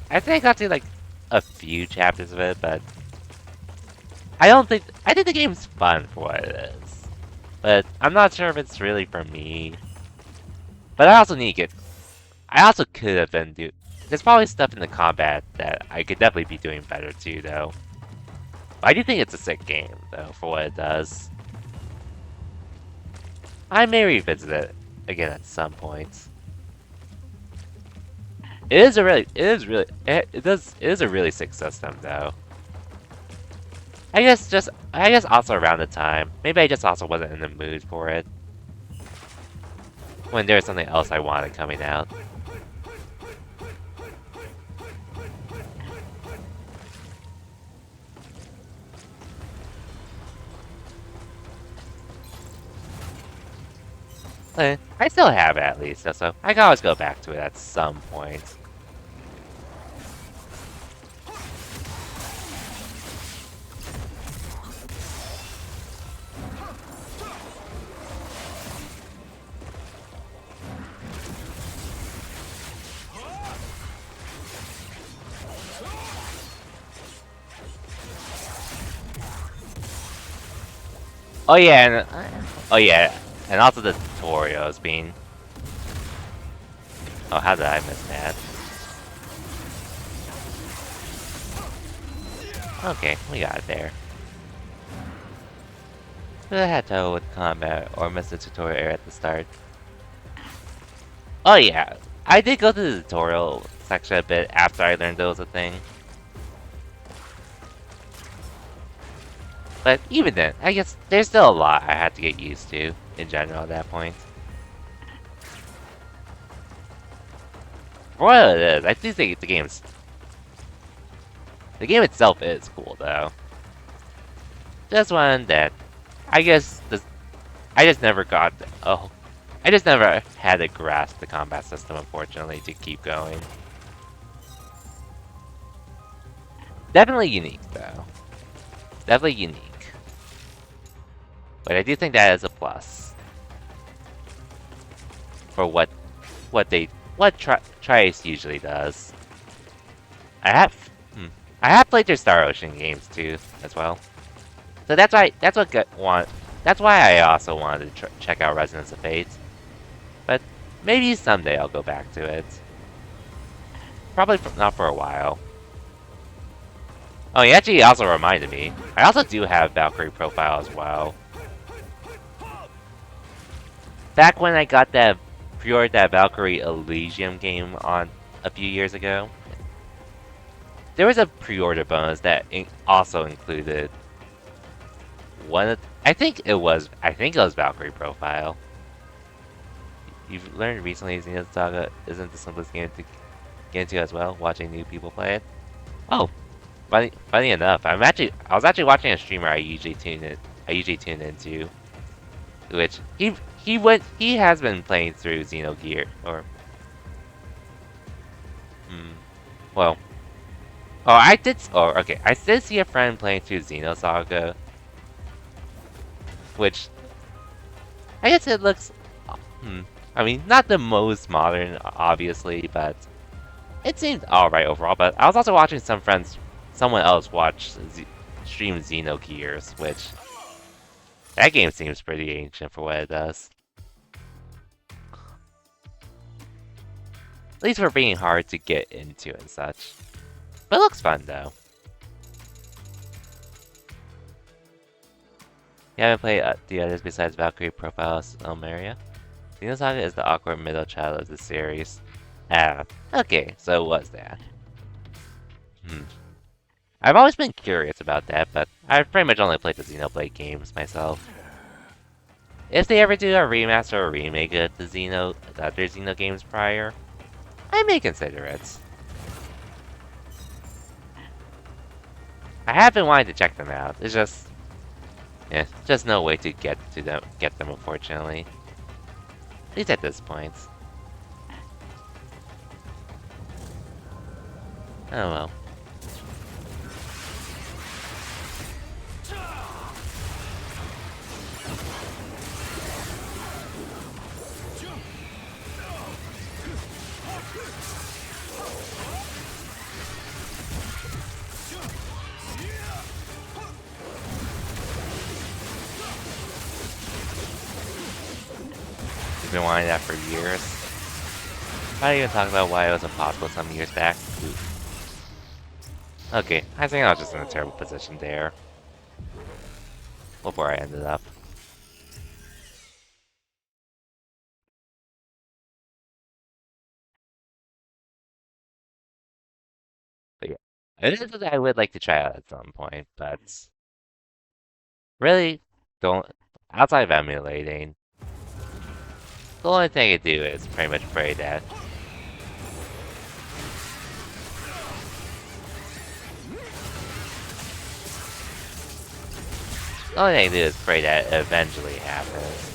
I think I got to like a few chapters of it, but I think the game's fun for what it is. But I'm not sure if it's really for me. But I also could have been there's probably stuff in the combat that I could definitely be doing better too, though. I do think it's a sick game, though, for what it does. I may revisit it again at some point. It is a really sick system, though. I guess also around the time, maybe I just also wasn't in the mood for it. When there was something else I wanted coming out. I still have it at least, so I can always go back to it at some point. Oh yeah, oh yeah, and also the tutorials being. Oh, how did I miss that? Okay, we got it there. Could have had trouble with combat or missed the tutorial area at the start. Oh yeah, I did go to the tutorial section a bit after I learned there was a thing. But even then, I guess there's still a lot I had to get used to in general at that point. For what it is, I do think the game itself is cool though. Just one that I guess I just never got. Oh, I just never had to grasp the combat system, unfortunately, to keep going. Definitely unique, though. Definitely unique. But I do think that is a plus for what Trice usually does. I have played their Star Ocean games too, as well. So that's why I also wanted to check out Resonance of Fate. But maybe someday I'll go back to it. Probably not for a while. Oh, he actually also reminded me. I also do have Valkyrie profile as well. Back when I got that pre-ordered that Valkyrie Elysium game on a few years ago, there was a pre-order bonus that also included one of, I think it was Valkyrie profile. You've learned recently Xenoblade Saga isn't the simplest game to get into as well, watching new people play it. Oh, funny enough, I was actually watching a streamer I usually tune into, which he has been playing through Xenogear or well, I did see a friend playing through Xenosaga, which I guess it looks I mean, not the most modern, obviously, but it seemed alright overall. But I was also watching someone else stream Xenogears, which that game seems pretty ancient for what it does. At least for being hard to get into and such. But it looks fun though. You haven't played the others besides Valkyrie Profiles Elmeria? Xenosaga is the awkward middle child of the series. Ah, okay, so it was that. I've always been curious about that, but I've pretty much only played the Xenoblade games myself. If they ever do a remaster or remake of the other Xeno games prior, I may consider it. I have been wanting to check them out. It's just, just no way to get them, unfortunately. At least at this point. Oh well. We've been wanting that for years. I didn't even talk about why it was impossible some years back. Okay, I think I was just in a terrible position there. Before I ended up. But yeah, it is something I would like to try out at some point, but really, outside of emulating, the only thing I do is pretty much pray that the only thing I do is pray that it eventually happens.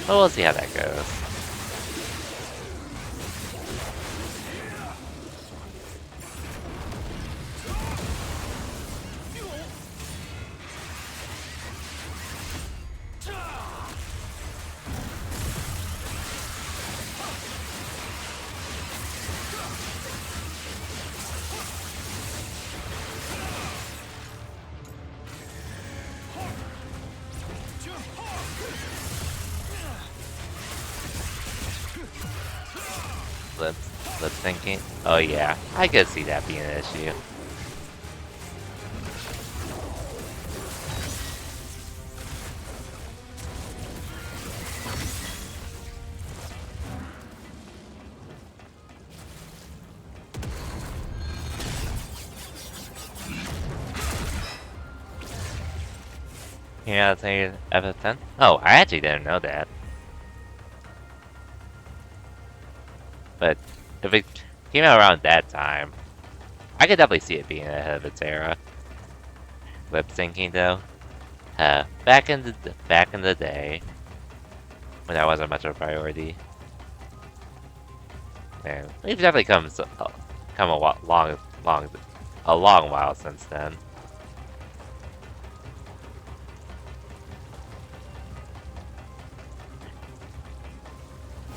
But we'll see how that goes. Lip syncing. Oh yeah, I could see that being an issue. Yeah, I'd say FF10. Oh, I actually didn't know that. But if it came out around that time, I could definitely see it being ahead of its era. Lip syncing though, back in the day, when that wasn't much of a priority. Man, we've definitely come a long while since then.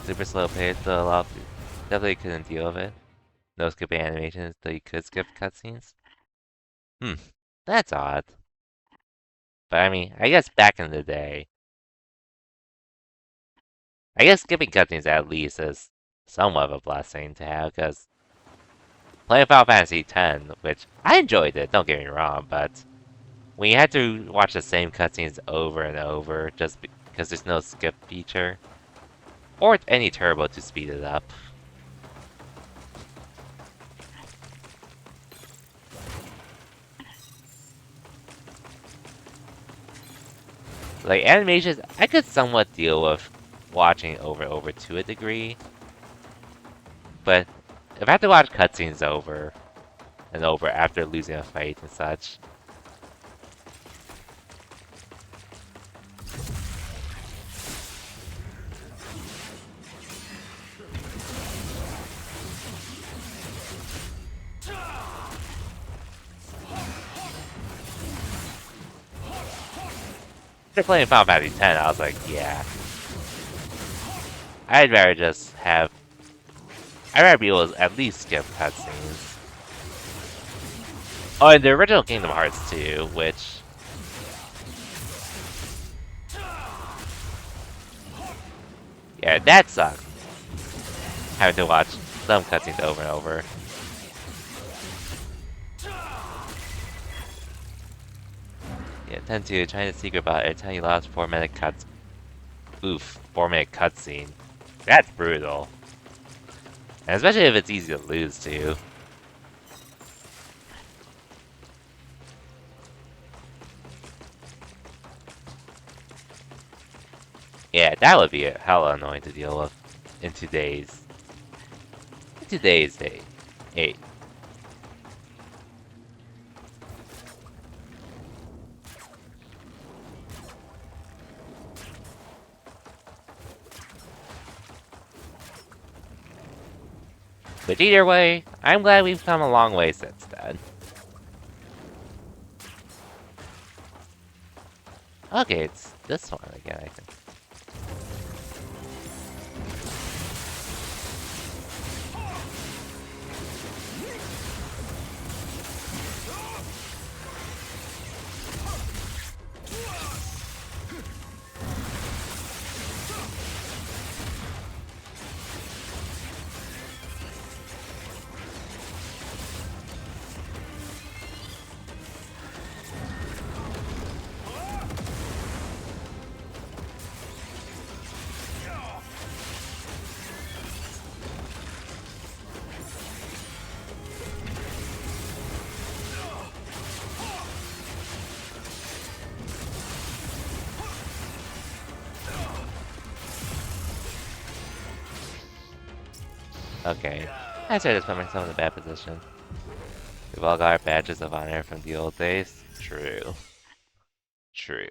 Super slow pace, so a lot definitely couldn't deal with it. No skipping animations, though you could skip cutscenes. That's odd. But I mean, I guess back in the day, I guess skipping cutscenes at least is somewhat of a blessing to have, because playing Final Fantasy X, which I enjoyed it, don't get me wrong, but when you had to watch the same cutscenes over and over just because there's no skip feature, or any turbo to speed it up. Like, animations, I could somewhat deal with watching over and over to a degree, but if I have to watch cutscenes over and over after losing a fight and such, after playing Final Fantasy X, I was like, yeah. I'd rather just have... I'd rather be able to at least skip cutscenes. Oh, and the original Kingdom Hearts 2, which... Yeah, that sucked. Having to watch some cutscenes over and over. Yeah, 10-2, trying to secret about every time you lost 4-minute cuts. Oof, 4-minute cutscene. That's brutal. And especially if it's easy to lose too. Yeah, that would be hella annoying to deal with in today's day. Hey. But either way, I'm glad we've come a long way since then. Okay, it's this one again, I think. Okay, I should just put myself in a bad position. We've all got our badges of honor from the old days. True. True.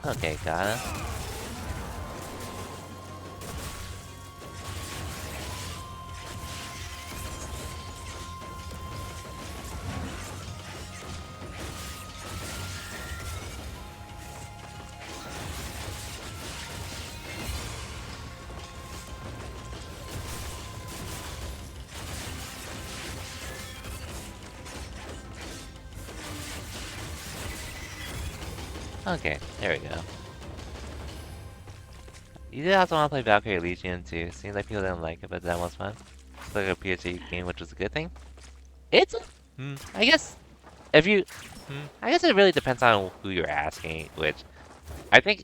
Okay, got it. Okay, there we go. You did also want to play Valkyrie Legion too. Seems like people didn't like it, but that was fun. It's like a PhD game, which was a good thing. It's, I guess, if you, I guess it really depends on who you're asking, which I think,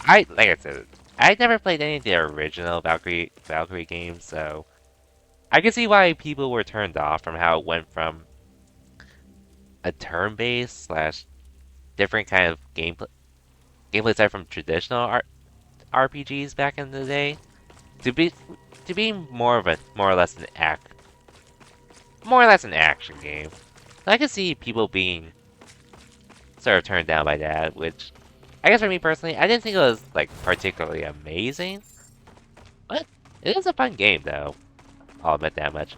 like I said, I never played any of the original Valkyrie games, so I can see why people were turned off from how it went from a turn-based slash different kind of gameplay style from traditional RPGs back in the day to be more or less an action game. I can see people being sort of turned down by that, which I guess for me personally, I didn't think it was like particularly amazing, but it is a fun game though. I'll admit that much.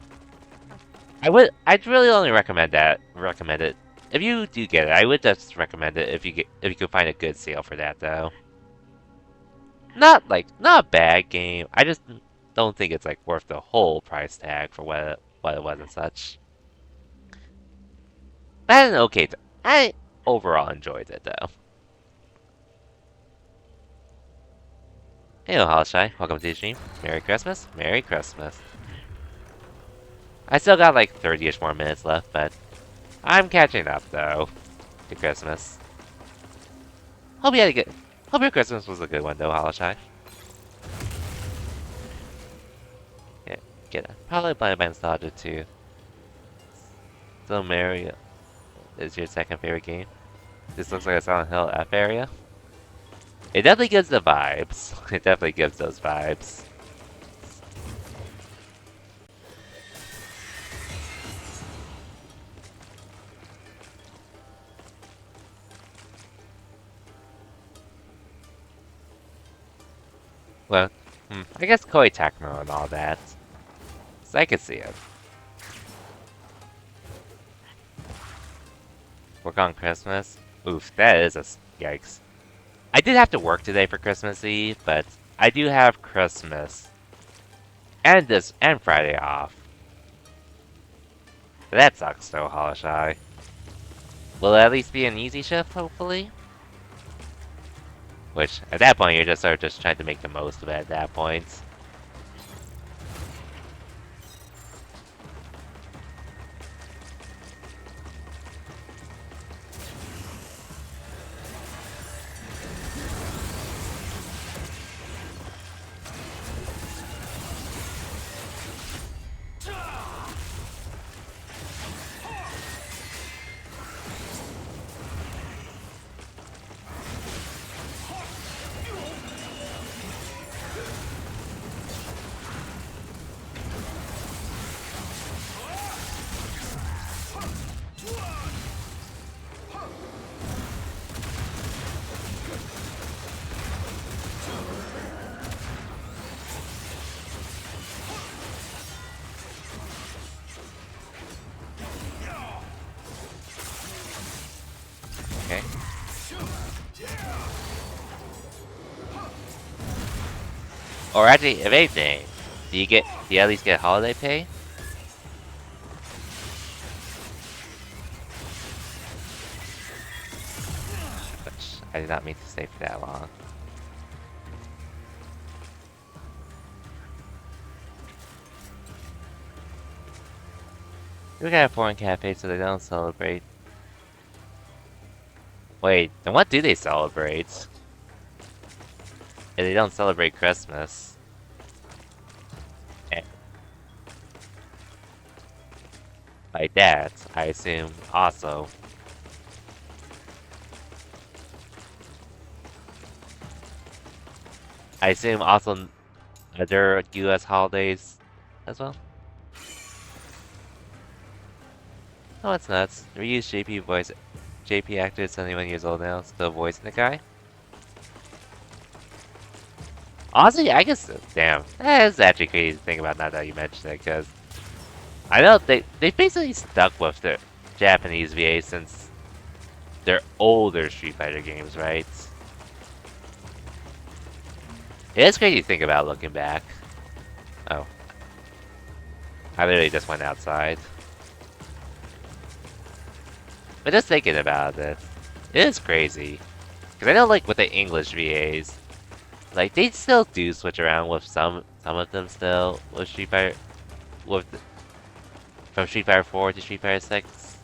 I'd really only recommend it. If you do get it, I would just recommend it if you could find a good sale for that though. Not a bad game. I just don't think it's like worth the whole price tag for what it was and such. But I had an okay I overall enjoyed it though. Hey, Holoshy. Welcome to the stream. Merry Christmas. Merry Christmas. I still got like 30-ish more minutes left, but I'm catching up though to Christmas. Hope your Christmas was a good one though, Holoshy. Yeah, get it. Probably Blind by Nostalgia too. Still Mario is your second favorite game. This looks like a Silent Hill F area. It definitely gives the vibes. It definitely gives those vibes. Well, I guess Koei Tecmo and all that. So I could see it. Work on Christmas? Oof, that is a yikes. I did have to work today for Christmas Eve, but I do have Christmas and Friday off. That sucks though, Holoshy. Will it at least be an easy shift, hopefully? Which, at that point, you're just sort of just trying to make the most of it at that point. Okay. Or actually, if anything, do you at least get holiday pay? Which I did not mean to stay for that long. We got a foreign cafe so they don't celebrate. Wait, then what do they celebrate? If they don't celebrate Christmas. Eh. Like that, I assume, also. I assume also other US holidays as well? Oh, it's nuts. Reuse JP actor is 71 years old now, still voicing the guy? Honestly, I guess, damn, that's actually crazy to think about now that you mention it, because I know they basically stuck with the Japanese VA since their older Street Fighter games, right? It is crazy to think about looking back. Oh. I literally just went outside. But just thinking about it, it is crazy. Because I know, like, with the English VAs, like, they still do switch around with some of them still, with Street Fighter, with, from Street Fighter 4 to Street Fighter 6.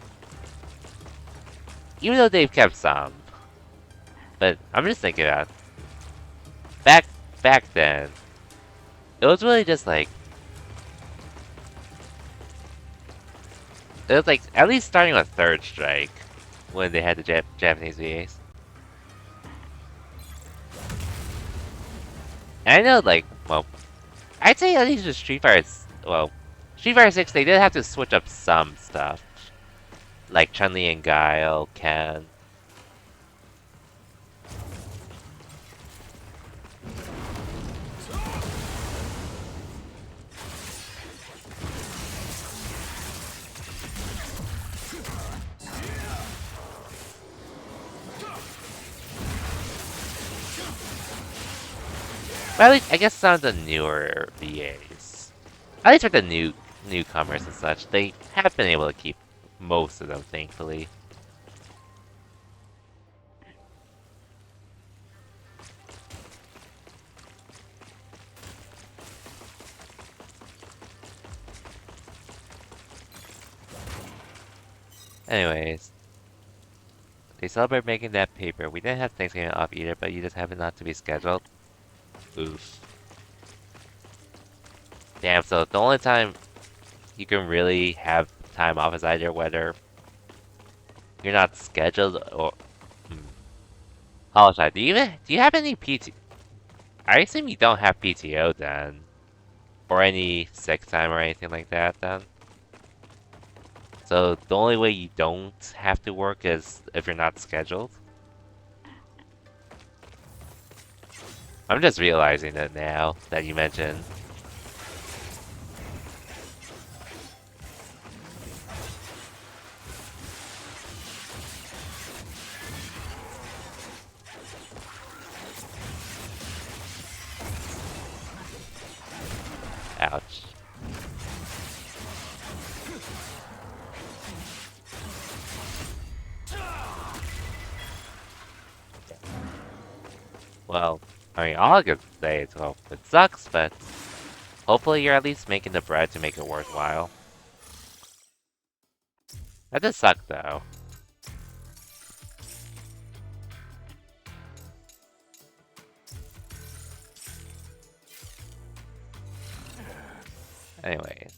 Even though they've kept some. But I'm just thinking about, back, back then, it was really just like, it was like, at least starting with Third Strike, when they had the Japanese VAs. And I know, like, well, I'd say at least with Street Fighter, well, Street Fighter 6, they did have to switch up some stuff. Like Chun-Li and Guile, Ken. But at least, I guess some of the newer VAs, at least with the newcomers and such, they have been able to keep most of them, thankfully. Anyways, they celebrate making that paper. We didn't have Thanksgiving off either, but you just happen not to be scheduled. Oof. Damn, so the only time you can really have time off is either whether you're not scheduled or... Oh, sorry, do you have any PT... I assume you don't have PTO then. Or any sick time or anything like that then. So the only way you don't have to work is if you're not scheduled. I'm just realizing it now that you mentioned. Ouch. Well, I mean, all I can say is, well, it sucks, but hopefully you're at least making the bread to make it worthwhile. That does suck, though. Anyways.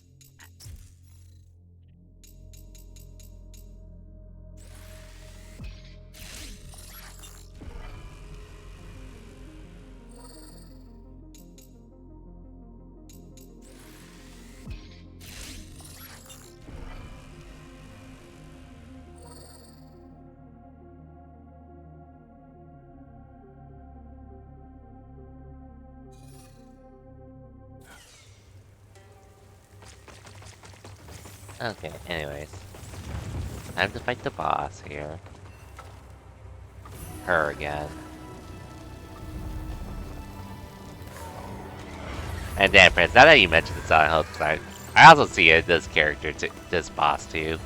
Okay, anyways. Time to fight the boss here. Her again. And damn, friends, now that you mentioned the Silent Hill design, I also see it this character, this boss too.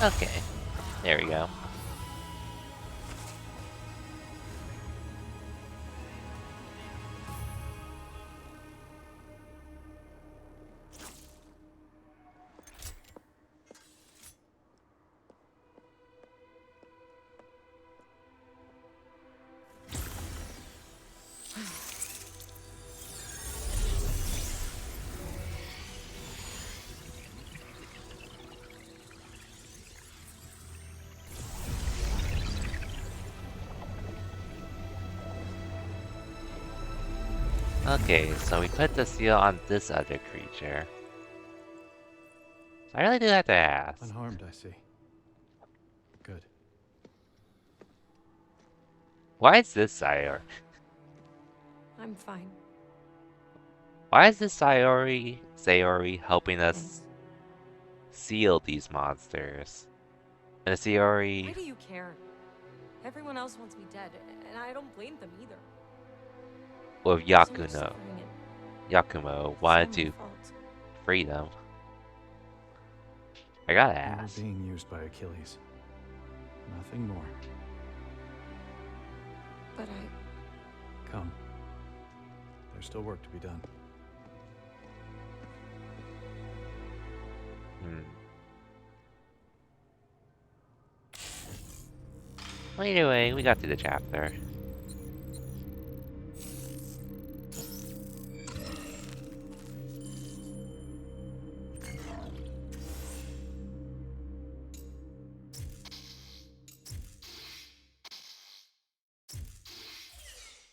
Okay, there we go. Okay, so we put the seal on this other creature. I really do have to ask. Unharmed, I see. Good. Why is this Sayori? I'm fine. Why is this Sayori helping us Thanks. seal these monsters? And the Why Sayori... do you care? Everyone else wants me dead, and I don't blame them either. Well, So much Yakumo suffering, Yakumo it's wanted all my to fault. free them. I gotta You were ask. being used by Achilles. Nothing more. But I... Come. There's still work to be done. Well, either way, we got through the chapter.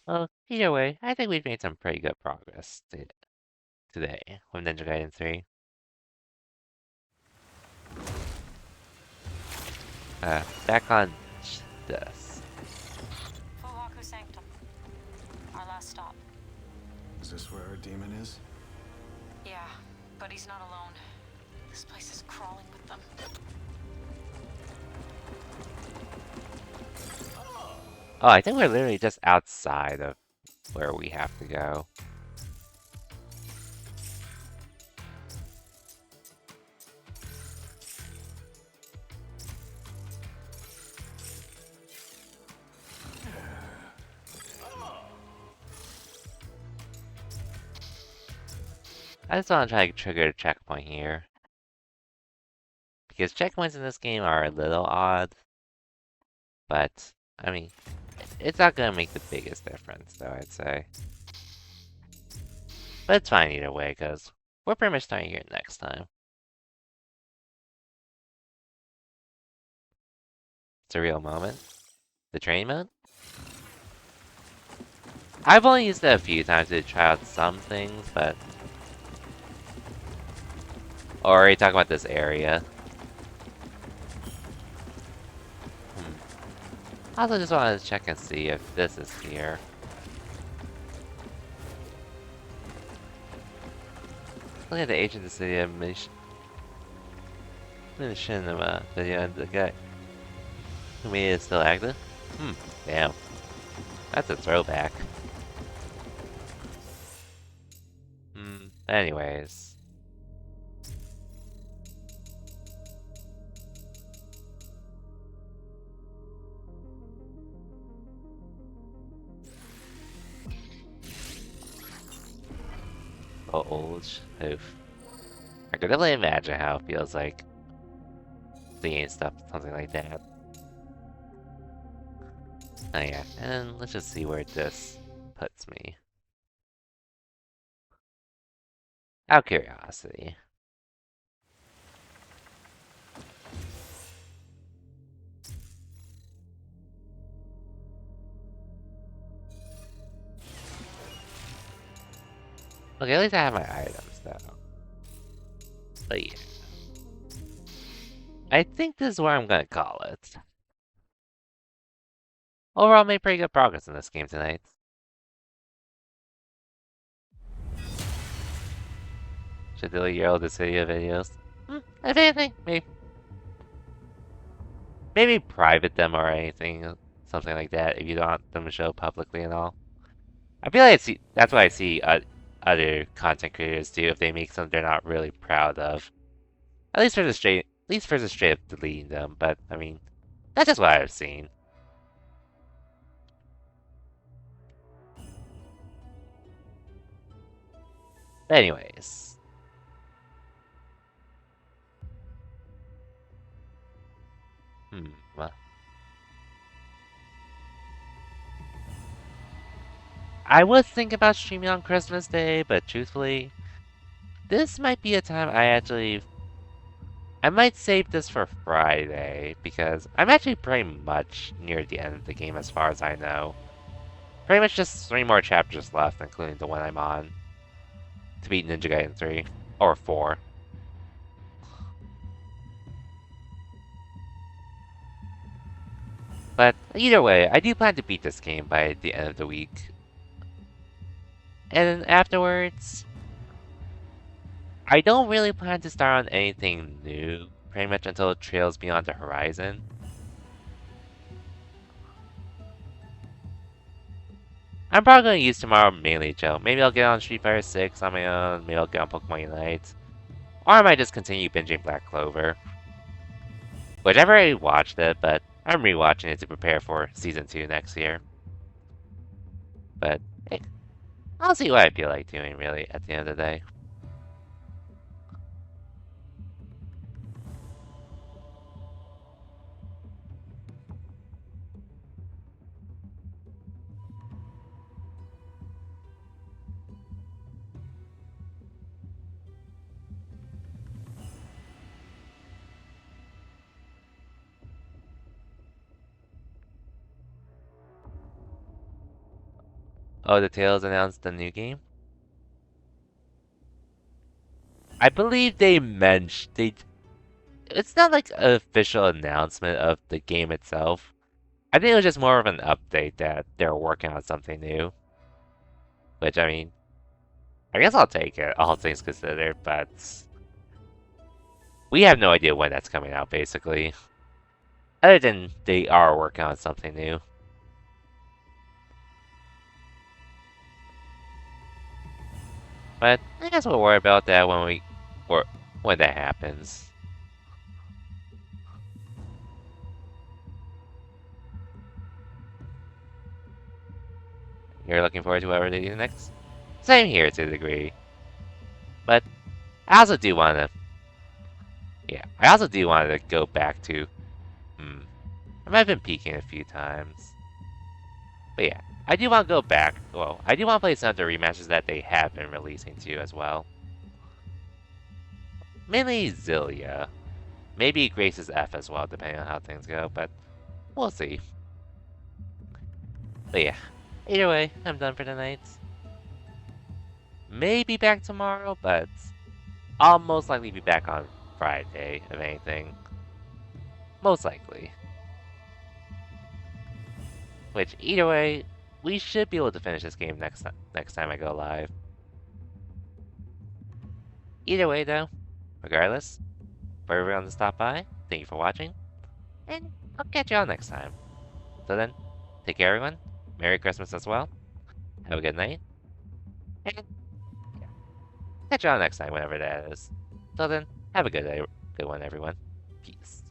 Well, either way, I think we've made some pretty good progress today with Ninja Gaiden 3. Back on this. Fuwaku Sanctum. Our last stop. Is this where our demon is? Yeah, but he's not alone. This place is crawling with them. Oh, I think we're literally just outside of where we have to go. I just want to try to trigger a checkpoint here. Because checkpoints in this game are a little odd. But, I mean, it's not gonna make the biggest difference, though, I'd say. But it's fine either way, because we're pretty much starting here next time. It's a real moment. The train mode? I've only used it a few times to try out some things, but... Or are you talking about this area? I also just wanted to check and see if this is here. Look at the Agent of the City of Machinima video and the guy who made it still active? Damn. That's a throwback. Anyways. Old oof. I could definitely imagine how it feels like seeing stuff, something like that. Oh yeah, and then let's just see where this puts me. Out of curiosity. Okay, at least I have my items though. But yeah. I think this is where I'm gonna call it. Overall, made pretty good progress in this game tonight. Should delete your oldest video videos. If anything, maybe private them or anything, something like that, if you don't want them to show publicly and all. I feel like that's what I see other content creators do if they make something they're not really proud of. At least for the At least versus straight up deleting them, but I mean, that's just what I've seen. Anyways. Well. I was thinking about streaming on Christmas Day, but truthfully, this might be a time I might save this for Friday, because I'm actually pretty much near the end of the game as far as I know. Pretty much just 3 more chapters left, including the one I'm on, to beat Ninja Gaiden 3. Or 4. But either way, I do plan to beat this game by the end of the week. And then afterwards, I don't really plan to start on anything new, pretty much until Trails Beyond the Horizon. I'm probably going to use tomorrow mainly chill. Maybe I'll get on Street Fighter 6 on my own, maybe I'll get on Pokemon Unite. Or I might just continue binging Black Clover. Which I've already watched it, but I'm rewatching it to prepare for Season 2 next year. But, hey, I'll see what I feel like doing, really, at the end of the day. Oh, the Tales announced the new game? I believe they mentioned it's not like an official announcement of the game itself. I think it was just more of an update that they're working on something new. Which, I mean, I guess I'll take it, all things considered, but we have no idea when that's coming out, basically. Other than they are working on something new. But I guess we'll worry about that when that happens. You're looking forward to whatever they do next? Same here to a degree. But I also do want to... Yeah, I also do want to go back to... I might have been peeking a few times. But yeah, I do want to go back. Well, I do want to play some of the rematches that they have been releasing too as well. Mainly Zillia. Maybe Grace's F as well, depending on how things go, but we'll see. But yeah, either way, I'm done for the night. Maybe back tomorrow, but I'll most likely be back on Friday, if anything. Most likely. Which, either way, we should be able to finish this game next time I go live. Either way, though, regardless, for everyone to stop by, thank you for watching, and I'll catch you all next time. So then, take care, everyone. Merry Christmas as well. Have a good night. And, yeah, catch you all next time, whenever that is. So then, have a good day, good one, everyone. Peace.